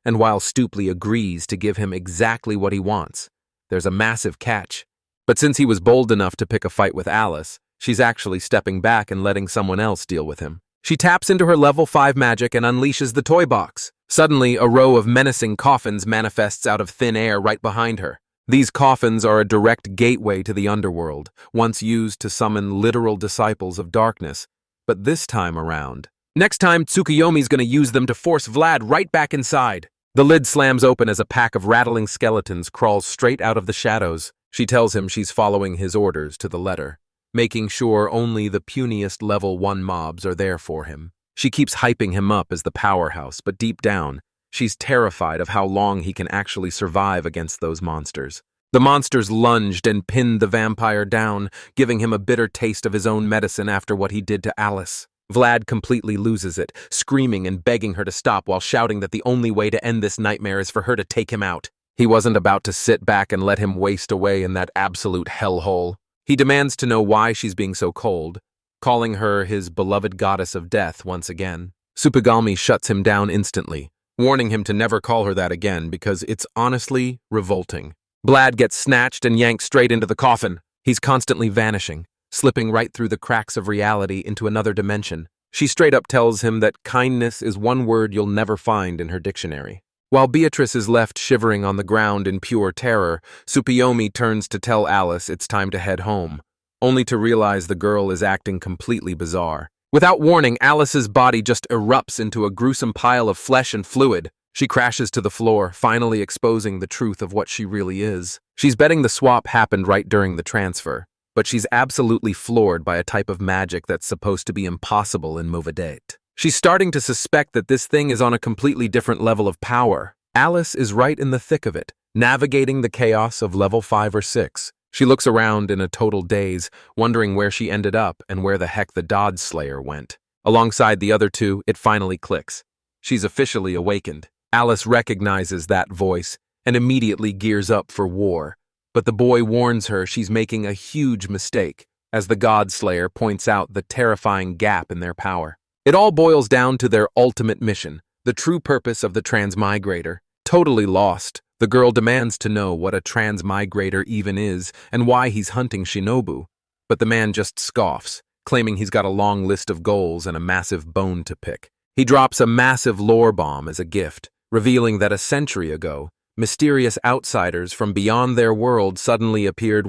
And while Stupely agrees to give him exactly what he wants, there's a massive catch. But since he was bold enough to pick a fight with Alice, she's actually stepping back and letting someone else deal with him. She taps into her level 5 magic and unleashes the toy box. Suddenly, a row of menacing coffins manifests out of thin air right behind her. These coffins are a direct gateway to the underworld, once used to summon literal disciples of darkness. But this time around, next time Tsukuyomi's gonna use them to force Vlad right back inside. The lid slams open as a pack of rattling skeletons crawls straight out of the shadows. She tells him she's following his orders to the letter, making sure only the puniest level 1 mobs are there for him. She keeps hyping him up as the powerhouse, but deep down, she's terrified of how long he can actually survive against those monsters. The monsters lunged and pinned the vampire down, giving him a bitter taste of his own medicine after what he did to Alice. Vlad completely loses it, screaming and begging her to stop while shouting that the only way to end this nightmare is for her to take him out. He wasn't about to sit back and let him waste away in that absolute hellhole. He demands to know why she's being so cold, calling her his beloved goddess of death once again. Tsukuyomi shuts him down instantly, warning him to never call her that again because it's honestly revolting. Vlad gets snatched and yanked straight into the coffin. He's constantly vanishing, slipping right through the cracks of reality into another dimension. She straight up tells him that kindness is one word you'll never find in her dictionary. While Beatrice is left shivering on the ground in pure terror, Tsukuyomi turns to tell Alice it's time to head home, only to realize the girl is acting completely bizarre. Without warning, Alice's body just erupts into a gruesome pile of flesh and fluid. She crashes to the floor, finally exposing the truth of what she really is. She's betting the swap happened right during the transfer, but she's absolutely floored by a type of magic that's supposed to be impossible in Movedate. She's starting to suspect that this thing is on a completely different level of power. Alice is right in the thick of it, navigating the chaos of level 5 or 6. She looks around in a total daze, wondering where she ended up and where the heck the Dodge Slayer went. Alongside the other two, it finally clicks. She's officially awakened. Alice recognizes that voice and immediately gears up for war. But the boy warns her she's making a huge mistake, as the God Slayer points out the terrifying gap in their power. It all boils down to their ultimate mission, the true purpose of the transmigrator. Totally lost, the girl demands to know what a transmigrator even is and why he's hunting Shinobu. But the man just scoffs, claiming he's got a long list of goals and a massive bone to pick. He drops a massive lore bomb as a gift, revealing that a century ago, mysterious outsiders from beyond their world suddenly appeared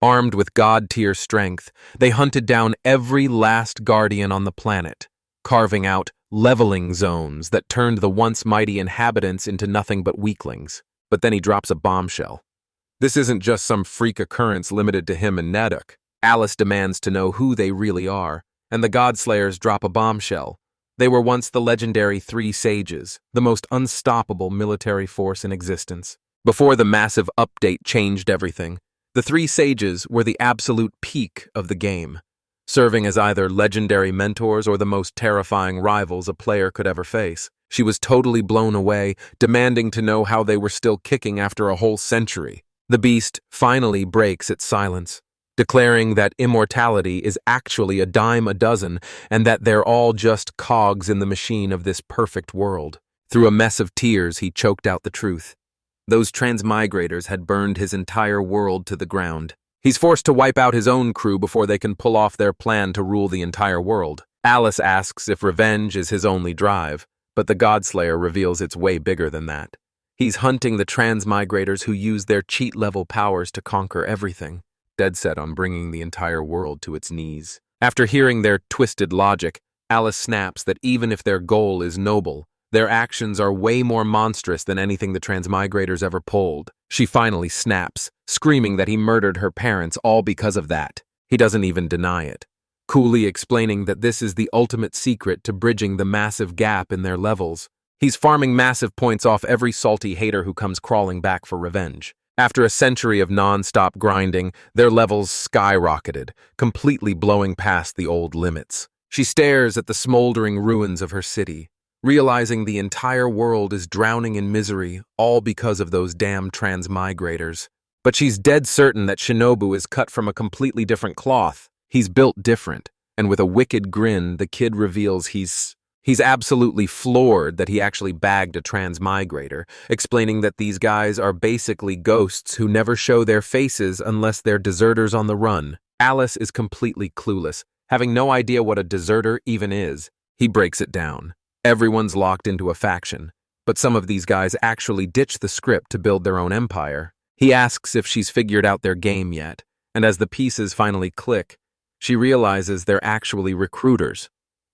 armed with god-tier strength. They hunted down every last guardian on the planet, carving out leveling zones that turned the once mighty inhabitants into nothing but weaklings. But then he drops a bombshell. This isn't just some freak occurrence limited to him and Neduk. Alice demands to know who they really are, and the Godslayers drop a bombshell. They were once the legendary 3 Sages, the most unstoppable military force in existence. Before the massive update changed everything, the 3 Sages were the absolute peak of the game, serving as either legendary mentors or the most terrifying rivals a player could ever face. She was totally blown away, demanding to know how they were still kicking after a whole century. The beast finally breaks its silence, declaring that immortality is actually a dime a dozen and that they're all just cogs in the machine of this perfect world. Through a mess of tears, he choked out the truth. Those transmigrators had burned his entire world to the ground. He's forced to wipe out his own crew before they can pull off their plan to rule the entire world. Alice asks if revenge is his only drive, but the Godslayer reveals it's way bigger than that. He's hunting the transmigrators who use their cheat-level powers to conquer everything, dead set on bringing the entire world to its knees. After hearing their twisted logic, Alice snaps that even if their goal is noble, their actions are way more monstrous than anything the transmigrators ever pulled. She finally snaps, screaming that he murdered her parents all because of that. He doesn't even deny it, coolly explaining that this is the ultimate secret to bridging the massive gap in their levels. He's farming massive points off every salty hater who comes crawling back for revenge. After a century of non-stop grinding, their levels skyrocketed, completely blowing past the old limits. She stares at the smoldering ruins of her city, realizing the entire world is drowning in misery, all because of those damn transmigrators. But she's dead certain that Shinobu is cut from a completely different cloth. He's built different, and with a wicked grin, the kid reveals he's absolutely floored that he actually bagged a transmigrator, explaining that these guys are basically ghosts who never show their faces unless they're deserters on the run. Alice is completely clueless, having no idea what a deserter even is. He breaks it down. Everyone's locked into a faction, but some of these guys actually ditch the script to build their own empire. He asks if she's figured out their game yet, and as the pieces finally click, she realizes they're actually recruiters.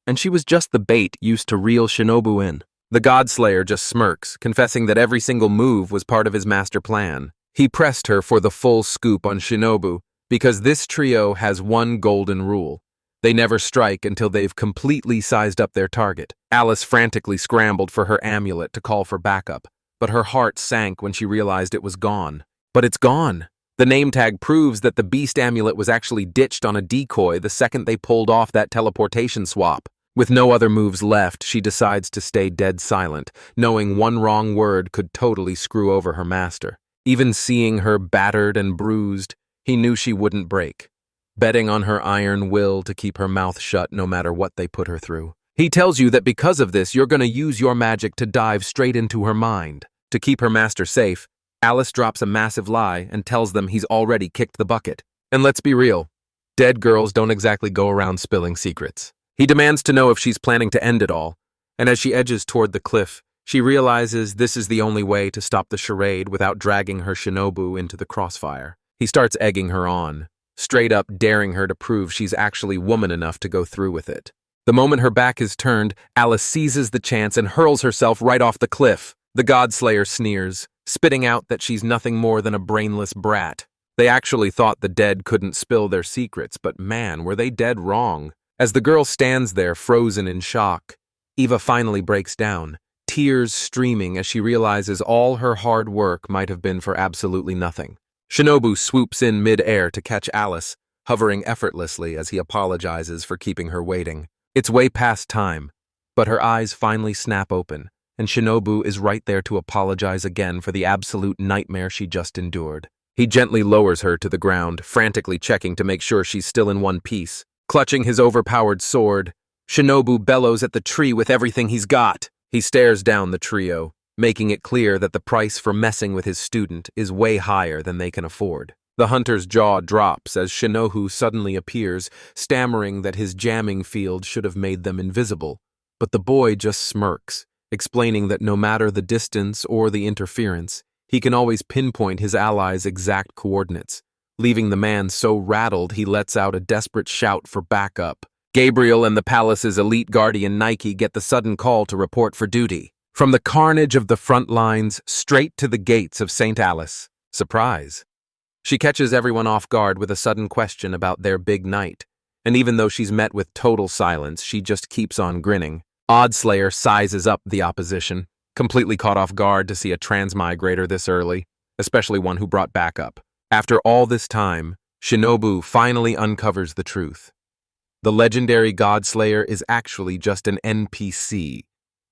And she was just the bait used to reel Shinobu in. The Godslayer just smirks, confessing that every single move was part of his master plan. He pressed her for the full scoop on Shinobu, because this trio has one golden rule. They never strike until they've completely sized up their target. Alice frantically scrambled for her amulet to call for backup, but her heart sank when she realized it was gone. But it's gone. The name tag proves that the beast amulet was actually ditched on a decoy the second they pulled off that teleportation swap. With no other moves left, she decides to stay dead silent, knowing one wrong word could totally screw over her master. Even seeing her battered and bruised, he knew she wouldn't break, betting on her iron will to keep her mouth shut no matter what they put her through. He tells you that because of this, you're going to use your magic to dive straight into her mind. To keep her master safe, Alice drops a massive lie and tells them he's already kicked the bucket. And let's be real, dead girls don't exactly go around spilling secrets. He demands to know if she's planning to end it all, and as she edges toward the cliff, she realizes this is the only way to stop the charade without dragging her Shinobu into the crossfire. He starts egging her on, straight up daring her to prove she's actually woman enough to go through with it. The moment her back is turned, Alice seizes the chance and hurls herself right off the cliff. The Godslayer sneers, spitting out that she's nothing more than a brainless brat. They actually thought the dead couldn't spill their secrets, but man, were they dead wrong. As the girl stands there, frozen in shock, Eva finally breaks down, tears streaming as she realizes all her hard work might have been for absolutely nothing. Shinobu swoops in mid-air to catch Alice, hovering effortlessly as he apologizes for keeping her waiting. It's way past time, but her eyes finally snap open, and Shinobu is right there to apologize again for the absolute nightmare she just endured. He gently lowers her to the ground, frantically checking to make sure she's still in one piece. Clutching his overpowered sword, Shinobu bellows at the tree with everything he's got. He stares down the trio, making it clear that the price for messing with his student is way higher than they can afford. The hunter's jaw drops as Shinobu suddenly appears, stammering that his jamming field should have made them invisible. But the boy just smirks, explaining that no matter the distance or the interference, he can always pinpoint his allies' exact coordinates, leaving the man so rattled he lets out a desperate shout for backup. Gabriel and the palace's elite guardian Nike get the sudden call to report for duty. From the carnage of the front lines, straight to the gates of St. Alice. Surprise. She catches everyone off guard with a sudden question about their big night, and even though she's met with total silence, she just keeps on grinning. Oddslayer sizes up the opposition, completely caught off guard to see a transmigrator this early, especially one who brought backup. After all this time, Shinobu finally uncovers the truth. The legendary Godslayer is actually just an NPC,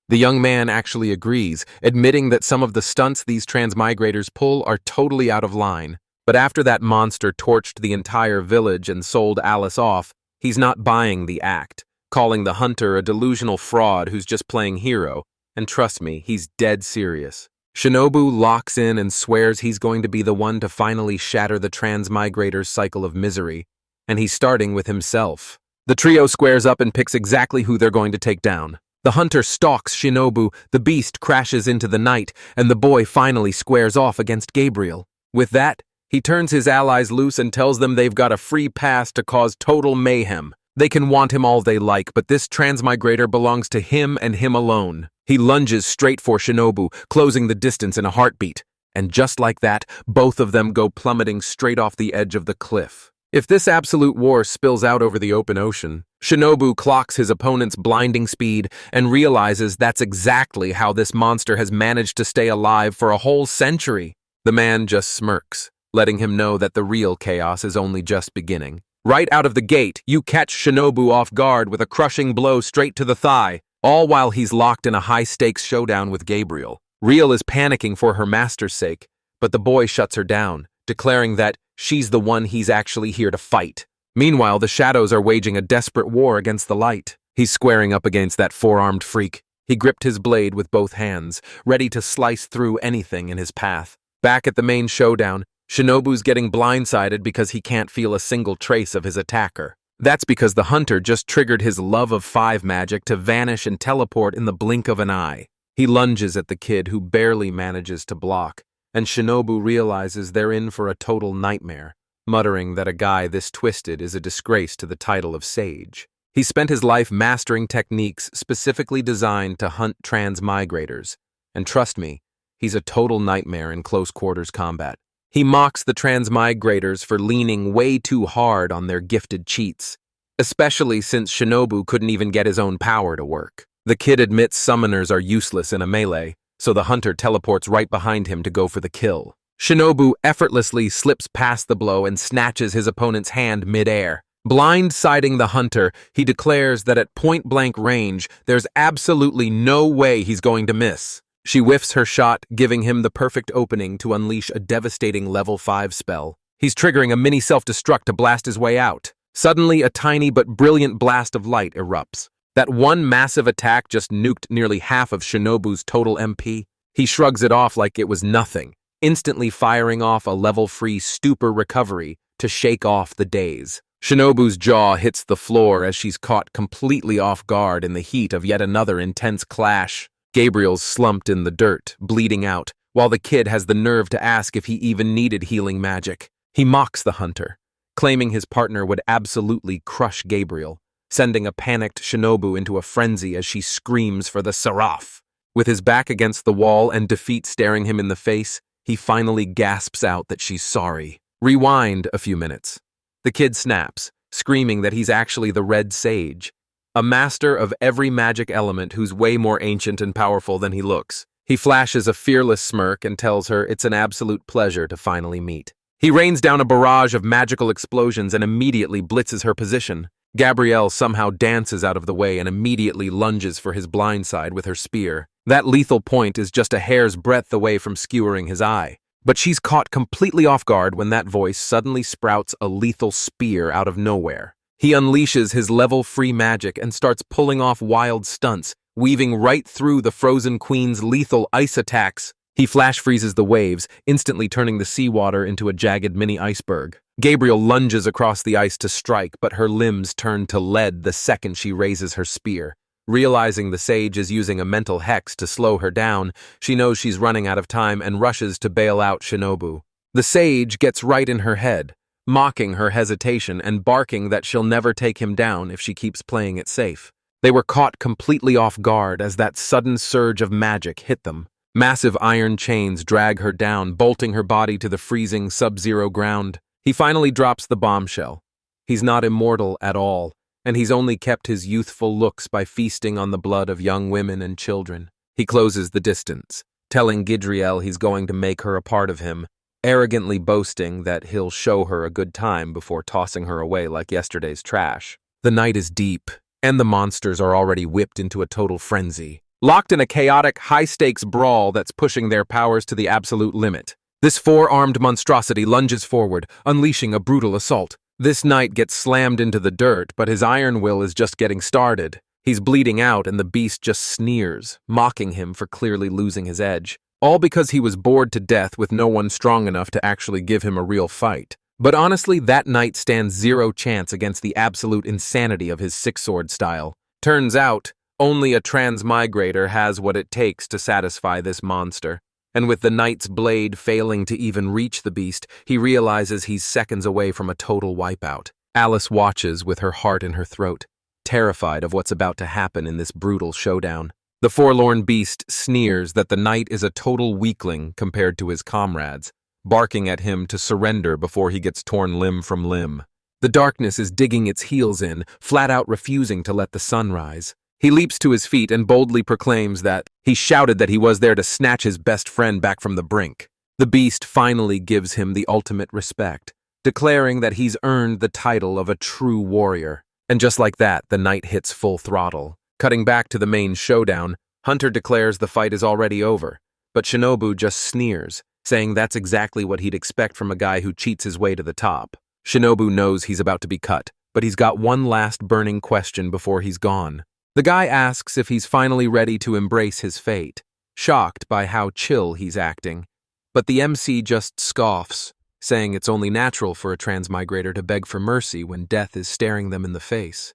The young man actually agrees, admitting that some of the stunts these transmigrators pull are totally out of line. But after that monster torched the entire village and sold Alice off, he's not buying the act, calling the hunter a delusional fraud who's just playing hero. And trust me, he's dead serious. Shinobu locks in and swears he's going to be the one to finally shatter the transmigrator's cycle of misery, and he's starting with himself. The trio squares up and picks exactly who they're going to take down. The hunter stalks Shinobu, the beast crashes into the night, and the boy finally squares off against Gabriel. With that, he turns his allies loose and tells them they've got a free pass to cause total mayhem. They can want him all they like, but this transmigrator belongs to him and him alone. He lunges straight for Shinobu, closing the distance in a heartbeat. And just like that, both of them go plummeting straight off the edge of the cliff. If this absolute war spills out over the open ocean, Shinobu clocks his opponent's blinding speed and realizes that's exactly how this monster has managed to stay alive for a whole century. The man just smirks, letting him know that the real chaos is only just beginning. Right out of the gate, you catch Shinobu off guard with a crushing blow straight to the thigh, all while he's locked in a high-stakes showdown with Gabriel. Riel is panicking for her master's sake, but the boy shuts her down, declaring that she's the one he's actually here to fight. Meanwhile, the shadows are waging a desperate war against the light. He's squaring up against that four-armed freak. He gripped his blade with both hands, ready to slice through anything in his path. Back at the main showdown, Shinobu's getting blindsided because he can't feel a single trace of his attacker. That's because the hunter just triggered his love of 5 magic to vanish and teleport in the blink of an eye. He lunges at the kid who barely manages to block, and Shinobu realizes they're in for a total nightmare, muttering that a guy this twisted is a disgrace to the title of sage. He spent his life mastering techniques specifically designed to hunt transmigrators, and trust me, he's a total nightmare in close-quarters combat. He mocks the transmigrators for leaning way too hard on their gifted cheats, especially since Shinobu couldn't even get his own power to work. The kid admits summoners are useless in a melee, so the hunter teleports right behind him to go for the kill. Shinobu effortlessly slips past the blow and snatches his opponent's hand mid-air. Blindsiding the hunter, he declares that at point-blank range, there's absolutely no way he's going to miss. She whiffs her shot, giving him the perfect opening to unleash a devastating level 5 spell. He's triggering a mini self-destruct to blast his way out. Suddenly, a tiny but brilliant blast of light erupts. That one massive attack just nuked nearly half of Shinobu's total MP. He shrugs it off like it was nothing, instantly firing off a level-free stupor recovery to shake off the daze. Shinobu's jaw hits the floor as she's caught completely off guard in the heat of yet another intense clash. Gabriel's slumped in the dirt, bleeding out, while the kid has the nerve to ask if he even needed healing magic. He mocks the hunter, claiming his partner would absolutely crush Gabriel, sending a panicked Shinobu into a frenzy as she screams for the Seraph. With his back against the wall and defeat staring him in the face, he finally gasps out that she's sorry. Rewind a few minutes. The kid snaps, screaming that he's actually the Red Sage, a master of every magic element who's way more ancient and powerful than he looks. He flashes a fearless smirk and tells her it's an absolute pleasure to finally meet. He rains down a barrage of magical explosions and immediately blitzes her position. Gabrielle somehow dances out of the way and immediately lunges for his blindside with her spear. That lethal point is just a hair's breadth away from skewering his eye. But she's caught completely off guard when that voice suddenly sprouts a lethal spear out of nowhere. He unleashes his level-free magic and starts pulling off wild stunts, weaving right through the Frozen Queen's lethal ice attacks. He flash freezes the waves, instantly turning the seawater into a jagged mini iceberg. Gabriel lunges across the ice to strike, but her limbs turn to lead the second she raises her spear. Realizing the sage is using a mental hex to slow her down, she knows she's running out of time and rushes to bail out Shinobu. The sage gets right in her head, mocking her hesitation and barking that she'll never take him down if she keeps playing it safe. They were caught completely off guard as that sudden surge of magic hit them. Massive iron chains drag her down, bolting her body to the freezing sub-zero ground. He finally drops the bombshell. He's not immortal at all, and he's only kept his youthful looks by feasting on the blood of young women and children. He closes the distance, telling Gidriel he's going to make her a part of him, arrogantly boasting that he'll show her a good time before tossing her away like yesterday's trash. The night is deep, and the monsters are already whipped into a total frenzy. locked in a chaotic, high-stakes brawl that's pushing their powers to the absolute limit. This four-armed monstrosity lunges forward, unleashing a brutal assault. This knight gets slammed into the dirt, but his iron will is just getting started. He's bleeding out, and the beast just sneers, mocking him for clearly losing his edge. All because he was bored to death with no one strong enough to actually give him a real fight. But honestly, that knight stands zero chance against the absolute insanity of his six-sword style. Turns out, only a transmigrator has what it takes to satisfy this monster. And with the knight's blade failing to even reach the beast, he realizes he's seconds away from a total wipeout. Alice watches with her heart in her throat, terrified of what's about to happen in this brutal showdown. The forlorn beast sneers that the knight is a total weakling compared to his comrades, barking at him to surrender before he gets torn limb from limb. The darkness is digging its heels in, flat out refusing to let the sun rise. He leaps to his feet and boldly proclaims that he shouted that he was there to snatch his best friend back from the brink. The beast finally gives him the ultimate respect, declaring that he's earned the title of a true warrior. And just like that, the knight hits full throttle. Cutting back to the main showdown, Hunter declares the fight is already over, but Shinobu just sneers, saying that's exactly what he'd expect from a guy who cheats his way to the top. Shinobu knows he's about to be cut, but he's got one last burning question before he's gone. The guy asks if he's finally ready to embrace his fate, shocked by how chill he's acting. But the MC just scoffs, saying it's only natural for a transmigrator to beg for mercy when death is staring them in the face.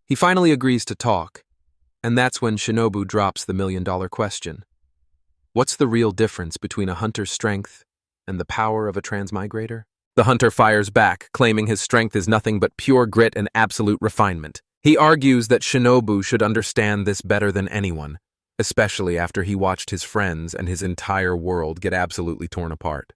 He finally agrees to talk, and that's when Shinobu drops the million-dollar question. What's the real difference between a hunter's strength and the power of a transmigrator? The hunter fires back, claiming his strength is nothing but pure grit and absolute refinement. He argues that Shinobu should understand this better than anyone, especially after he watched his friends and his entire world get absolutely torn apart.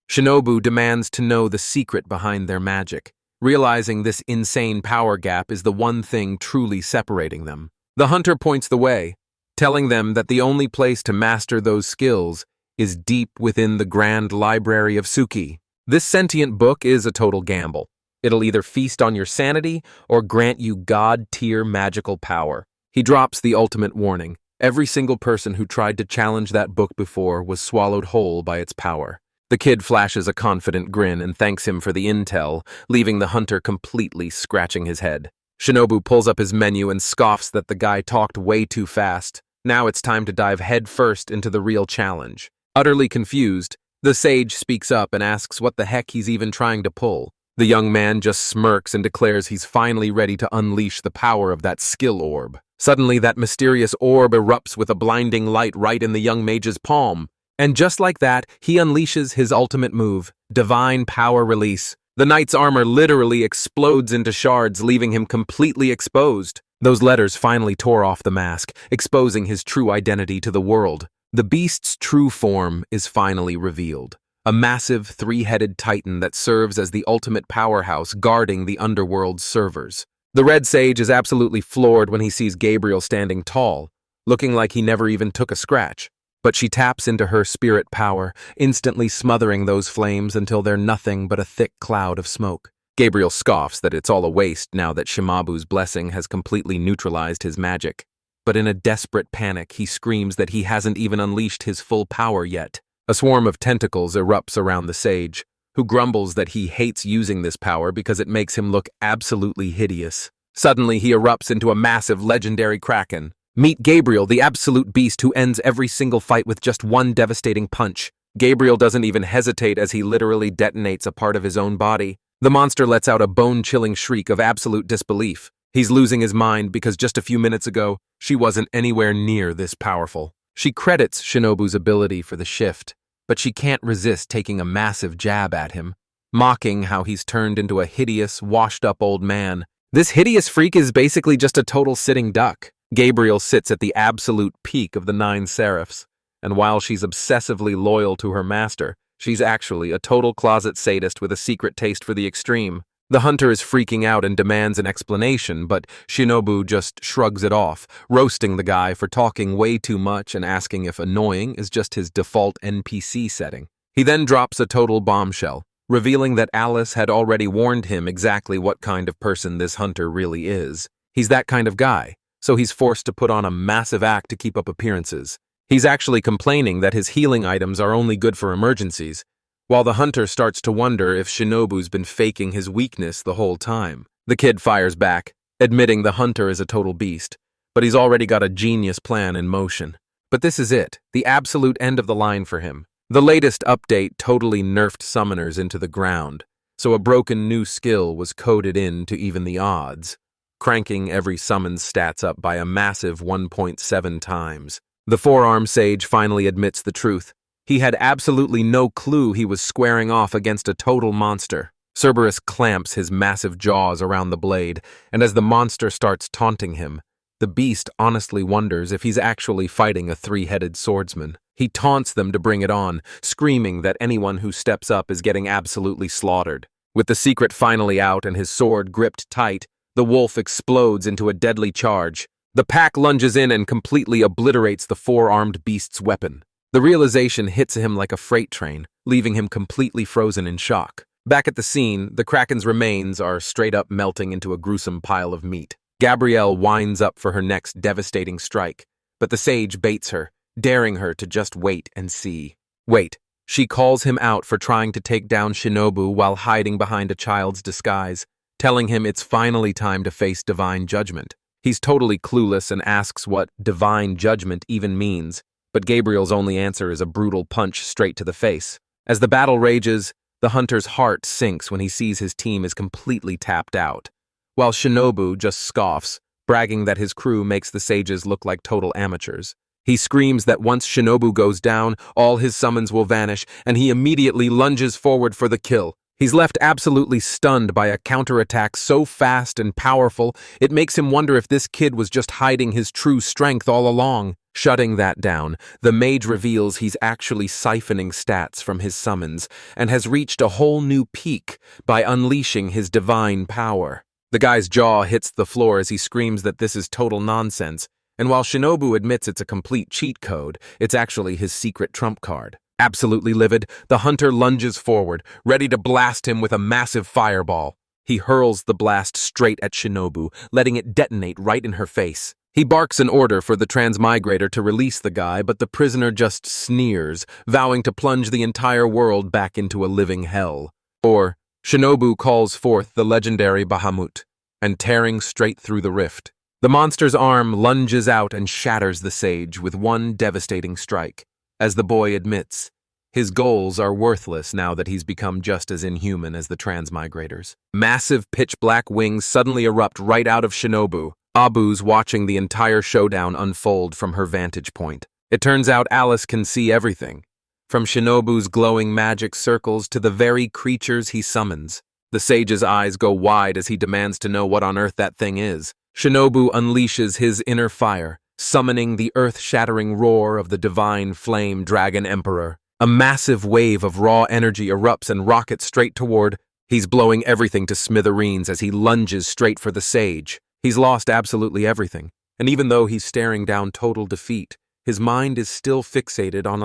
Shinobu demands to know the secret behind their magic, realizing this insane power gap is the one thing truly separating them. The hunter points the way, telling them that the only place to master those skills is deep within the Grand Library of Suki. This sentient book is a total gamble. It'll either feast on your sanity or grant you god-tier magical power. He drops the ultimate warning. Every single person who tried to challenge that book before was swallowed whole by its power. The kid flashes a confident grin and thanks him for the intel, leaving the hunter completely scratching his head. Shinobu pulls up his menu and scoffs that the guy talked way too fast. Now it's time to dive headfirst into the real challenge. Utterly confused, the sage speaks up and asks what the heck he's even trying to pull. The young man just smirks and declares he's finally ready to unleash the power of that skill orb. Suddenly, that mysterious orb erupts with a blinding light right in the young mage's palm. And just like that, he unleashes his ultimate move, Divine Power Release. The knight's armor literally explodes into shards, leaving him completely exposed. Those letters finally tore off the mask, exposing his true identity to the world. The beast's true form is finally revealed. A massive, three-headed titan that serves as the ultimate powerhouse guarding the underworld's servers. The red sage is absolutely floored when he sees Gabriel standing tall, looking like he never even took a scratch. But she taps into her spirit power, instantly smothering those flames until they're nothing but a thick cloud of smoke. Gabriel scoffs that it's all a waste now that Shimabu's blessing has completely neutralized his magic. But in a desperate panic, he screams that he hasn't even unleashed his full power yet. A swarm of tentacles erupts around the sage, who grumbles that he hates using this power because it makes him look absolutely hideous. Suddenly, he erupts into a massive legendary kraken. Meet Gabriel, the absolute beast who ends every single fight with just one devastating punch. Gabriel doesn't even hesitate as he literally detonates a part of his own body. The monster lets out a bone-chilling shriek of absolute disbelief. He's losing his mind because just a few minutes ago, she wasn't anywhere near this powerful. She credits Shinobu's ability for the shift, but she can't resist taking a massive jab at him, mocking how he's turned into a hideous, washed-up old man. This hideous freak is basically just a total sitting duck. Gabriel sits at the absolute peak of the 9 seraphs, and while she's obsessively loyal to her master, she's actually a total closet sadist with a secret taste for the extreme. The hunter is freaking out and demands an explanation, but Shinobu just shrugs it off, roasting the guy for talking way too much and asking if annoying is just his default NPC setting. He then drops a total bombshell, revealing that Alice had already warned him exactly what kind of person this hunter really is. He's that kind of guy, so he's forced to put on a massive act to keep up appearances. He's actually complaining that his healing items are only good for emergencies, while the hunter starts to wonder if Shinobu's been faking his weakness the whole time. The kid fires back, admitting the hunter is a total beast, but he's already got a genius plan in motion. But this is it, the absolute end of the line for him. The latest update totally nerfed summoners into the ground, so a broken new skill was coded in to even the odds, cranking every summon's stats up by a massive 1.7 times. The forearm sage finally admits the truth. He had absolutely no clue he was squaring off against a total monster. Cerberus clamps his massive jaws around the blade, and as the monster starts taunting him, the beast honestly wonders if he's actually fighting a three-headed swordsman. He taunts them to bring it on, screaming that anyone who steps up is getting absolutely slaughtered. With the secret finally out and his sword gripped tight, the wolf explodes into a deadly charge. The pack lunges in and completely obliterates the four-armed beast's weapon. The realization hits him like a freight train, leaving him completely frozen in shock. Back at the scene, the Kraken's remains are straight up melting into a gruesome pile of meat. Gabrielle winds up for her next devastating strike, but the sage baits her, daring her to just wait and see. Wait, she calls him out for trying to take down Shinobu while hiding behind a child's disguise, telling him it's finally time to face divine judgment. He's totally clueless and asks what divine judgment even means, but Gabriel's only answer is a brutal punch straight to the face. As the battle rages, the hunter's heart sinks when he sees his team is completely tapped out, while Shinobu just scoffs, bragging that his crew makes the sages look like total amateurs. He screams that once Shinobu goes down, all his summons will vanish, and he immediately lunges forward for the kill. He's left absolutely stunned by a counterattack so fast and powerful, it makes him wonder if this kid was just hiding his true strength all along. Shutting that down, the mage reveals he's actually siphoning stats from his summons and has reached a whole new peak by unleashing his divine power. The guy's jaw hits the floor as he screams that this is total nonsense, and while Shinobu admits it's a complete cheat code, it's actually his secret trump card. Absolutely livid, the hunter lunges forward, ready to blast him with a massive fireball. He hurls the blast straight at Shinobu, letting it detonate right in her face. He barks an order for the transmigrator to release the guy, but the prisoner just sneers, vowing to plunge the entire world back into a living hell. Or, Shinobu calls forth the legendary Bahamut, and tearing straight through the rift. The monster's arm lunges out and shatters the sage with one devastating strike. As the boy admits, his goals are worthless now that he's become just as inhuman as the transmigrators. Massive pitch-black wings suddenly erupt right out of Shinobu. Abu's watching the entire showdown unfold from her vantage point. It turns out Alice can see everything, from Shinobu's glowing magic circles to the very creatures he summons. The sage's eyes go wide as he demands to know what on earth that thing is. Shinobu unleashes his inner fire, summoning the earth-shattering roar of the divine flame dragon emperor. A massive wave of raw energy erupts and rockets straight toward. He's blowing everything to smithereens as he lunges straight for the sage. He's lost absolutely everything, and even though he's staring down total defeat, his mind is still fixated on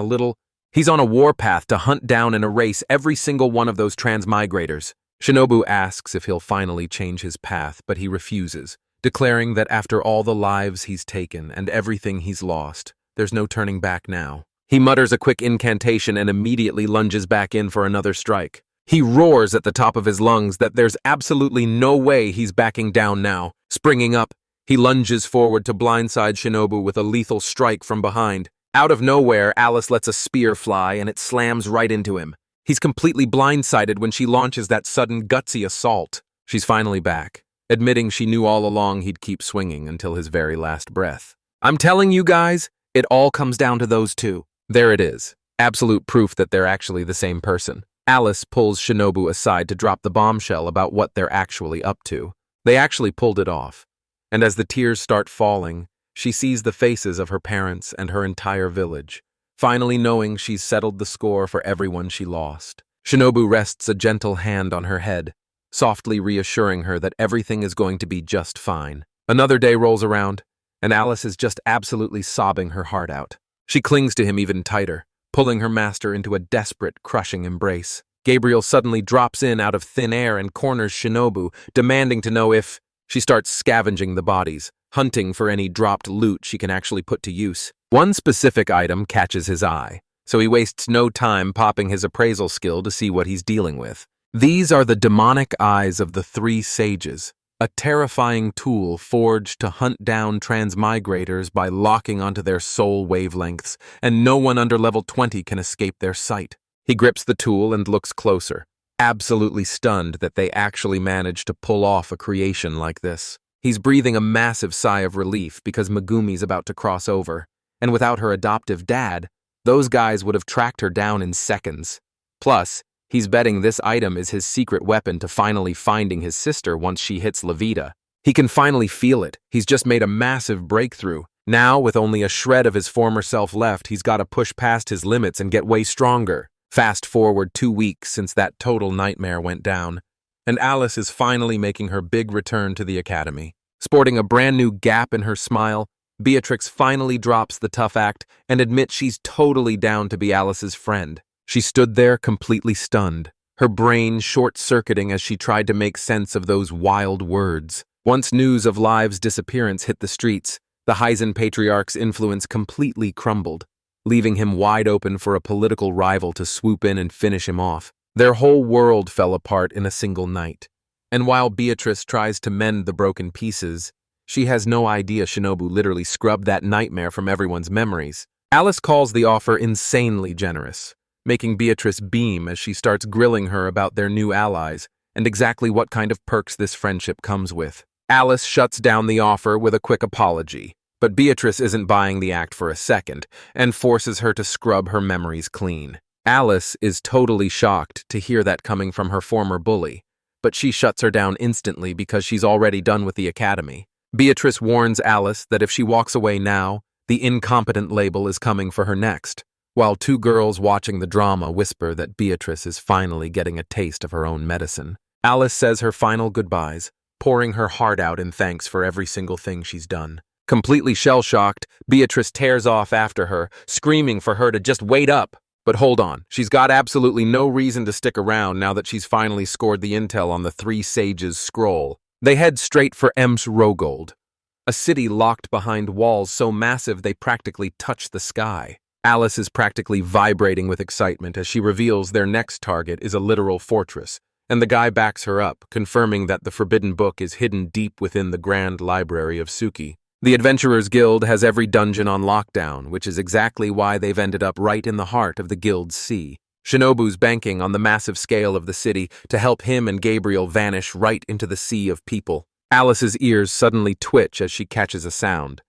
He's on a warpath to hunt down and erase every single one of those transmigrators. Shinobu asks if he'll finally change his path, but he refuses, declaring that after all the lives he's taken and everything he's lost, there's no turning back now. He mutters a quick incantation and immediately lunges back in for another strike. He roars at the top of his lungs that there's absolutely no way he's backing down now. Springing up, he lunges forward to blindside Shinobu with a lethal strike from behind. Out of nowhere, Alice lets a spear fly and it slams right into him. He's completely blindsided when she launches that sudden gutsy assault. She's finally back, admitting she knew all along he'd keep swinging until his very last breath. I'm telling you guys, it all comes down to those two. There it is. Absolute proof that they're actually the same person. Alice pulls Shinobu aside to drop the bombshell about what they're actually up to. They actually pulled it off. And as the tears start falling, she sees the faces of her parents and her entire village, finally knowing she's settled the score for everyone she lost. Shinobu rests a gentle hand on her head, softly reassuring her that everything is going to be just fine. Another day rolls around, and Alice is just absolutely sobbing her heart out. She clings to him even tighter, pulling her master into a desperate, crushing embrace. Gabriel suddenly drops in out of thin air and corners Shinobu, demanding to know if... She starts scavenging the bodies, hunting for any dropped loot she can actually put to use. One specific item catches his eye, so he wastes no time popping his appraisal skill to see what he's dealing with. These are the demonic eyes of the three sages, a terrifying tool forged to hunt down transmigrators by locking onto their soul wavelengths, and no one under level 20 can escape their sight. He grips the tool and looks closer, absolutely stunned that they actually managed to pull off a creation like this. He's breathing a massive sigh of relief because Megumi's about to cross over, and without her adoptive dad, those guys would have tracked her down in seconds. Plus, he's betting this item is his secret weapon to finally finding his sister once she hits Levita. He can finally feel it. He's just made a massive breakthrough. Now, with only a shred of his former self left, he's got to push past his limits and get way stronger. Fast forward 2 weeks since that total nightmare went down, and Alice is finally making her big return to the academy. Sporting a brand new gap in her smile, Beatrix finally drops the tough act and admits she's totally down to be Alice's friend. She stood there completely stunned, her brain short-circuiting as she tried to make sense of those wild words. Once news of Live's disappearance hit the streets, the Heisen Patriarch's influence completely crumbled, leaving him wide open for a political rival to swoop in and finish him off. Their whole world fell apart in a single night. And while Beatrice tries to mend the broken pieces, she has no idea Shinobu literally scrubbed that nightmare from everyone's memories. Alice calls the offer insanely generous, making Beatrice beam as she starts grilling her about their new allies and exactly what kind of perks this friendship comes with. Alice shuts down the offer with a quick apology, but Beatrice isn't buying the act for a second and forces her to scrub her memories clean. Alice is totally shocked to hear that coming from her former bully, but she shuts her down instantly because she's already done with the academy. Beatrice warns Alice that if she walks away now, the incompetent label is coming for her next, while two girls watching the drama whisper that Beatrice is finally getting a taste of her own medicine. Alice says her final goodbyes, pouring her heart out in thanks for every single thing she's done. Completely shell-shocked, Beatrice tears off after her, screaming for her to just wait up. But hold on, she's got absolutely no reason to stick around now that she's finally scored the intel on the Three Sages scroll. They head straight for Ems Rogold, a city locked behind walls so massive they practically touch the sky. Alice is practically vibrating with excitement as she reveals their next target is a literal fortress, and the guy backs her up, confirming that the forbidden book is hidden deep within the grand library of Suki. The Adventurers Guild has every dungeon on lockdown, which is exactly why they've ended up right in the heart of the Guild's sea. Shinobu's banking on the massive scale of the city to help him and Gabriel vanish right into the sea of people. Alice's ears suddenly twitch as she catches a sound,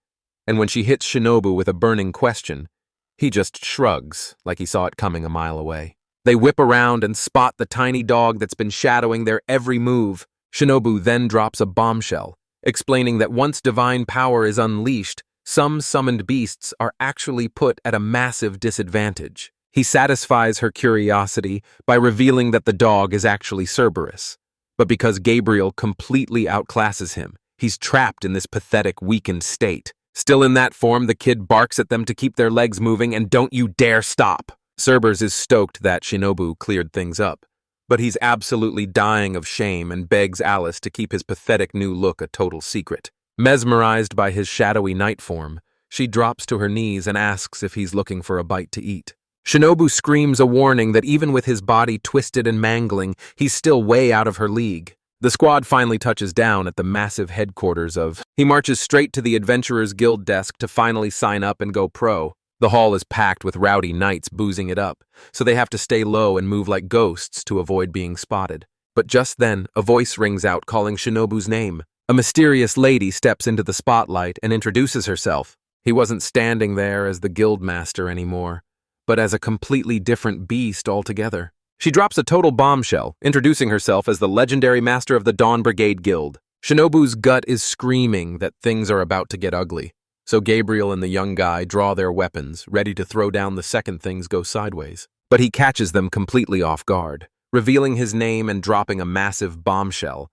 and when she hits Shinobu with a burning question, he just shrugs like he saw it coming a mile away. They whip around and spot the tiny dog that's been shadowing their every move. Shinobu then drops a bombshell, explaining that once divine power is unleashed, some summoned beasts are actually put at a massive disadvantage. He satisfies her curiosity by revealing that the dog is actually Cerberus. But because Gabriel completely outclasses him, he's trapped in this pathetic, weakened state. Still in that form, the kid barks at them to keep their legs moving and don't you dare stop. Cerberus is stoked that Shinobu cleared things up, but he's absolutely dying of shame and begs Alice to keep his pathetic new look a total secret. Mesmerized by his shadowy night form, she drops to her knees and asks if he's looking for a bite to eat. Shinobu screams a warning that even with his body twisted and mangling, he's still way out of her league. The squad finally touches down at the massive headquarters of... He marches straight to the Adventurers Guild desk to finally sign up and go pro. The hall is packed with rowdy knights boozing it up, so they have to stay low and move like ghosts to avoid being spotted. But just then, a voice rings out calling Shinobu's name. A mysterious lady steps into the spotlight and introduces herself. He wasn't standing there as the guild master anymore, but as a completely different beast altogether. She drops a total bombshell, introducing herself as the legendary master of the Dawn Brigade Guild. Shinobu's gut is screaming that things are about to get ugly, so Gabriel and the young guy draw their weapons, ready to throw down the second things go sideways. But he catches them completely off guard, revealing his name and dropping a massive bombshell.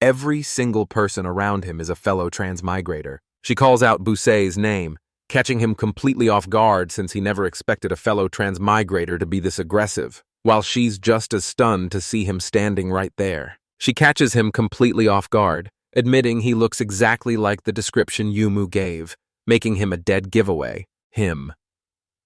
Every single person around him is a fellow transmigrator. She calls out Busei's name, catching him completely off guard since he never expected a fellow transmigrator to be this aggressive, while she's just as stunned to see him standing right there. She catches him completely off guard, admitting he looks exactly like the description Yumu gave, making him a dead giveaway. Him.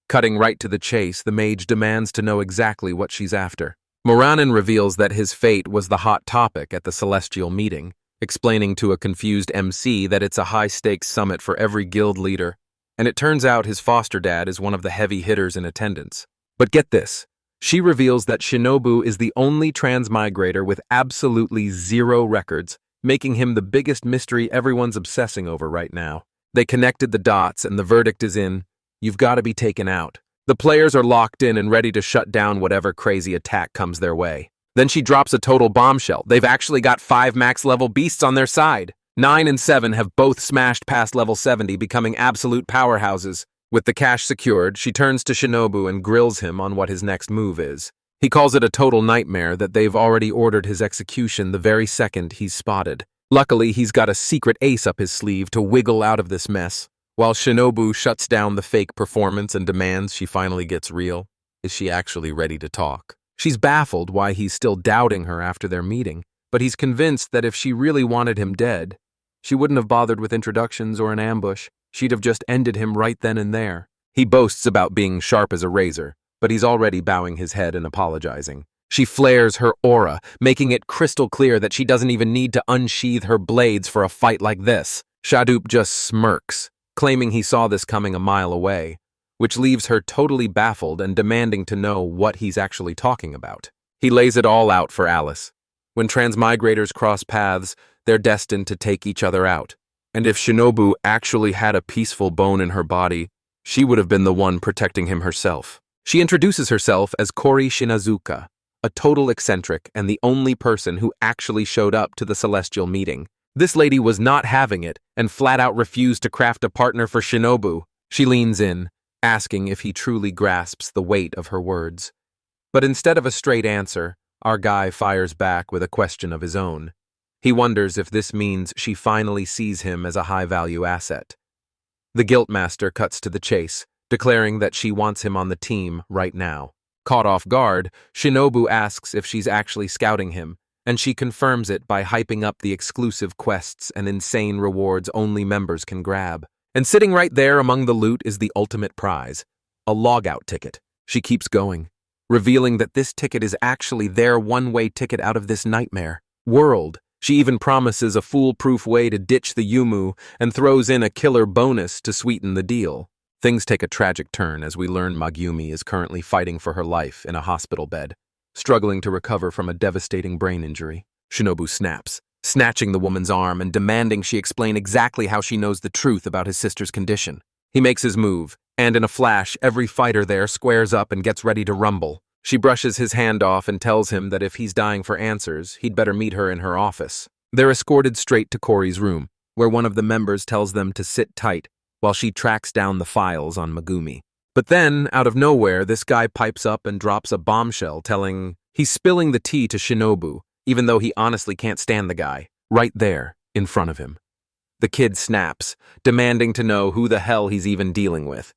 Cutting right to the chase, the mage demands to know exactly what she's after. Moranin reveals that his fate was the hot topic at the celestial meeting, explaining to a confused MC that it's a high-stakes summit for every guild leader, and it turns out his foster dad is one of the heavy hitters in attendance. But get this, she reveals that Shinobu is the only transmigrator with absolutely zero records, making him the biggest mystery everyone's obsessing over right now. They connected the dots and the verdict is in, you've got to be taken out. The players are locked in and ready to shut down whatever crazy attack comes their way. Then she drops a total bombshell. They've actually got 5 max-level beasts on their side. 9 and 7 have both smashed past level 70, becoming absolute powerhouses. With the cash secured, she turns to Shinobu and grills him on what his next move is. He calls it a total nightmare that they've already ordered his execution the very second he's spotted. Luckily, he's got a secret ace up his sleeve to wiggle out of this mess. While Shinobu shuts down the fake performance and demands she finally gets real, is she actually ready to talk? She's baffled why he's still doubting her after their meeting, but he's convinced that if she really wanted him dead, she wouldn't have bothered with introductions or an ambush. She'd have just ended him right then and there. He boasts about being sharp as a razor, but he's already bowing his head and apologizing. She flares her aura, making it crystal clear that she doesn't even need to unsheath her blades for a fight like this. Shadoop just smirks, claiming he saw this coming a mile away, which leaves her totally baffled and demanding to know what he's actually talking about. He lays it all out for Alice. When transmigrators cross paths, they're destined to take each other out. And if Shinobu actually had a peaceful bone in her body, she would have been the one protecting him herself. She introduces herself as Kori Shinazuka, a total eccentric and the only person who actually showed up to the celestial meeting. This lady was not having it and flat out refused to craft a partner for Shinobu. She leans in, asking if he truly grasps the weight of her words. But instead of a straight answer, our guy fires back with a question of his own. He wonders if this means she finally sees him as a high-value asset. The Guildmaster cuts to the chase, declaring that she wants him on the team right now. Caught off guard, Shinobu asks if she's actually scouting him, and she confirms it by hyping up the exclusive quests and insane rewards only members can grab. And sitting right there among the loot is the ultimate prize, a logout ticket. She keeps going, revealing that this ticket is actually their one-way ticket out of this nightmare world. She even promises a foolproof way to ditch the Yumu and throws in a killer bonus to sweeten the deal. Things take a tragic turn as we learn Megumi is currently fighting for her life in a hospital bed, struggling to recover from a devastating brain injury. Shinobu snaps, snatching the woman's arm and demanding she explain exactly how she knows the truth about his sister's condition. He makes his move, and in a flash, every fighter there squares up and gets ready to rumble. She brushes his hand off and tells him that if he's dying for answers, he'd better meet her in her office. They're escorted straight to Kori's room, where one of the members tells them to sit tight while she tracks down the files on Megumi. But then, out of nowhere, this guy pipes up and drops a bombshell telling he's spilling the tea to Shinobu, even though he honestly can't stand the guy, right there, in front of him. The kid snaps, demanding to know who the hell he's even dealing with.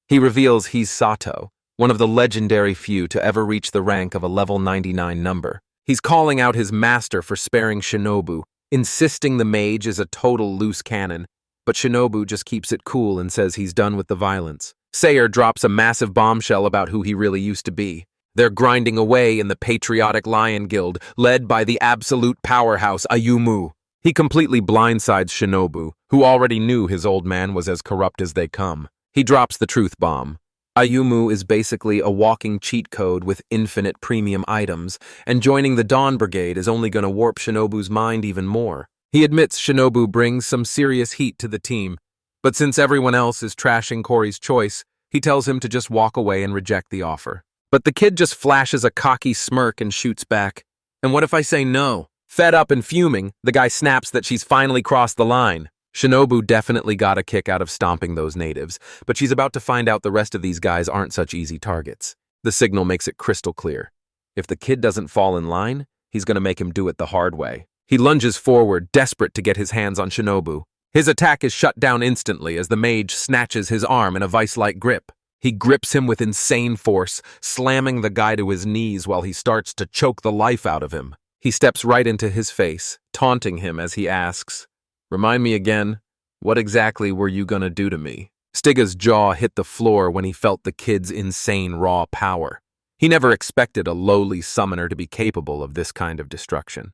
He reveals he's Sato, one of the legendary few to ever reach the rank of a level 99 number. He's calling out his master for sparing Shinobu, insisting the mage is a total loose cannon, but Shinobu just keeps it cool and says he's done with the violence. Sayer drops a massive bombshell about who he really used to be. They're grinding away in the patriotic Lion Guild, led by the absolute powerhouse Ayumu. He completely blindsides Shinobu, who already knew his old man was as corrupt as they come. He drops the truth bomb. Ayumu is basically a walking cheat code with infinite premium items, and joining the Dawn Brigade is only going to warp Shinobu's mind even more. He admits Shinobu brings some serious heat to the team, but since everyone else is trashing Kori's choice, he tells him to just walk away and reject the offer. But the kid just flashes a cocky smirk and shoots back. And what if I say no? Fed up and fuming, the guy snaps that she's finally crossed the line. Shinobu definitely got a kick out of stomping those natives, but she's about to find out the rest of these guys aren't such easy targets. The signal makes it crystal clear. If the kid doesn't fall in line, he's going to make him do it the hard way. He lunges forward, desperate to get his hands on Shinobu. His attack is shut down instantly as the mage snatches his arm in a vice-like grip. He grips him with insane force, slamming the guy to his knees while he starts to choke the life out of him. He steps right into his face, taunting him as he asks, "Remind me again, what exactly were you gonna do to me?" Stiga's jaw hit the floor when he felt the kid's insane raw power. He never expected a lowly summoner to be capable of this kind of destruction.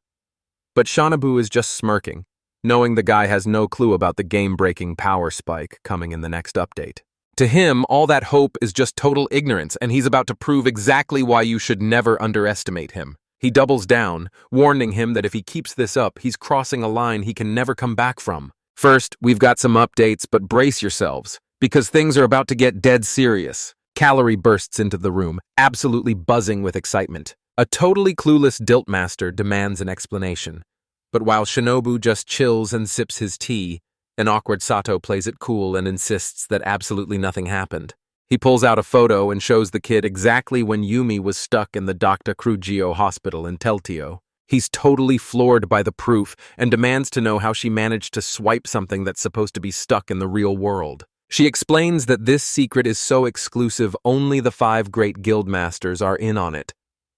But Shanabu is just smirking, knowing the guy has no clue about the game-breaking power spike coming in the next update. To him, all that hope is just total ignorance, and he's about to prove exactly why you should never underestimate him. He doubles down, warning him that if he keeps this up, he's crossing a line he can never come back from. First, we've got some updates, but brace yourselves, because things are about to get dead serious. Calorie bursts into the room, absolutely buzzing with excitement. A totally clueless Diltmaster demands an explanation. But while Shinobu just chills and sips his tea, an awkward Sato plays it cool and insists that absolutely nothing happened. He pulls out a photo and shows the kid exactly when Yumi was stuck in the Dr. Crugio hospital in Teltio. He's totally floored by the proof and demands to know how she managed to swipe something that's supposed to be stuck in the real world. She explains that this secret is so exclusive only the 5 great guildmasters are in on it.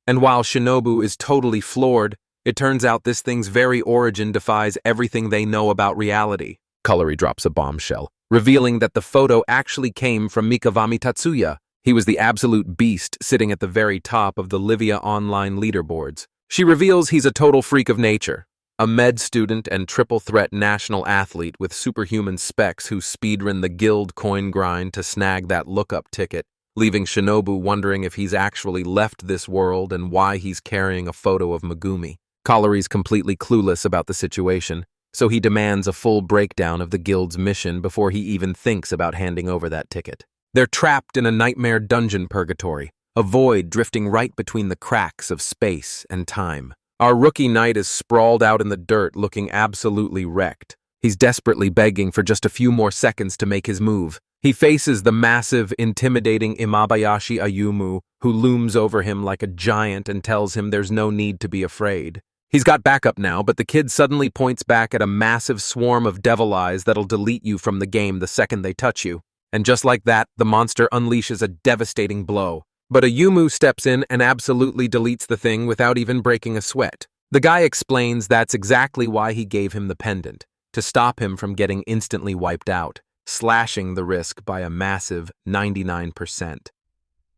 And while Shinobu is totally floored, it turns out this thing's very origin defies everything they know about reality. Colory drops a bombshell, revealing that the photo actually came from Mikavami Tatsuya. He was the absolute beast sitting at the very top of the Livia online leaderboards. She reveals he's a total freak of nature, a med student and triple-threat national athlete with superhuman specs who speedrun the guild coin grind to snag that lookup ticket, leaving Shinobu wondering if he's actually left this world and why he's carrying a photo of Megumi. Colory's completely clueless about the situation, so he demands a full breakdown of the guild's mission before he even thinks about handing over that ticket. They're trapped in a nightmare dungeon purgatory, a void drifting right between the cracks of space and time. Our rookie knight is sprawled out in the dirt looking absolutely wrecked. He's desperately begging for just a few more seconds to make his move. He faces the massive, intimidating Imabayashi Ayumu, who looms over him like a giant and tells him there's no need to be afraid. He's got backup now, but the kid suddenly points back at a massive swarm of devil eyes that'll delete you from the game the second they touch you. And just like that, the monster unleashes a devastating blow. But Ayumu steps in and absolutely deletes the thing without even breaking a sweat. The guy explains that's exactly why he gave him the pendant, to stop him from getting instantly wiped out, slashing the risk by a massive 99%.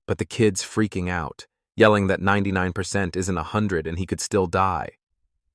But the kid's freaking out, yelling that 99% isn't 100 and he could still die.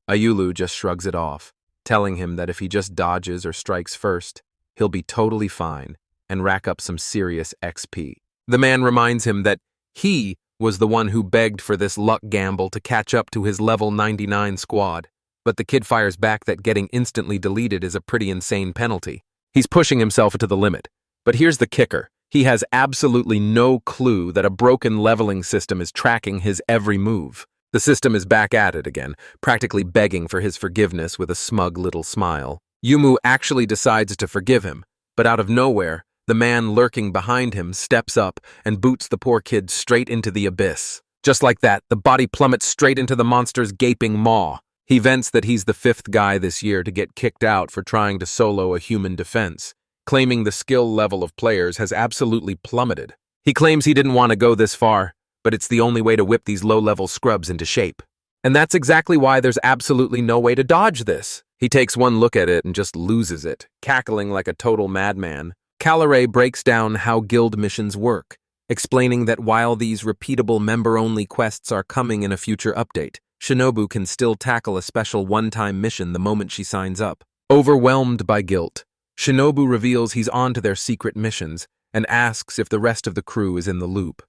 Ayulu just shrugs it off, telling him that if he just dodges or strikes first, he'll be totally fine and rack up some serious XP. The man reminds him that he was the one who begged for this luck gamble to catch up to his level 99 squad, but the kid fires back that getting instantly deleted is a pretty insane penalty. He's pushing himself to the limit, but here's the kicker. He has absolutely no clue that a broken leveling system is tracking his every move. The system is back at it again, practically begging for his forgiveness with a smug little smile. Yumu actually decides to forgive him, but out of nowhere, the man lurking behind him steps up and boots the poor kid straight into the abyss. Just like that, the body plummets straight into the monster's gaping maw. He vents that he's the 5th guy this year to get kicked out for trying to solo a human defense, claiming the skill level of players has absolutely plummeted. He claims he didn't want to go this far, but it's the only way to whip these low-level scrubs into shape. And that's exactly why there's absolutely no way to dodge this. He takes one look at it and just loses it, cackling like a total madman. Calare breaks down how guild missions work, explaining that while these repeatable member-only quests are coming in a future update, Shinobu can still tackle a special one-time mission the moment she signs up. Overwhelmed by guilt, Shinobu reveals he's on to their secret missions and asks if the rest of the crew is in the loop.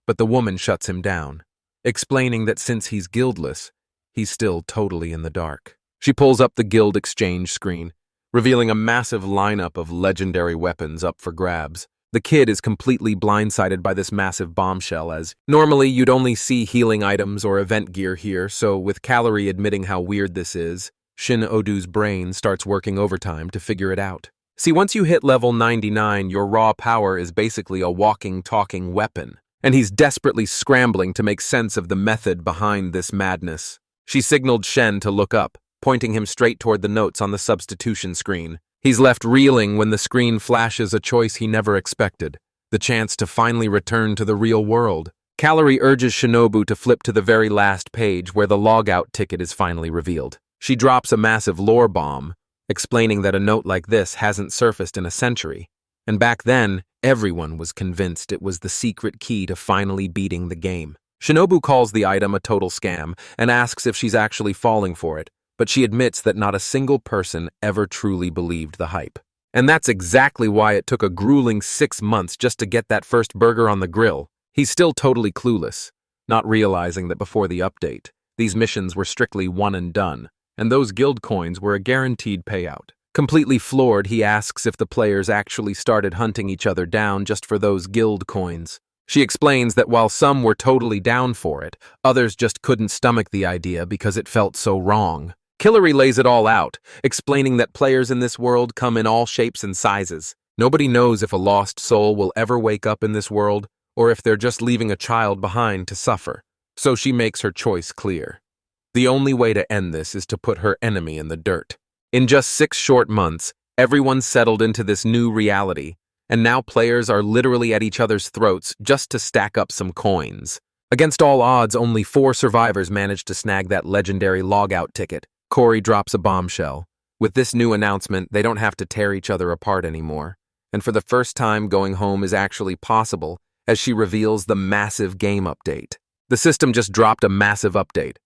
But the woman shuts him down, explaining that since he's guildless, he's still totally in the dark. She pulls up the guild exchange screen, revealing a massive lineup of legendary weapons up for grabs. The kid is completely blindsided by this massive bombshell, as normally you'd only see healing items or event gear here, so with Calorie admitting how weird this is, Shin Odu's brain starts working overtime to figure it out. See, once you hit level 99, your raw power is basically a walking, talking weapon, and he's desperately scrambling to make sense of the method behind this madness. She signaled Shen to look up, pointing him straight toward the notes on the substitution screen. He's left reeling when the screen flashes a choice he never expected, the chance to finally return to the real world. Calorie urges Shinobu to flip to the very last page where the logout ticket is finally revealed. She drops a massive lore bomb, explaining that a note like this hasn't surfaced in a century. And back then, everyone was convinced it was the secret key to finally beating the game. Shinobu calls the item a total scam and asks if she's actually falling for it, but she admits that not a single person ever truly believed the hype. And that's exactly why it took a grueling 6 months just to get that first burger on the grill. He's still totally clueless, not realizing that before the update, these missions were strictly one and done, and those guild coins were a guaranteed payout. Completely floored, he asks if the players actually started hunting each other down just for those guild coins. She explains that while some were totally down for it, others just couldn't stomach the idea because it felt so wrong. Killary lays it all out, explaining that players in this world come in all shapes and sizes. Nobody knows if a lost soul will ever wake up in this world, or if they're just leaving a child behind to suffer. So she makes her choice clear. The only way to end this is to put her enemy in the dirt. In just 6 short months, everyone's settled into this new reality, and now players are literally at each other's throats just to stack up some coins. Against all odds, only 4 survivors managed to snag that legendary logout ticket. Corey drops a bombshell. With this new announcement, they don't have to tear each other apart anymore. And for the first time, going home is actually possible, as she reveals the massive game update. The system just dropped a massive update.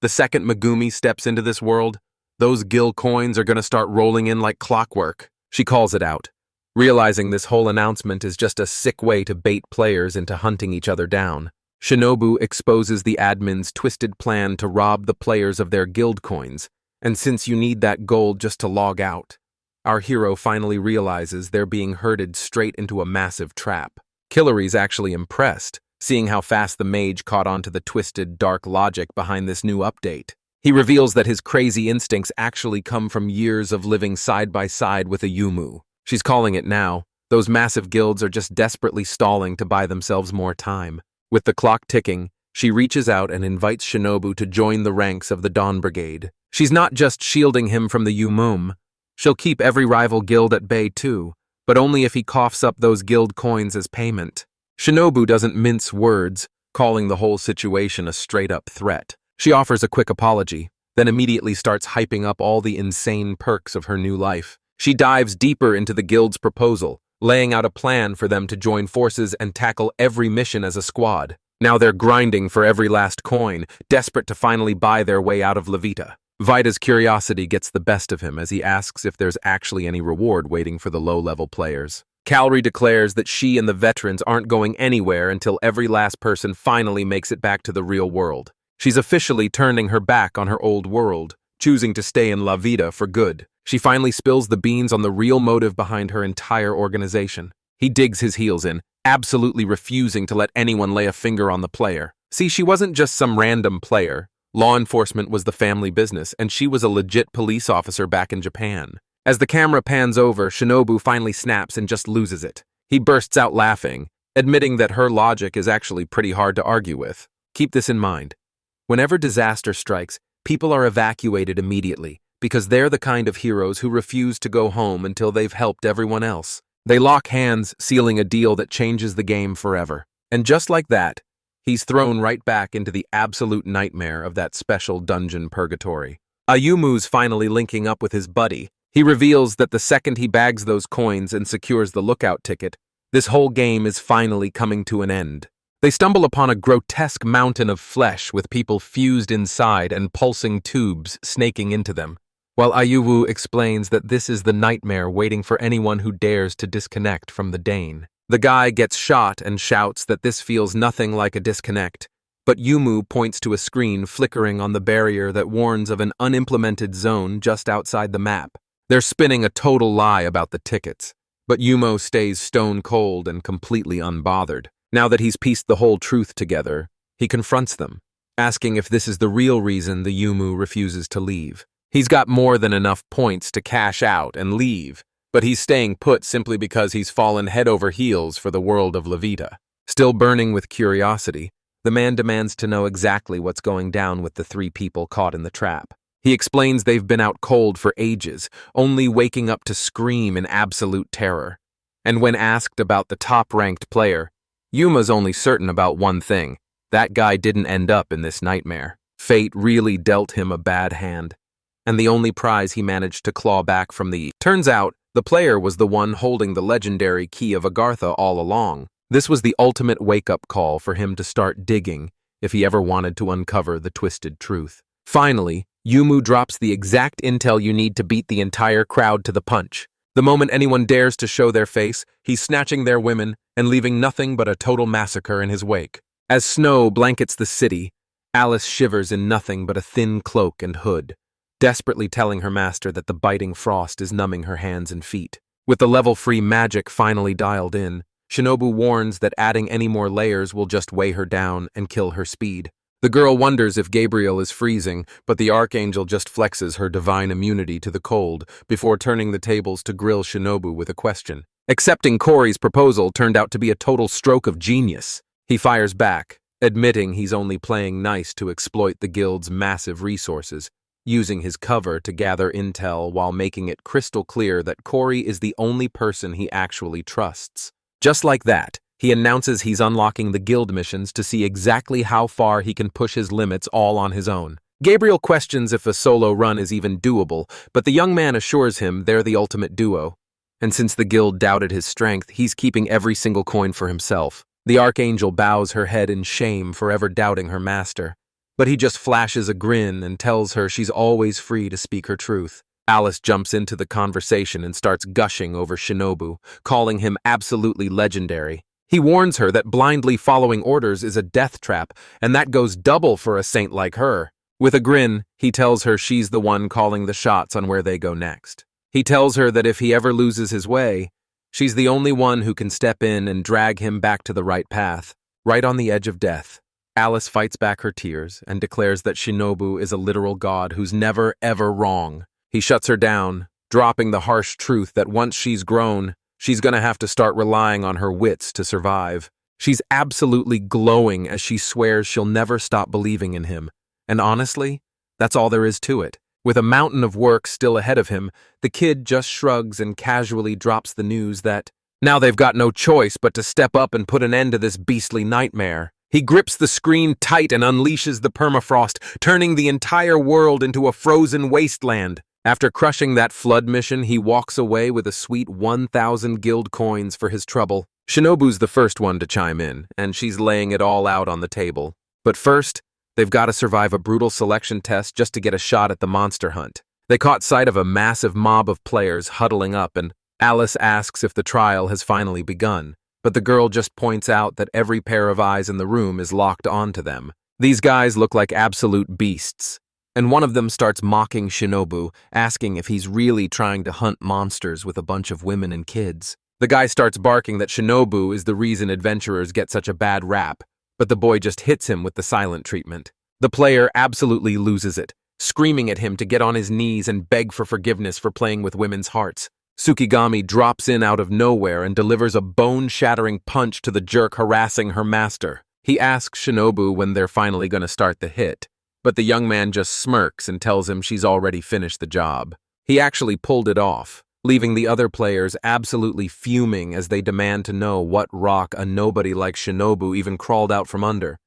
The second Megumi steps into this world, those guild coins are gonna start rolling in like clockwork. She calls it out, realizing this whole announcement is just a sick way to bait players into hunting each other down. Shinobu exposes the admin's twisted plan to rob the players of their guild coins, and since you need that gold just to log out, our hero finally realizes they're being herded straight into a massive trap. Killary's actually impressed, seeing how fast the mage caught on to the twisted, dark logic behind this new update. He reveals that his crazy instincts actually come from years of living side by side with a Yumu. She's calling it now. Those massive guilds are just desperately stalling to buy themselves more time. With the clock ticking, she reaches out and invites Shinobu to join the ranks of the Dawn Brigade. She's not just shielding him from the Yumum. She'll keep every rival guild at bay too, but only if he coughs up those guild coins as payment. Shinobu doesn't mince words, calling the whole situation a straight-up threat. She offers a quick apology, then immediately starts hyping up all the insane perks of her new life. She dives deeper into the guild's proposal, laying out a plan for them to join forces and tackle every mission as a squad. Now they're grinding for every last coin, desperate to finally buy their way out of Levita. Vita's curiosity gets the best of him as he asks if there's actually any reward waiting for the low-level players. Calry declares that she and the veterans aren't going anywhere until every last person finally makes it back to the real world. She's officially turning her back on her old world, choosing to stay in La Vida for good. She finally spills the beans on the real motive behind her entire organization. He digs his heels in, absolutely refusing to let anyone lay a finger on the player. See, she wasn't just some random player. Law enforcement was the family business, and she was a legit police officer back in Japan. As the camera pans over, Shinobu finally snaps and just loses it. He bursts out laughing, admitting that her logic is actually pretty hard to argue with. Keep this in mind. Whenever disaster strikes, people are evacuated immediately, because they're the kind of heroes who refuse to go home until they've helped everyone else. They lock hands, sealing a deal that changes the game forever. And just like that, he's thrown right back into the absolute nightmare of that special dungeon purgatory. Ayumu's finally linking up with his buddy. He reveals that the second he bags those coins and secures the lookout ticket, this whole game is finally coming to an end. They stumble upon a grotesque mountain of flesh with people fused inside and pulsing tubes snaking into them, while Ayuwu explains that this is the nightmare waiting for anyone who dares to disconnect from the Dane. The guy gets shot and shouts that this feels nothing like a disconnect, but Yumu points to a screen flickering on the barrier that warns of an unimplemented zone just outside the map. They're spinning a total lie about the tickets, but Yumo stays stone cold and completely unbothered. Now that he's pieced the whole truth together, he confronts them, asking if this is the real reason the Yumu refuses to leave. He's got more than enough points to cash out and leave, but he's staying put simply because he's fallen head over heels for the world of Levita. Still burning with curiosity, the man demands to know exactly what's going down with the 3 people caught in the trap. He explains they've been out cold for ages, only waking up to scream in absolute terror. And when asked about the top-ranked player, Yuma's only certain about one thing. That guy didn't end up in this nightmare. Fate really dealt him a bad hand. And the only prize he managed to claw back from the... Turns out, the player was the one holding the legendary key of Agartha all along. This was the ultimate wake-up call for him to start digging if he ever wanted to uncover the twisted truth. Finally, Yumu drops the exact intel you need to beat the entire crowd to the punch. The moment anyone dares to show their face, he's snatching their women and leaving nothing but a total massacre in his wake. As snow blankets the city, Alice shivers in nothing but a thin cloak and hood, desperately telling her master that the biting frost is numbing her hands and feet. With the level-free magic finally dialed in, Shinobu warns that adding any more layers will just weigh her down and kill her speed. The girl wonders if Gabriel is freezing, but the Archangel just flexes her divine immunity to the cold before turning the tables to grill Shinobu with a question. Accepting Corey's proposal turned out to be a total stroke of genius. He fires back, admitting he's only playing nice to exploit the guild's massive resources, using his cover to gather intel while making it crystal clear that Corey is the only person he actually trusts. Just like that, he announces he's unlocking the guild missions to see exactly how far he can push his limits all on his own. Gabriel questions if a solo run is even doable, but the young man assures him they're the ultimate duo. And since the guild doubted his strength, he's keeping every single coin for himself. The Archangel bows her head in shame for ever doubting her master, but he just flashes a grin and tells her she's always free to speak her truth. Alice jumps into the conversation and starts gushing over Shinobu, calling him absolutely legendary. He warns her that blindly following orders is a death trap, and that goes double for a saint like her. With a grin, he tells her she's the one calling the shots on where they go next. He tells her that if he ever loses his way, she's the only one who can step in and drag him back to the right path, right on the edge of death. Alice fights back her tears and declares that Shinobu is a literal god who's never, ever wrong. He shuts her down, dropping the harsh truth that once she's grown, she's gonna have to start relying on her wits to survive. She's absolutely glowing as she swears she'll never stop believing in him. And honestly, that's all there is to it. With a mountain of work still ahead of him, the kid just shrugs and casually drops the news that now they've got no choice but to step up and put an end to this beastly nightmare. He grips the screen tight and unleashes the permafrost, turning the entire world into a frozen wasteland. After crushing that flood mission, he walks away with a sweet 1,000 guild coins for his trouble. Shinobu's the first one to chime in, and she's laying it all out on the table. But first, they've got to survive a brutal selection test just to get a shot at the monster hunt. They caught sight of a massive mob of players huddling up, and Alice asks if the trial has finally begun. But the girl just points out that every pair of eyes in the room is locked onto them. These guys look like absolute beasts. And one of them starts mocking Shinobu, asking if he's really trying to hunt monsters with a bunch of women and kids. The guy starts barking that Shinobu is the reason adventurers get such a bad rap, but the boy just hits him with the silent treatment. The player absolutely loses it, screaming at him to get on his knees and beg for forgiveness for playing with women's hearts. Tsukigami drops in out of nowhere and delivers a bone-shattering punch to the jerk harassing her master. He asks Shinobu when they're finally going to start the hit, but the young man just smirks and tells him she's already finished the job. He actually pulled it off, leaving the other players absolutely fuming as they demand to know what rock a nobody like Shinobu even crawled out from under.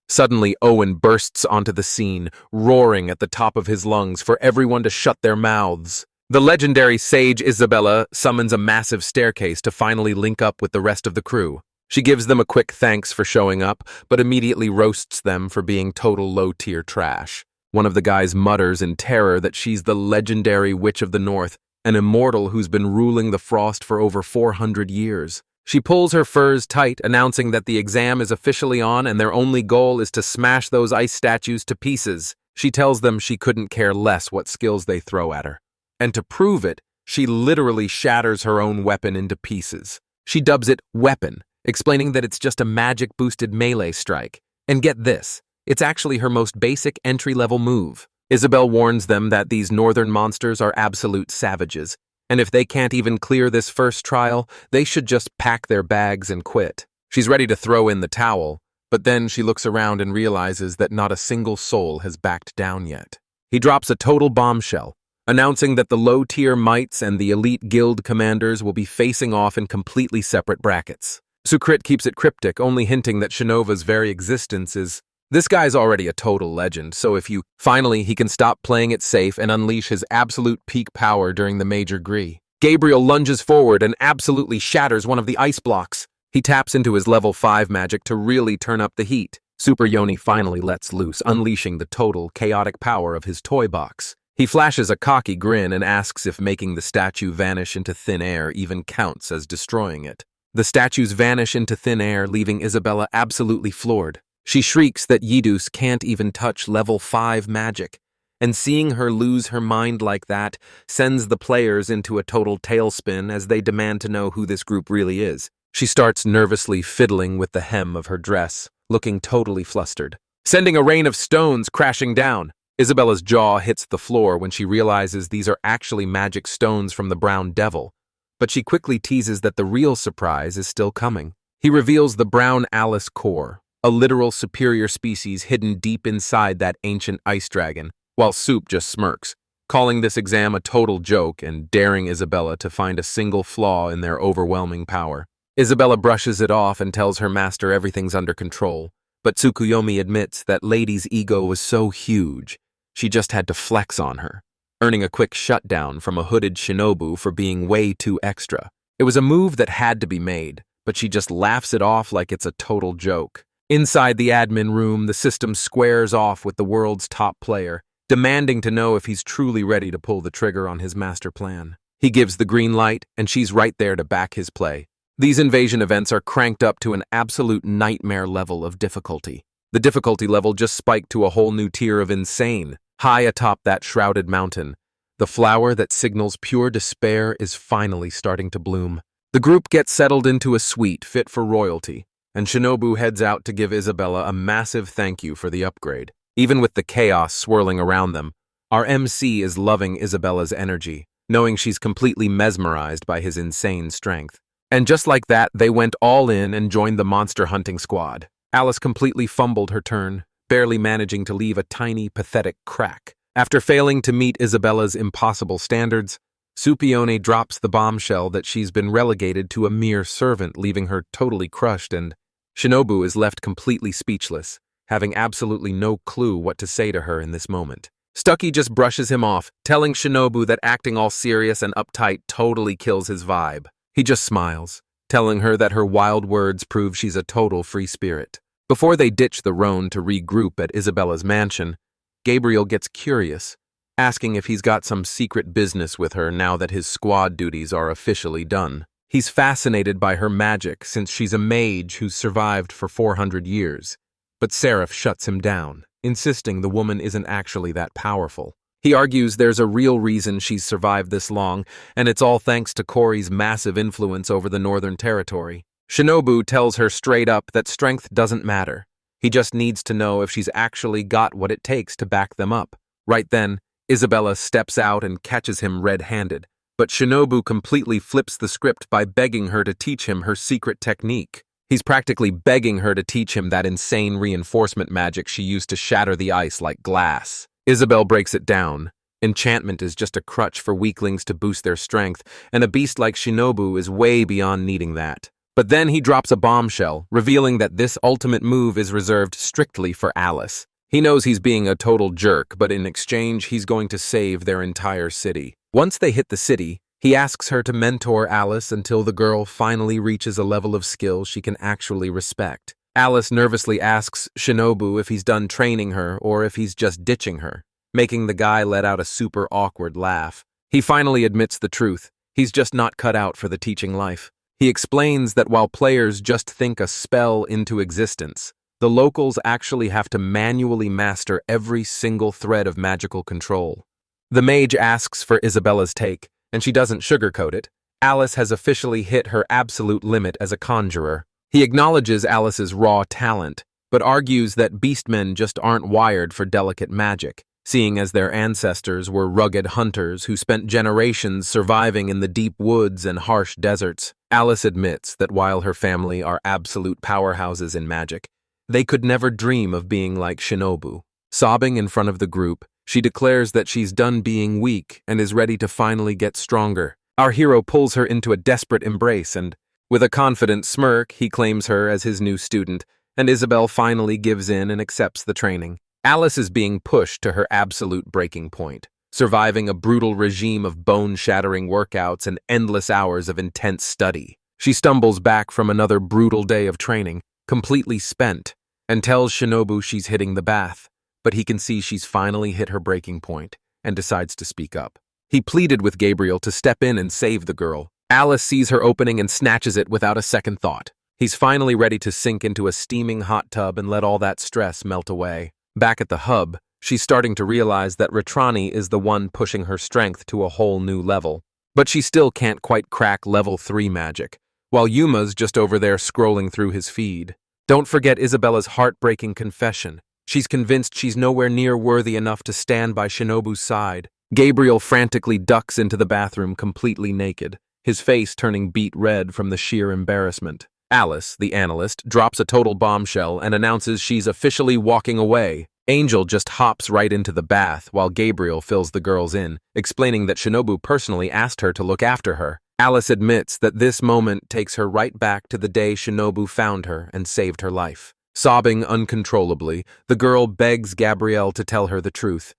Suddenly, Owen bursts onto the scene, roaring at the top of his lungs for everyone to shut their mouths. The legendary sage Isabella summons a massive staircase to finally link up with the rest of the crew. She gives them a quick thanks for showing up, but immediately roasts them for being total low-tier trash. One of the guys mutters in terror that she's the legendary Witch of the North, an immortal who's been ruling the frost for over 400 years. She pulls her furs tight, announcing that the exam is officially on and their only goal is to smash those ice statues to pieces. She tells them she couldn't care less what skills they throw at her. And to prove it, she literally shatters her own weapon into pieces. She dubs it Weapon, explaining that it's just a magic-boosted melee strike. And get this, it's actually her most basic entry-level move. Isabel warns them that these northern monsters are absolute savages, and if they can't even clear this first trial, they should just pack their bags and quit. She's ready to throw in the towel, but then she looks around and realizes that not a single soul has backed down yet. He drops a total bombshell, announcing that the low-tier mites and the elite guild commanders will be facing off in completely separate brackets. Sucrit keeps it cryptic, only hinting that Shinova's very existence is... This guy's already a total legend, so if you... Finally, he can stop playing it safe and unleash his absolute peak power during the major gree. Gabriel lunges forward and absolutely shatters one of the ice blocks. He taps into his level 5 magic to really turn up the heat. Super Yoni finally lets loose, unleashing the total, chaotic power of his toy box. He flashes a cocky grin and asks if making the statue vanish into thin air even counts as destroying it. The statues vanish into thin air, leaving Isabella absolutely floored. She shrieks that Yidus can't even touch level 5 magic, and seeing her lose her mind like that sends the players into a total tailspin as they demand to know who this group really is. She starts nervously fiddling with the hem of her dress, looking totally flustered, sending a rain of stones crashing down. Isabella's jaw hits the floor when she realizes these are actually magic stones from the Brown Devil, but she quickly teases that the real surprise is still coming. He reveals the Brown Alice core, a literal superior species hidden deep inside that ancient ice dragon, while Soup just smirks, calling this exam a total joke and daring Isabella to find a single flaw in their overwhelming power. Isabella brushes it off and tells her master everything's under control, but Tsukuyomi admits that Lady's ego was so huge, she just had to flex on her, earning a quick shutdown from a hooded shinobu for being way too extra. It was a move that had to be made, but she just laughs it off like it's a total joke. Inside the admin room, the system squares off with the world's top player, demanding to know if he's truly ready to pull the trigger on his master plan. He gives the green light, and she's right there to back his play. These invasion events are cranked up to an absolute nightmare level of difficulty. The difficulty level just spiked to a whole new tier of insane. High atop that shrouded mountain, the flower that signals pure despair is finally starting to bloom. The group gets settled into a suite fit for royalty, and Shinobu heads out to give Isabella a massive thank you for the upgrade. Even with the chaos swirling around them, our MC is loving Isabella's energy, knowing she's completely mesmerized by his insane strength. And just like that, they went all in and joined the monster hunting squad. Alice completely fumbled her turn, barely managing to leave a tiny, pathetic crack. After failing to meet Isabella's impossible standards, Supione drops the bombshell that she's been relegated to a mere servant, leaving her totally crushed, and Shinobu is left completely speechless, having absolutely no clue what to say to her in this moment. Stucky just brushes him off, telling Shinobu that acting all serious and uptight totally kills his vibe. He just smiles, telling her that her wild words prove she's a total free spirit. Before they ditch the roan to regroup at Isabella's mansion, Gabriel gets curious, asking if he's got some secret business with her now that his squad duties are officially done. He's fascinated by her magic since she's a mage who's survived for 400 years, but Seraph shuts him down, insisting the woman isn't actually that powerful. He argues there's a real reason she's survived this long, and it's all thanks to Corey's massive influence over the Northern Territory. Shinobu tells her straight up that strength doesn't matter. He just needs to know if she's actually got what it takes to back them up. Right then, Isabella steps out and catches him red-handed, but Shinobu completely flips the script by begging her to teach him her secret technique. He's practically begging her to teach him that insane reinforcement magic she used to shatter the ice like glass. Isabel breaks it down. Enchantment is just a crutch for weaklings to boost their strength, and a beast like Shinobu is way beyond needing that. But then he drops a bombshell, revealing that this ultimate move is reserved strictly for Alice. He knows he's being a total jerk, but in exchange he's going to save their entire city. Once they hit the city, he asks her to mentor Alice until the girl finally reaches a level of skill she can actually respect. Alice nervously asks Shinobu if he's done training her or if he's just ditching her, making the guy let out a super awkward laugh. He finally admits the truth. He's just not cut out for the teaching life. He explains that while players just think a spell into existence, the locals actually have to manually master every single thread of magical control. The mage asks for Isabella's take, and she doesn't sugarcoat it. Alice has officially hit her absolute limit as a conjurer. He acknowledges Alice's raw talent, but argues that beastmen just aren't wired for delicate magic, seeing as their ancestors were rugged hunters who spent generations surviving in the deep woods and harsh deserts. Alice admits that while her family are absolute powerhouses in magic, they could never dream of being like Shinobu. Sobbing in front of the group, she declares that she's done being weak and is ready to finally get stronger. Our hero pulls her into a desperate embrace and, With a confident smirk, he claims her as his new student, and Isabel finally gives in and accepts the training. Alice is being pushed to her absolute breaking point, surviving a brutal regime of bone-shattering workouts and endless hours of intense study. She stumbles back from another brutal day of training, completely spent, and tells Shinobu she's hitting the bath, but he can see she's finally hit her breaking point and decides to speak up. He pleaded with Gabriel to step in and save the girl. Alice sees her opening and snatches it without a second thought. He's finally ready to sink into a steaming hot tub and let all that stress melt away. Back at the hub, she's starting to realize that Ratrani is the one pushing her strength to a whole new level. But she still can't quite crack level 3 magic, while Yuma's just over there scrolling through his feed. Don't forget Isabella's heartbreaking confession. She's convinced she's nowhere near worthy enough to stand by Shinobu's side. Gabriel frantically ducks into the bathroom completely naked, his face turning beet red from the sheer embarrassment. Alice, the analyst, drops a total bombshell and announces she's officially walking away. Angel just hops right into the bath while Gabriel fills the girls in, explaining that Shinobu personally asked her to look after her. Alice admits that this moment takes her right back to the day Shinobu found her and saved her life. Sobbing uncontrollably, the girl begs Gabrielle to tell her the truth.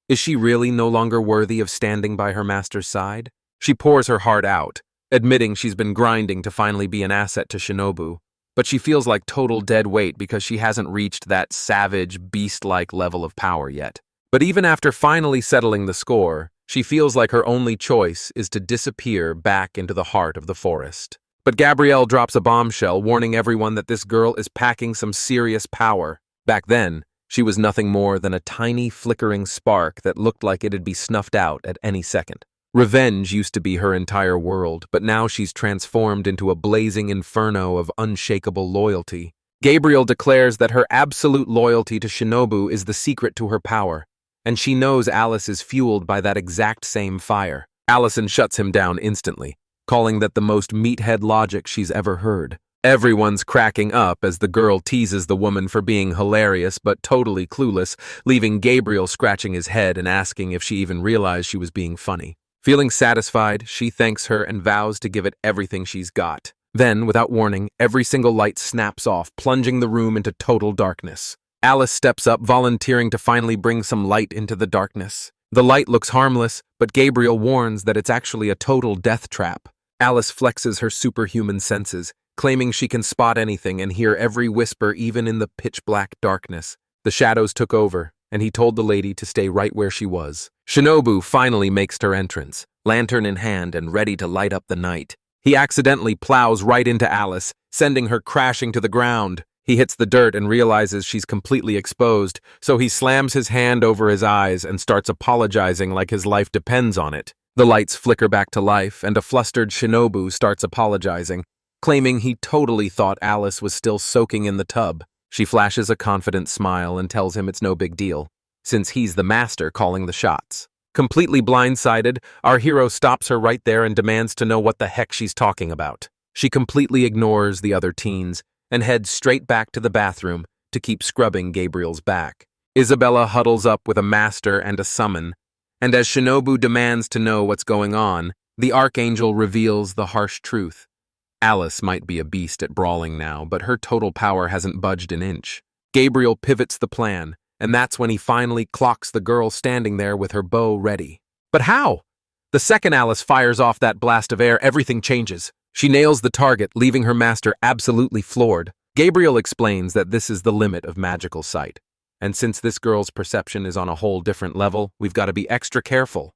Is she really no longer worthy of standing by her master's side? She pours her heart out, admitting she's been grinding to finally be an asset to Shinobu, but she feels like total dead weight because she hasn't reached that savage, beast-like level of power yet. But even after finally settling the score, she feels like her only choice is to disappear back into the heart of the forest. But Gabrielle drops a bombshell, warning everyone that this girl is packing some serious power. Back then, she was nothing more than a tiny flickering spark that looked like it'd be snuffed out at any second. Revenge used to be her entire world, but now she's transformed into a blazing inferno of unshakable loyalty. Gabriel declares that her absolute loyalty to Shinobu is the secret to her power, and she knows Alice is fueled by that exact same fire. Allison shuts him down instantly, calling that the most meathead logic she's ever heard. Everyone's cracking up as the girl teases the woman for being hilarious but totally clueless, leaving Gabriel scratching his head and asking if she even realized she was being funny. Feeling satisfied, she thanks her and vows to give it everything she's got. Then, without warning, every single light snaps off, plunging the room into total darkness. Alice steps up, volunteering to finally bring some light into the darkness. The light looks harmless, but Gabriel warns that it's actually a total death trap. Alice flexes her superhuman senses, claiming she can spot anything and hear every whisper even in the pitch-black darkness. The shadows took over, and he told the lady to stay right where she was. Shinobu finally makes her entrance, lantern in hand and ready to light up the night. He accidentally plows right into Alice, sending her crashing to the ground. He hits the dirt and realizes she's completely exposed, so he slams his hand over his eyes and starts apologizing like his life depends on it. The lights flicker back to life, and a flustered Shinobu starts apologizing, claiming he totally thought Alice was still soaking in the tub. She flashes a confident smile and tells him it's no big deal, since he's the master calling the shots. Completely blindsided, our hero stops her right there and demands to know what the heck she's talking about. She completely ignores the other teens and heads straight back to the bathroom to keep scrubbing Gabriel's back. Isabella huddles up with a master and a summon, and as Shinobu demands to know what's going on, the Archangel reveals the harsh truth. Alice might be a beast at brawling now, but her total power hasn't budged an inch. Gabriel pivots the plan, and that's when he finally clocks the girl standing there with her bow ready. But how? The second Alice fires off that blast of air, everything changes. She nails the target, leaving her master absolutely floored. Gabriel explains that this is the limit of magical sight, and since this girl's perception is on a whole different level, we've got to be extra careful.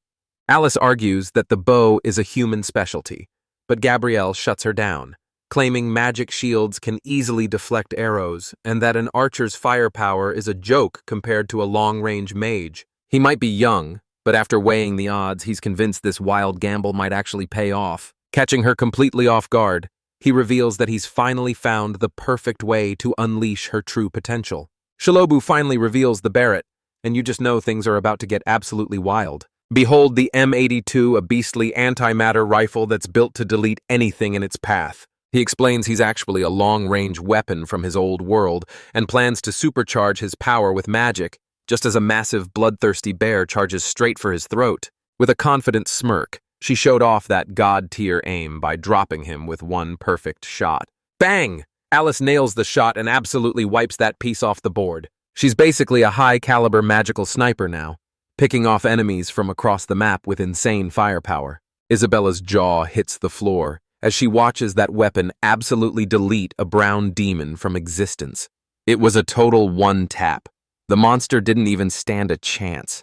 Alice argues that the bow is a human specialty, but Gabrielle shuts her down, claiming magic shields can easily deflect arrows and that an archer's firepower is a joke compared to a long-range mage. He might be young, but after weighing the odds, he's convinced this wild gamble might actually pay off. Catching her completely off guard, he reveals that he's finally found the perfect way to unleash her true potential. Shinobu finally reveals the Barrett, and you just know things are about to get absolutely wild. Behold the M82, a beastly antimatter rifle that's built to delete anything in its path. He explains he's actually a long-range weapon from his old world and plans to supercharge his power with magic, just as a massive bloodthirsty bear charges straight for his throat. With a confident smirk, She showed off that god-tier aim by dropping him with one perfect shot. Bang! Alice nails the shot and absolutely wipes that piece off the board. She's basically a high-caliber magical sniper now, picking off enemies from across the map with insane firepower. Isabella's jaw hits the floor as she watches that weapon absolutely delete a brown demon from existence. It was a total one-tap. The monster didn't even stand a chance.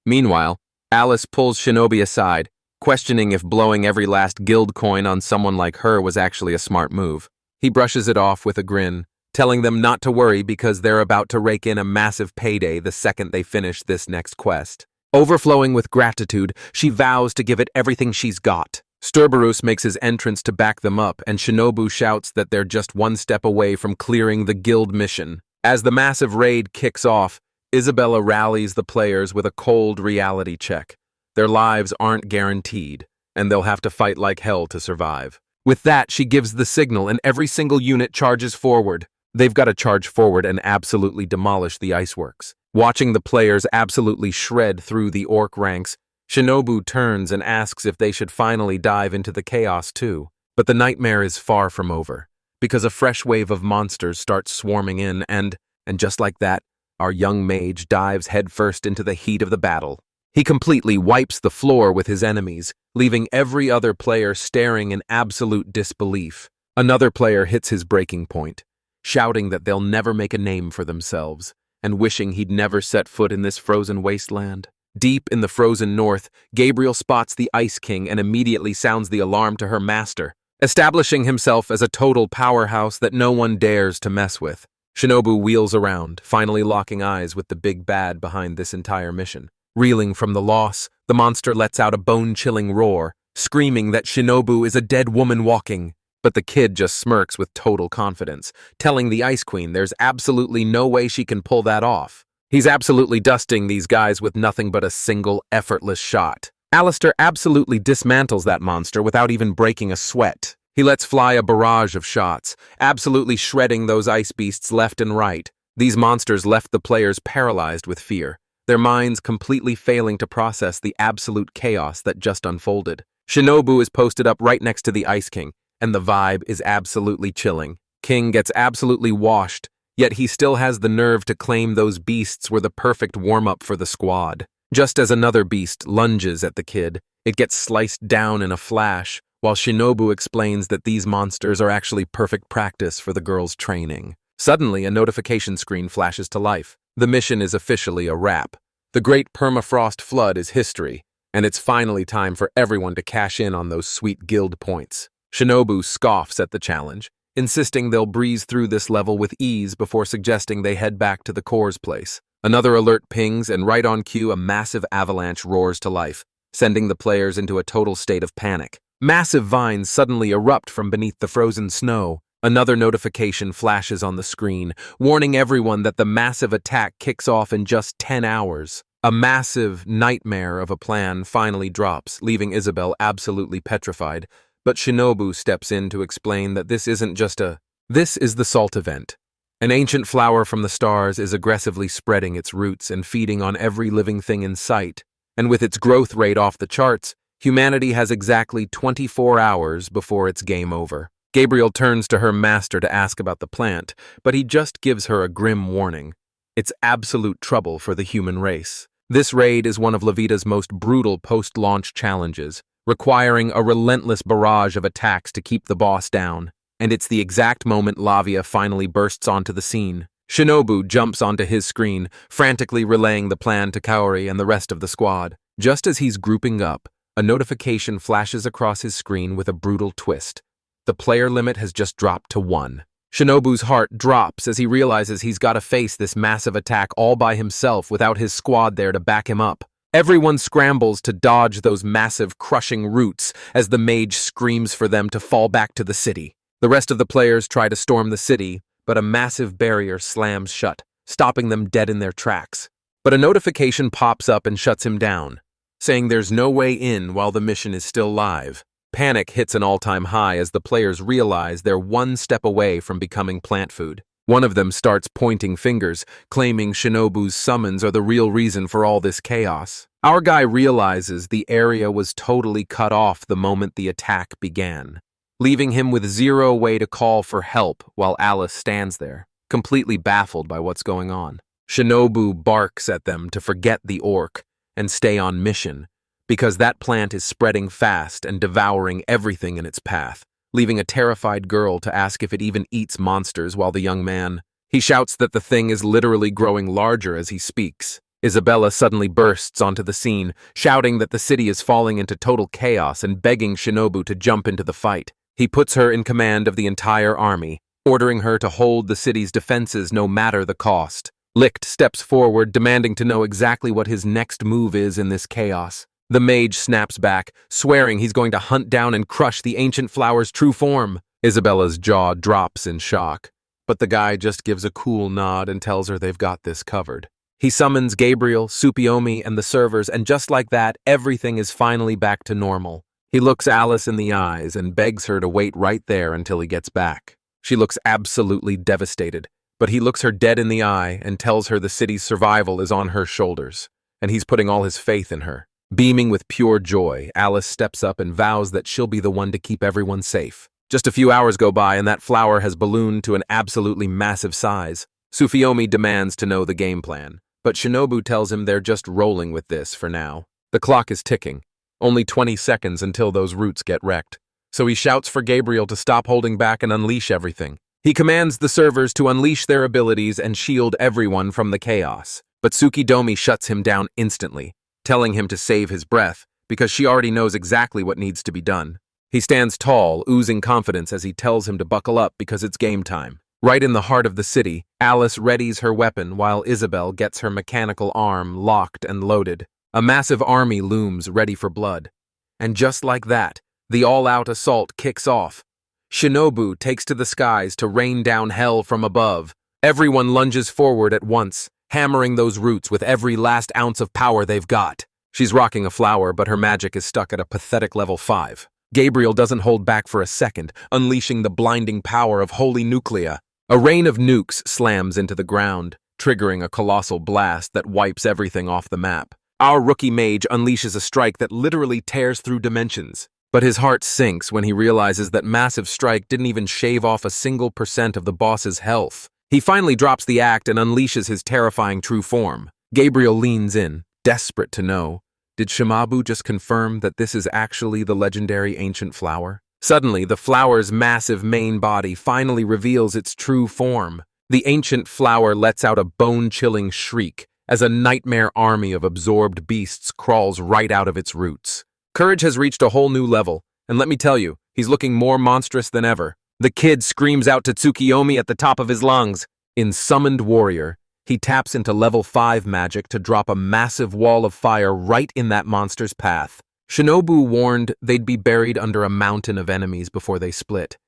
Meanwhile, Alice pulls Shinobi aside, questioning if blowing every last guild coin on someone like her was actually a smart move. He brushes it off with a grin, telling them not to worry because they're about to rake in a massive payday the second they finish this next quest. Overflowing with gratitude, she vows to give it everything she's got. Sturberus makes his entrance to back them up, and Shinobu shouts that they're just one step away from clearing the guild mission. As the massive raid kicks off, Isabella rallies the players with a cold reality check. Their lives aren't guaranteed, and they'll have to fight like hell to survive. With that, she gives the signal, and every single unit charges forward. They've got to charge forward and absolutely demolish the iceworks. Watching the players absolutely shred through the orc ranks, Shinobu turns and asks if they should finally dive into the chaos too. But the nightmare is far from over, because a fresh wave of monsters starts swarming in and just like that, our young mage dives headfirst into the heat of the battle. He completely wipes the floor with his enemies, leaving every other player staring in absolute disbelief. Another player hits his breaking point, shouting that they'll never make a name for themselves, and wishing he'd never set foot in this frozen wasteland. Deep in the frozen north, Gabriel spots the Ice King and immediately sounds the alarm to her master, establishing himself as a total powerhouse that no one dares to mess with. Shinobu wheels around, finally locking eyes with the big bad behind this entire mission. Reeling from the loss, the monster lets out a bone-chilling roar, screaming that Shinobu is a dead woman walking. But the kid just smirks with total confidence, telling the Ice Queen there's absolutely no way she can pull that off. He's absolutely dusting these guys with nothing but a single effortless shot. Alistair absolutely dismantles that monster without even breaking a sweat. He lets fly a barrage of shots, absolutely shredding those ice beasts left and right. These monsters left the players paralyzed with fear, their minds completely failing to process the absolute chaos that just unfolded. Shinobu is posted up right next to the Ice King, and the vibe is absolutely chilling. King gets absolutely washed, yet he still has the nerve to claim those beasts were the perfect warm-up for the squad. Just as another beast lunges at the kid, it gets sliced down in a flash, while Shinobu explains that these monsters are actually perfect practice for the girl's training. Suddenly, a notification screen flashes to life. The mission is officially a wrap. The Great Permafrost Flood is history, and it's finally time for everyone to cash in on those sweet guild points. Shinobu scoffs at the challenge, insisting they'll breeze through this level with ease before suggesting they head back to the core's place. Another alert pings, and right on cue, a massive avalanche roars to life, sending the players into a total state of panic. Massive vines suddenly erupt from beneath the frozen snow. Another notification flashes on the screen, warning everyone that the massive attack kicks off in just 10 hours. A massive nightmare of a plan finally drops, leaving Isabel absolutely petrified. But Shinobu steps in to explain that this isn't just this is the salt event. An ancient flower from the stars is aggressively spreading its roots and feeding on every living thing in sight. And with its growth rate off the charts, humanity has exactly 24 hours before it's game over. Gabriel turns to her master to ask about the plant, but he just gives her a grim warning. It's absolute trouble for the human race. This raid is one of Levita's most brutal post-launch challenges, requiring a relentless barrage of attacks to keep the boss down. And it's the exact moment Lavia finally bursts onto the scene. Shinobu jumps onto his screen, frantically relaying the plan to Kaori and the rest of the squad. Just as he's grouping up, a notification flashes across his screen with a brutal twist. The player limit has just dropped to 1. Shinobu's heart drops as he realizes he's got to face this massive attack all by himself without his squad there to back him up. Everyone scrambles to dodge those massive, crushing roots as the mage screams for them to fall back to the city. The rest of the players try to storm the city, but a massive barrier slams shut, stopping them dead in their tracks. But a notification pops up and shuts him down, saying there's no way in while the mission is still live. Panic hits an all-time high as the players realize they're one step away from becoming plant food. One of them starts pointing fingers, claiming Shinobu's summons are the real reason for all this chaos. Our guy realizes the area was totally cut off the moment the attack began, leaving him with zero way to call for help while Alice stands there, completely baffled by what's going on. Shinobu barks at them to forget the orc and stay on mission, because that plant is spreading fast and devouring everything in its path, leaving a terrified girl to ask if it even eats monsters while the young man. He shouts that the thing is literally growing larger as he speaks. Isabella suddenly bursts onto the scene, shouting that the city is falling into total chaos and begging Shinobu to jump into the fight. He puts her in command of the entire army, ordering her to hold the city's defenses no matter the cost. Licht steps forward, demanding to know exactly what his next move is in this chaos. The mage snaps back, swearing he's going to hunt down and crush the ancient flower's true form. Isabella's jaw drops in shock, but the guy just gives a cool nod and tells her they've got this covered. He summons Gabriel, Tsukiyomi, and the servers, and just like that, everything is finally back to normal. He looks Alice in the eyes and begs her to wait right there until he gets back. She looks absolutely devastated, but he looks her dead in the eye and tells her the city's survival is on her shoulders, and he's putting all his faith in her. Beaming with pure joy, Alice steps up and vows that she'll be the one to keep everyone safe. Just a few hours go by and that flower has ballooned to an absolutely massive size. Tsukiyomi demands to know the game plan, but Shinobu tells him they're just rolling with this for now. The clock is ticking. Only 20 seconds until those roots get wrecked. So he shouts for Gabriel to stop holding back and unleash everything. He commands the servers to unleash their abilities and shield everyone from the chaos. But Tsukiyomi shuts him down instantly, telling him to save his breath because she already knows exactly what needs to be done. He stands tall, oozing confidence as he tells him to buckle up because it's game time. Right in the heart of the city, Alice readies her weapon while Isabel gets her mechanical arm locked and loaded. A massive army looms ready for blood. And just like that, the all-out assault kicks off. Shinobu takes to the skies to rain down hell from above. Everyone lunges forward at once, hammering those roots with every last ounce of power they've got. She's rocking a flower, but her magic is stuck at a pathetic level 5. Gabriel doesn't hold back for a second, unleashing the blinding power of holy nuclea. A rain of nukes slams into the ground, triggering a colossal blast that wipes everything off the map. Our rookie mage unleashes a strike that literally tears through dimensions. But his heart sinks when he realizes that massive strike didn't even shave off a single % of the boss's health. He finally drops the act and unleashes his terrifying true form. Gabriel leans in, desperate to know, did Shimabu just confirm that this is actually the legendary ancient flower? Suddenly, the flower's massive main body finally reveals its true form. The ancient flower lets out a bone-chilling shriek as a nightmare army of absorbed beasts crawls right out of its roots. Courage has reached a whole new level, and let me tell you, he's looking more monstrous than ever. The kid screams out to Tsukiyomi at the top of his lungs. In Summoned Warrior, he taps into level 5 magic to drop a massive wall of fire right in that monster's path. Shinobu warned they'd be buried under a mountain of enemies before they split.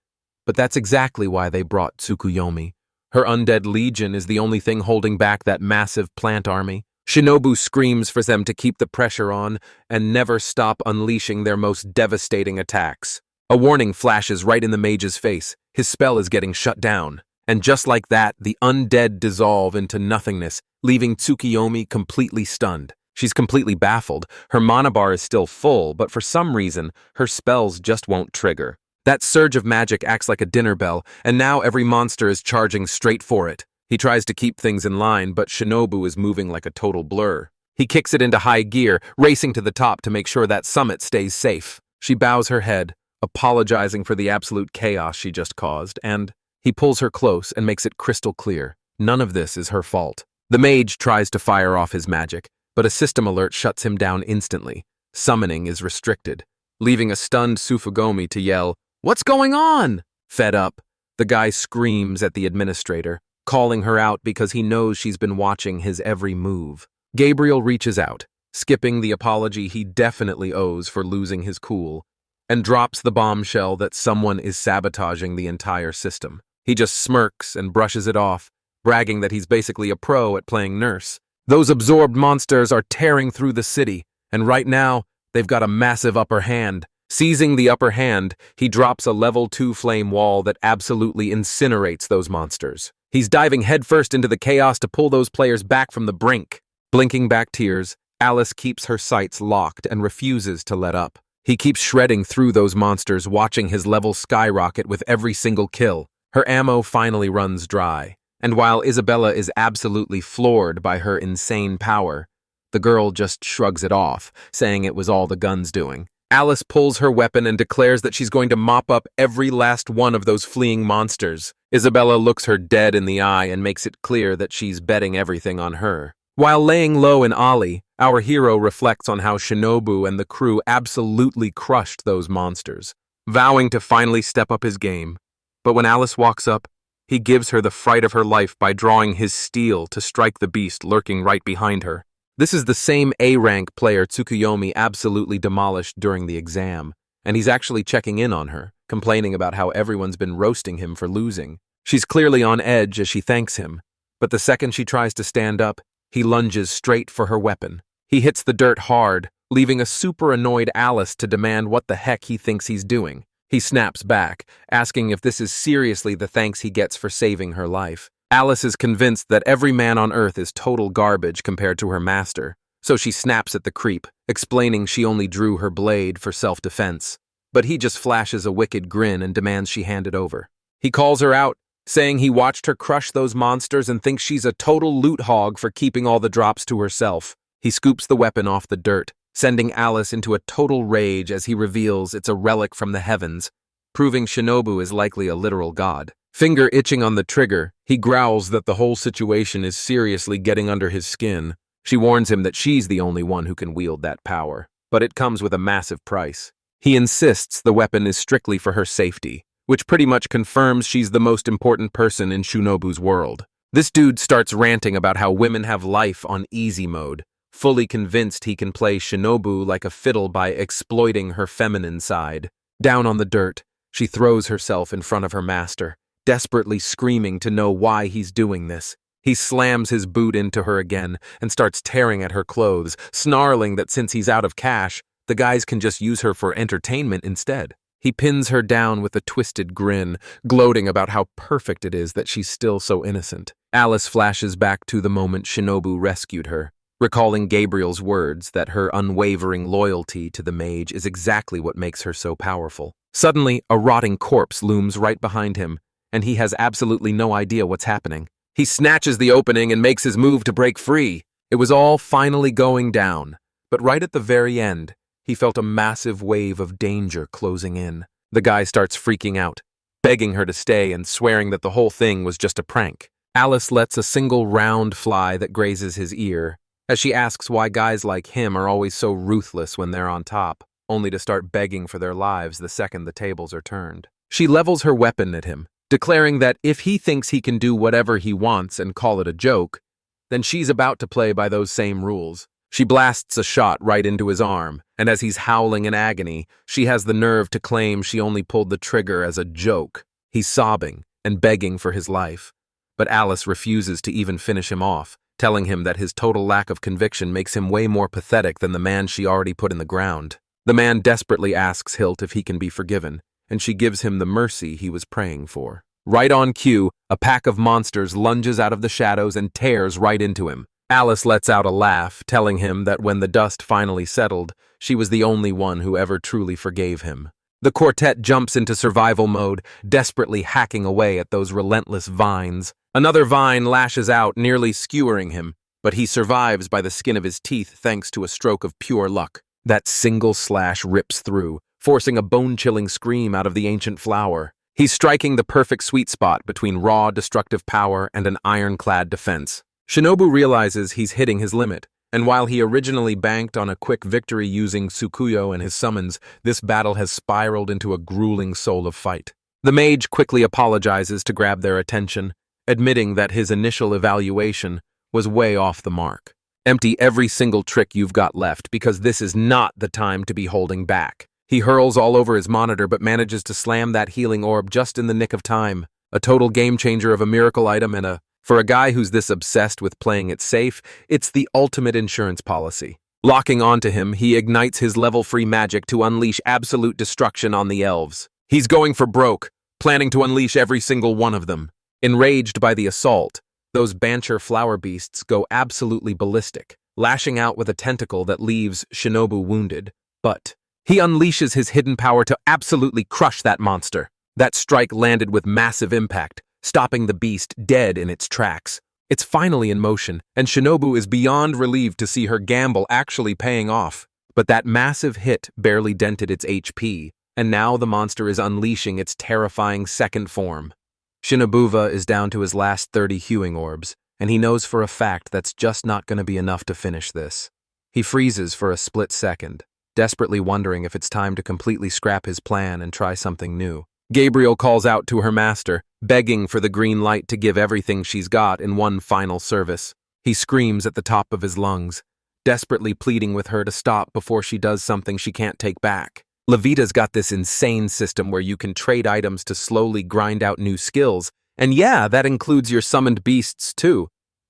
But that's exactly why they brought Tsukiyomi. Her undead legion is the only thing holding back that massive plant army. Shinobu screams for them to keep the pressure on and never stop unleashing their most devastating attacks. A warning flashes right in the mage's face. His spell is getting shut down. And just like that, the undead dissolve into nothingness, leaving Tsukiyomi completely stunned. She's completely baffled. Her mana bar is still full, but for some reason, her spells just won't trigger. That surge of magic acts like a dinner bell, and now every monster is charging straight for it. He tries to keep things in line, but Shinobu is moving like a total blur. He kicks it into high gear, racing to the top to make sure that summit stays safe. She bows her head, apologizing for the absolute chaos she just caused, and he pulls her close and makes it crystal clear. None of this is her fault. The mage tries to fire off his magic, but a system alert shuts him down instantly. Summoning is restricted, leaving a stunned Tsukiyomi to yell, "What's going on?" Fed up, the guy screams at the administrator, calling her out because he knows she's been watching his every move. Gabriel reaches out, skipping the apology he definitely owes for losing his cool, and drops the bombshell that someone is sabotaging the entire system. He just smirks and brushes it off, bragging that he's basically a pro at playing nurse. Those absorbed monsters are tearing through the city, and right now, they've got a massive upper hand. Seizing the upper hand, he drops a level 2 flame wall that absolutely incinerates those monsters. He's diving headfirst into the chaos to pull those players back from the brink. Blinking back tears, Alice keeps her sights locked and refuses to let up. He keeps shredding through those monsters, watching his level skyrocket with every single kill. Her ammo finally runs dry, and while Isabella is absolutely floored by her insane power, the girl just shrugs it off, saying it was all the gun's doing. Alice pulls her weapon and declares that she's going to mop up every last one of those fleeing monsters. Isabella looks her dead in the eye and makes it clear that she's betting everything on her. While laying low in Ollie, our hero reflects on how Shinobu and the crew absolutely crushed those monsters, vowing to finally step up his game. But when Alice walks up, he gives her the fright of her life by drawing his steel to strike the beast lurking right behind her. This is the same A-rank player Tsukuyomi absolutely demolished during the exam, and he's actually checking in on her, complaining about how everyone's been roasting him for losing. She's clearly on edge as she thanks him, but the second she tries to stand up, he lunges straight for her weapon. He hits the dirt hard, leaving a super annoyed Alice to demand what the heck he thinks he's doing. He snaps back, asking if this is seriously the thanks he gets for saving her life. Alice is convinced that every man on Earth is total garbage compared to her master, so she snaps at the creep, explaining she only drew her blade for self-defense. But he just flashes a wicked grin and demands she hand it over. He calls her out, saying he watched her crush those monsters and thinks she's a total loot hog for keeping all the drops to herself. He scoops the weapon off the dirt, sending Alice into a total rage as he reveals it's a relic from the heavens, proving Shinobu is likely a literal god. Finger itching on the trigger, he growls that the whole situation is seriously getting under his skin. She warns him that she's the only one who can wield that power, but it comes with a massive price. He insists the weapon is strictly for her safety, which pretty much confirms she's the most important person in Shinobu's world. This dude starts ranting about how women have life on easy mode, fully convinced he can play Shinobu like a fiddle by exploiting her feminine side. Down on the dirt, she throws herself in front of her master, desperately screaming to know why he's doing this. He slams his boot into her again and starts tearing at her clothes, snarling that since he's out of cash, the guys can just use her for entertainment instead. He pins her down with a twisted grin, gloating about how perfect it is that she's still so innocent. Alice flashes back to the moment Shinobu rescued her, recalling Gabriel's words that her unwavering loyalty to the mage is exactly what makes her so powerful. Suddenly, a rotting corpse looms right behind him, and he has absolutely no idea what's happening. He snatches the opening and makes his move to break free. It was all finally going down, but right at the very end, he felt a massive wave of danger closing in. The guy starts freaking out, begging her to stay and swearing that the whole thing was just a prank. Alice lets a single round fly that grazes his ear, as she asks why guys like him are always so ruthless when they're on top, only to start begging for their lives the second the tables are turned. She levels her weapon at him, declaring that if he thinks he can do whatever he wants and call it a joke, then she's about to play by those same rules. She blasts a shot right into his arm, and as he's howling in agony, she has the nerve to claim she only pulled the trigger as a joke. He's sobbing and begging for his life, but Alice refuses to even finish him off, telling him that his total lack of conviction makes him way more pathetic than the man she already put in the ground. The man desperately asks Hilt if he can be forgiven, and she gives him the mercy he was praying for. Right on cue, a pack of monsters lunges out of the shadows and tears right into him. Alice lets out a laugh, telling him that when the dust finally settled, she was the only one who ever truly forgave him. The quartet jumps into survival mode, desperately hacking away at those relentless vines. Another vine lashes out, nearly skewering him, but he survives by the skin of his teeth thanks to a stroke of pure luck. That single slash rips through, forcing a bone-chilling scream out of the ancient flower. He's striking the perfect sweet spot between raw, destructive power and an ironclad defense. Shinobu realizes he's hitting his limit, and while he originally banked on a quick victory using Tsukuyo and his summons, this battle has spiraled into a grueling soul of fight. The mage quickly apologizes to grab their attention, admitting that his initial evaluation was way off the mark. Empty every single trick you've got left, because this is not the time to be holding back. He hurls all over his monitor but manages to slam that healing orb just in the nick of time. A total game changer of a miracle item and for a guy who's this obsessed with playing it safe, it's the ultimate insurance policy. Locking onto him, he ignites his level-free magic to unleash absolute destruction on the elves. He's going for broke, planning to unleash every single one of them. Enraged by the assault, those Bancher flower beasts go absolutely ballistic, lashing out with a tentacle that leaves Shinobu wounded. But he unleashes his hidden power to absolutely crush that monster. That strike landed with massive impact, stopping the beast dead in its tracks. It's finally in motion, and Shinobu is beyond relieved to see her gamble actually paying off. But that massive hit barely dented its HP, and now the monster is unleashing its terrifying second form. Shinobuva is down to his last 30 hewing orbs, and he knows for a fact that's just not going to be enough to finish this. He freezes for a split second, desperately wondering if it's time to completely scrap his plan and try something new. Gabriel calls out to her master, begging for the green light to give everything she's got in one final service. He screams at the top of his lungs, desperately pleading with her to stop before she does something she can't take back. Levita's got this insane system where you can trade items to slowly grind out new skills, and yeah, that includes your summoned beasts too.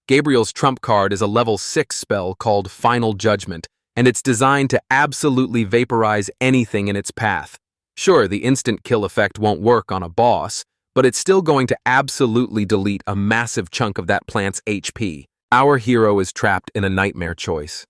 Gabriel's trump card is a level 6 spell called Final Judgment, and it's designed to absolutely vaporize anything in its path. Sure, the instant kill effect won't work on a boss, but it's still going to absolutely delete a massive chunk of that plant's HP. Our hero is trapped in a nightmare choice.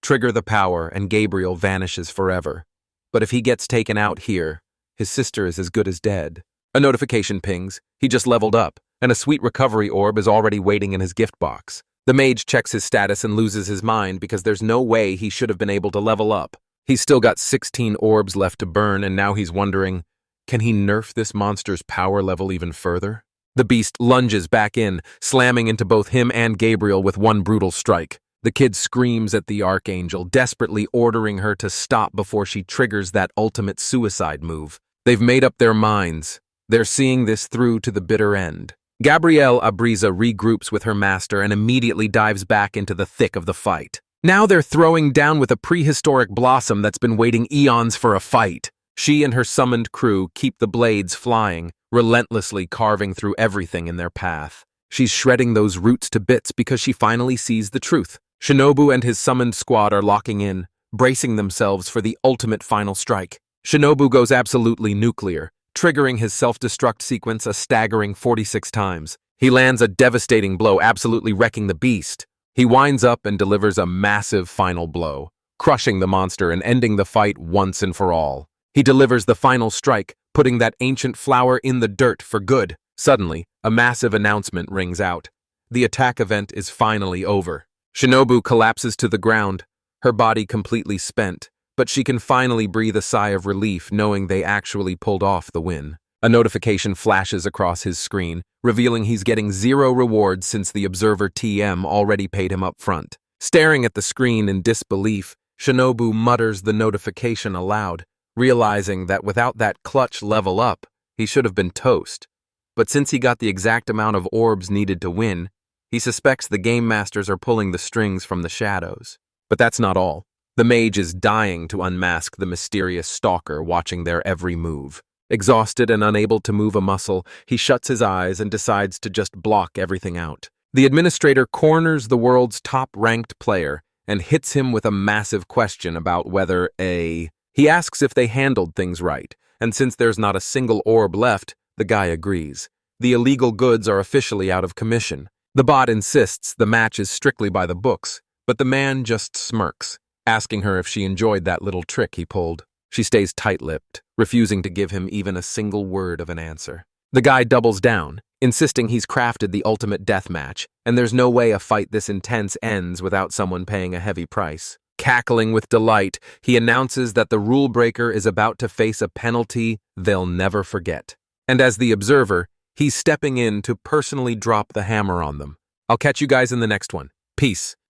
Trigger the power and Gabriel vanishes forever. But if he gets taken out here, his sister is as good as dead. A notification pings, he just leveled up, and a sweet recovery orb is already waiting in his gift box. The mage checks his status and loses his mind because there's no way he should have been able to level up. He's still got 16 orbs left to burn, and now he's wondering, can he nerf this monster's power level even further? The beast lunges back in, slamming into both him and Gabriel with one brutal strike. The kid screams at the Archangel, desperately ordering her to stop before she triggers that ultimate suicide move. They've made up their minds. They're seeing this through to the bitter end. Gabrielle Abriza regroups with her master and immediately dives back into the thick of the fight. Now they're throwing down with a prehistoric blossom that's been waiting eons for a fight. She and her summoned crew keep the blades flying, relentlessly carving through everything in their path. She's shredding those roots to bits because she finally sees the truth. Shinobu and his summoned squad are locking in, bracing themselves for the ultimate final strike. Shinobu goes absolutely nuclear, triggering his self-destruct sequence a staggering 46 times. He lands a devastating blow, absolutely wrecking the beast. He winds up and delivers a massive final blow, crushing the monster and ending the fight once and for all. He delivers the final strike, putting that ancient flower in the dirt for good. Suddenly, a massive announcement rings out. The attack event is finally over. Shinobu collapses to the ground, her body completely spent, but she can finally breathe a sigh of relief knowing they actually pulled off the win. A notification flashes across his screen, revealing he's getting 0 rewards since the Observer TM already paid him up front. Staring at the screen in disbelief, Shinobu mutters the notification aloud, realizing that without that clutch level up, he should have been toast. But since he got the exact amount of orbs needed to win, he suspects the game masters are pulling the strings from the shadows. But that's not all. The mage is dying to unmask the mysterious stalker watching their every move. Exhausted and unable to move a muscle, he shuts his eyes and decides to just block everything out. The administrator corners the world's top-ranked player and hits him with a massive question about whether He asks if they handled things right, and since there's not a single orb left, the guy agrees. The illegal goods are officially out of commission. The bot insists the match is strictly by the books, but the man just smirks, asking her if she enjoyed that little trick he pulled. She stays tight-lipped, refusing to give him even a single word of an answer. The guy doubles down, insisting he's crafted the ultimate death match, and there's no way a fight this intense ends without someone paying a heavy price. Cackling with delight, he announces that the rule breaker is about to face a penalty they'll never forget. And as the observer, he's stepping in to personally drop the hammer on them. I'll catch you guys in the next one. Peace.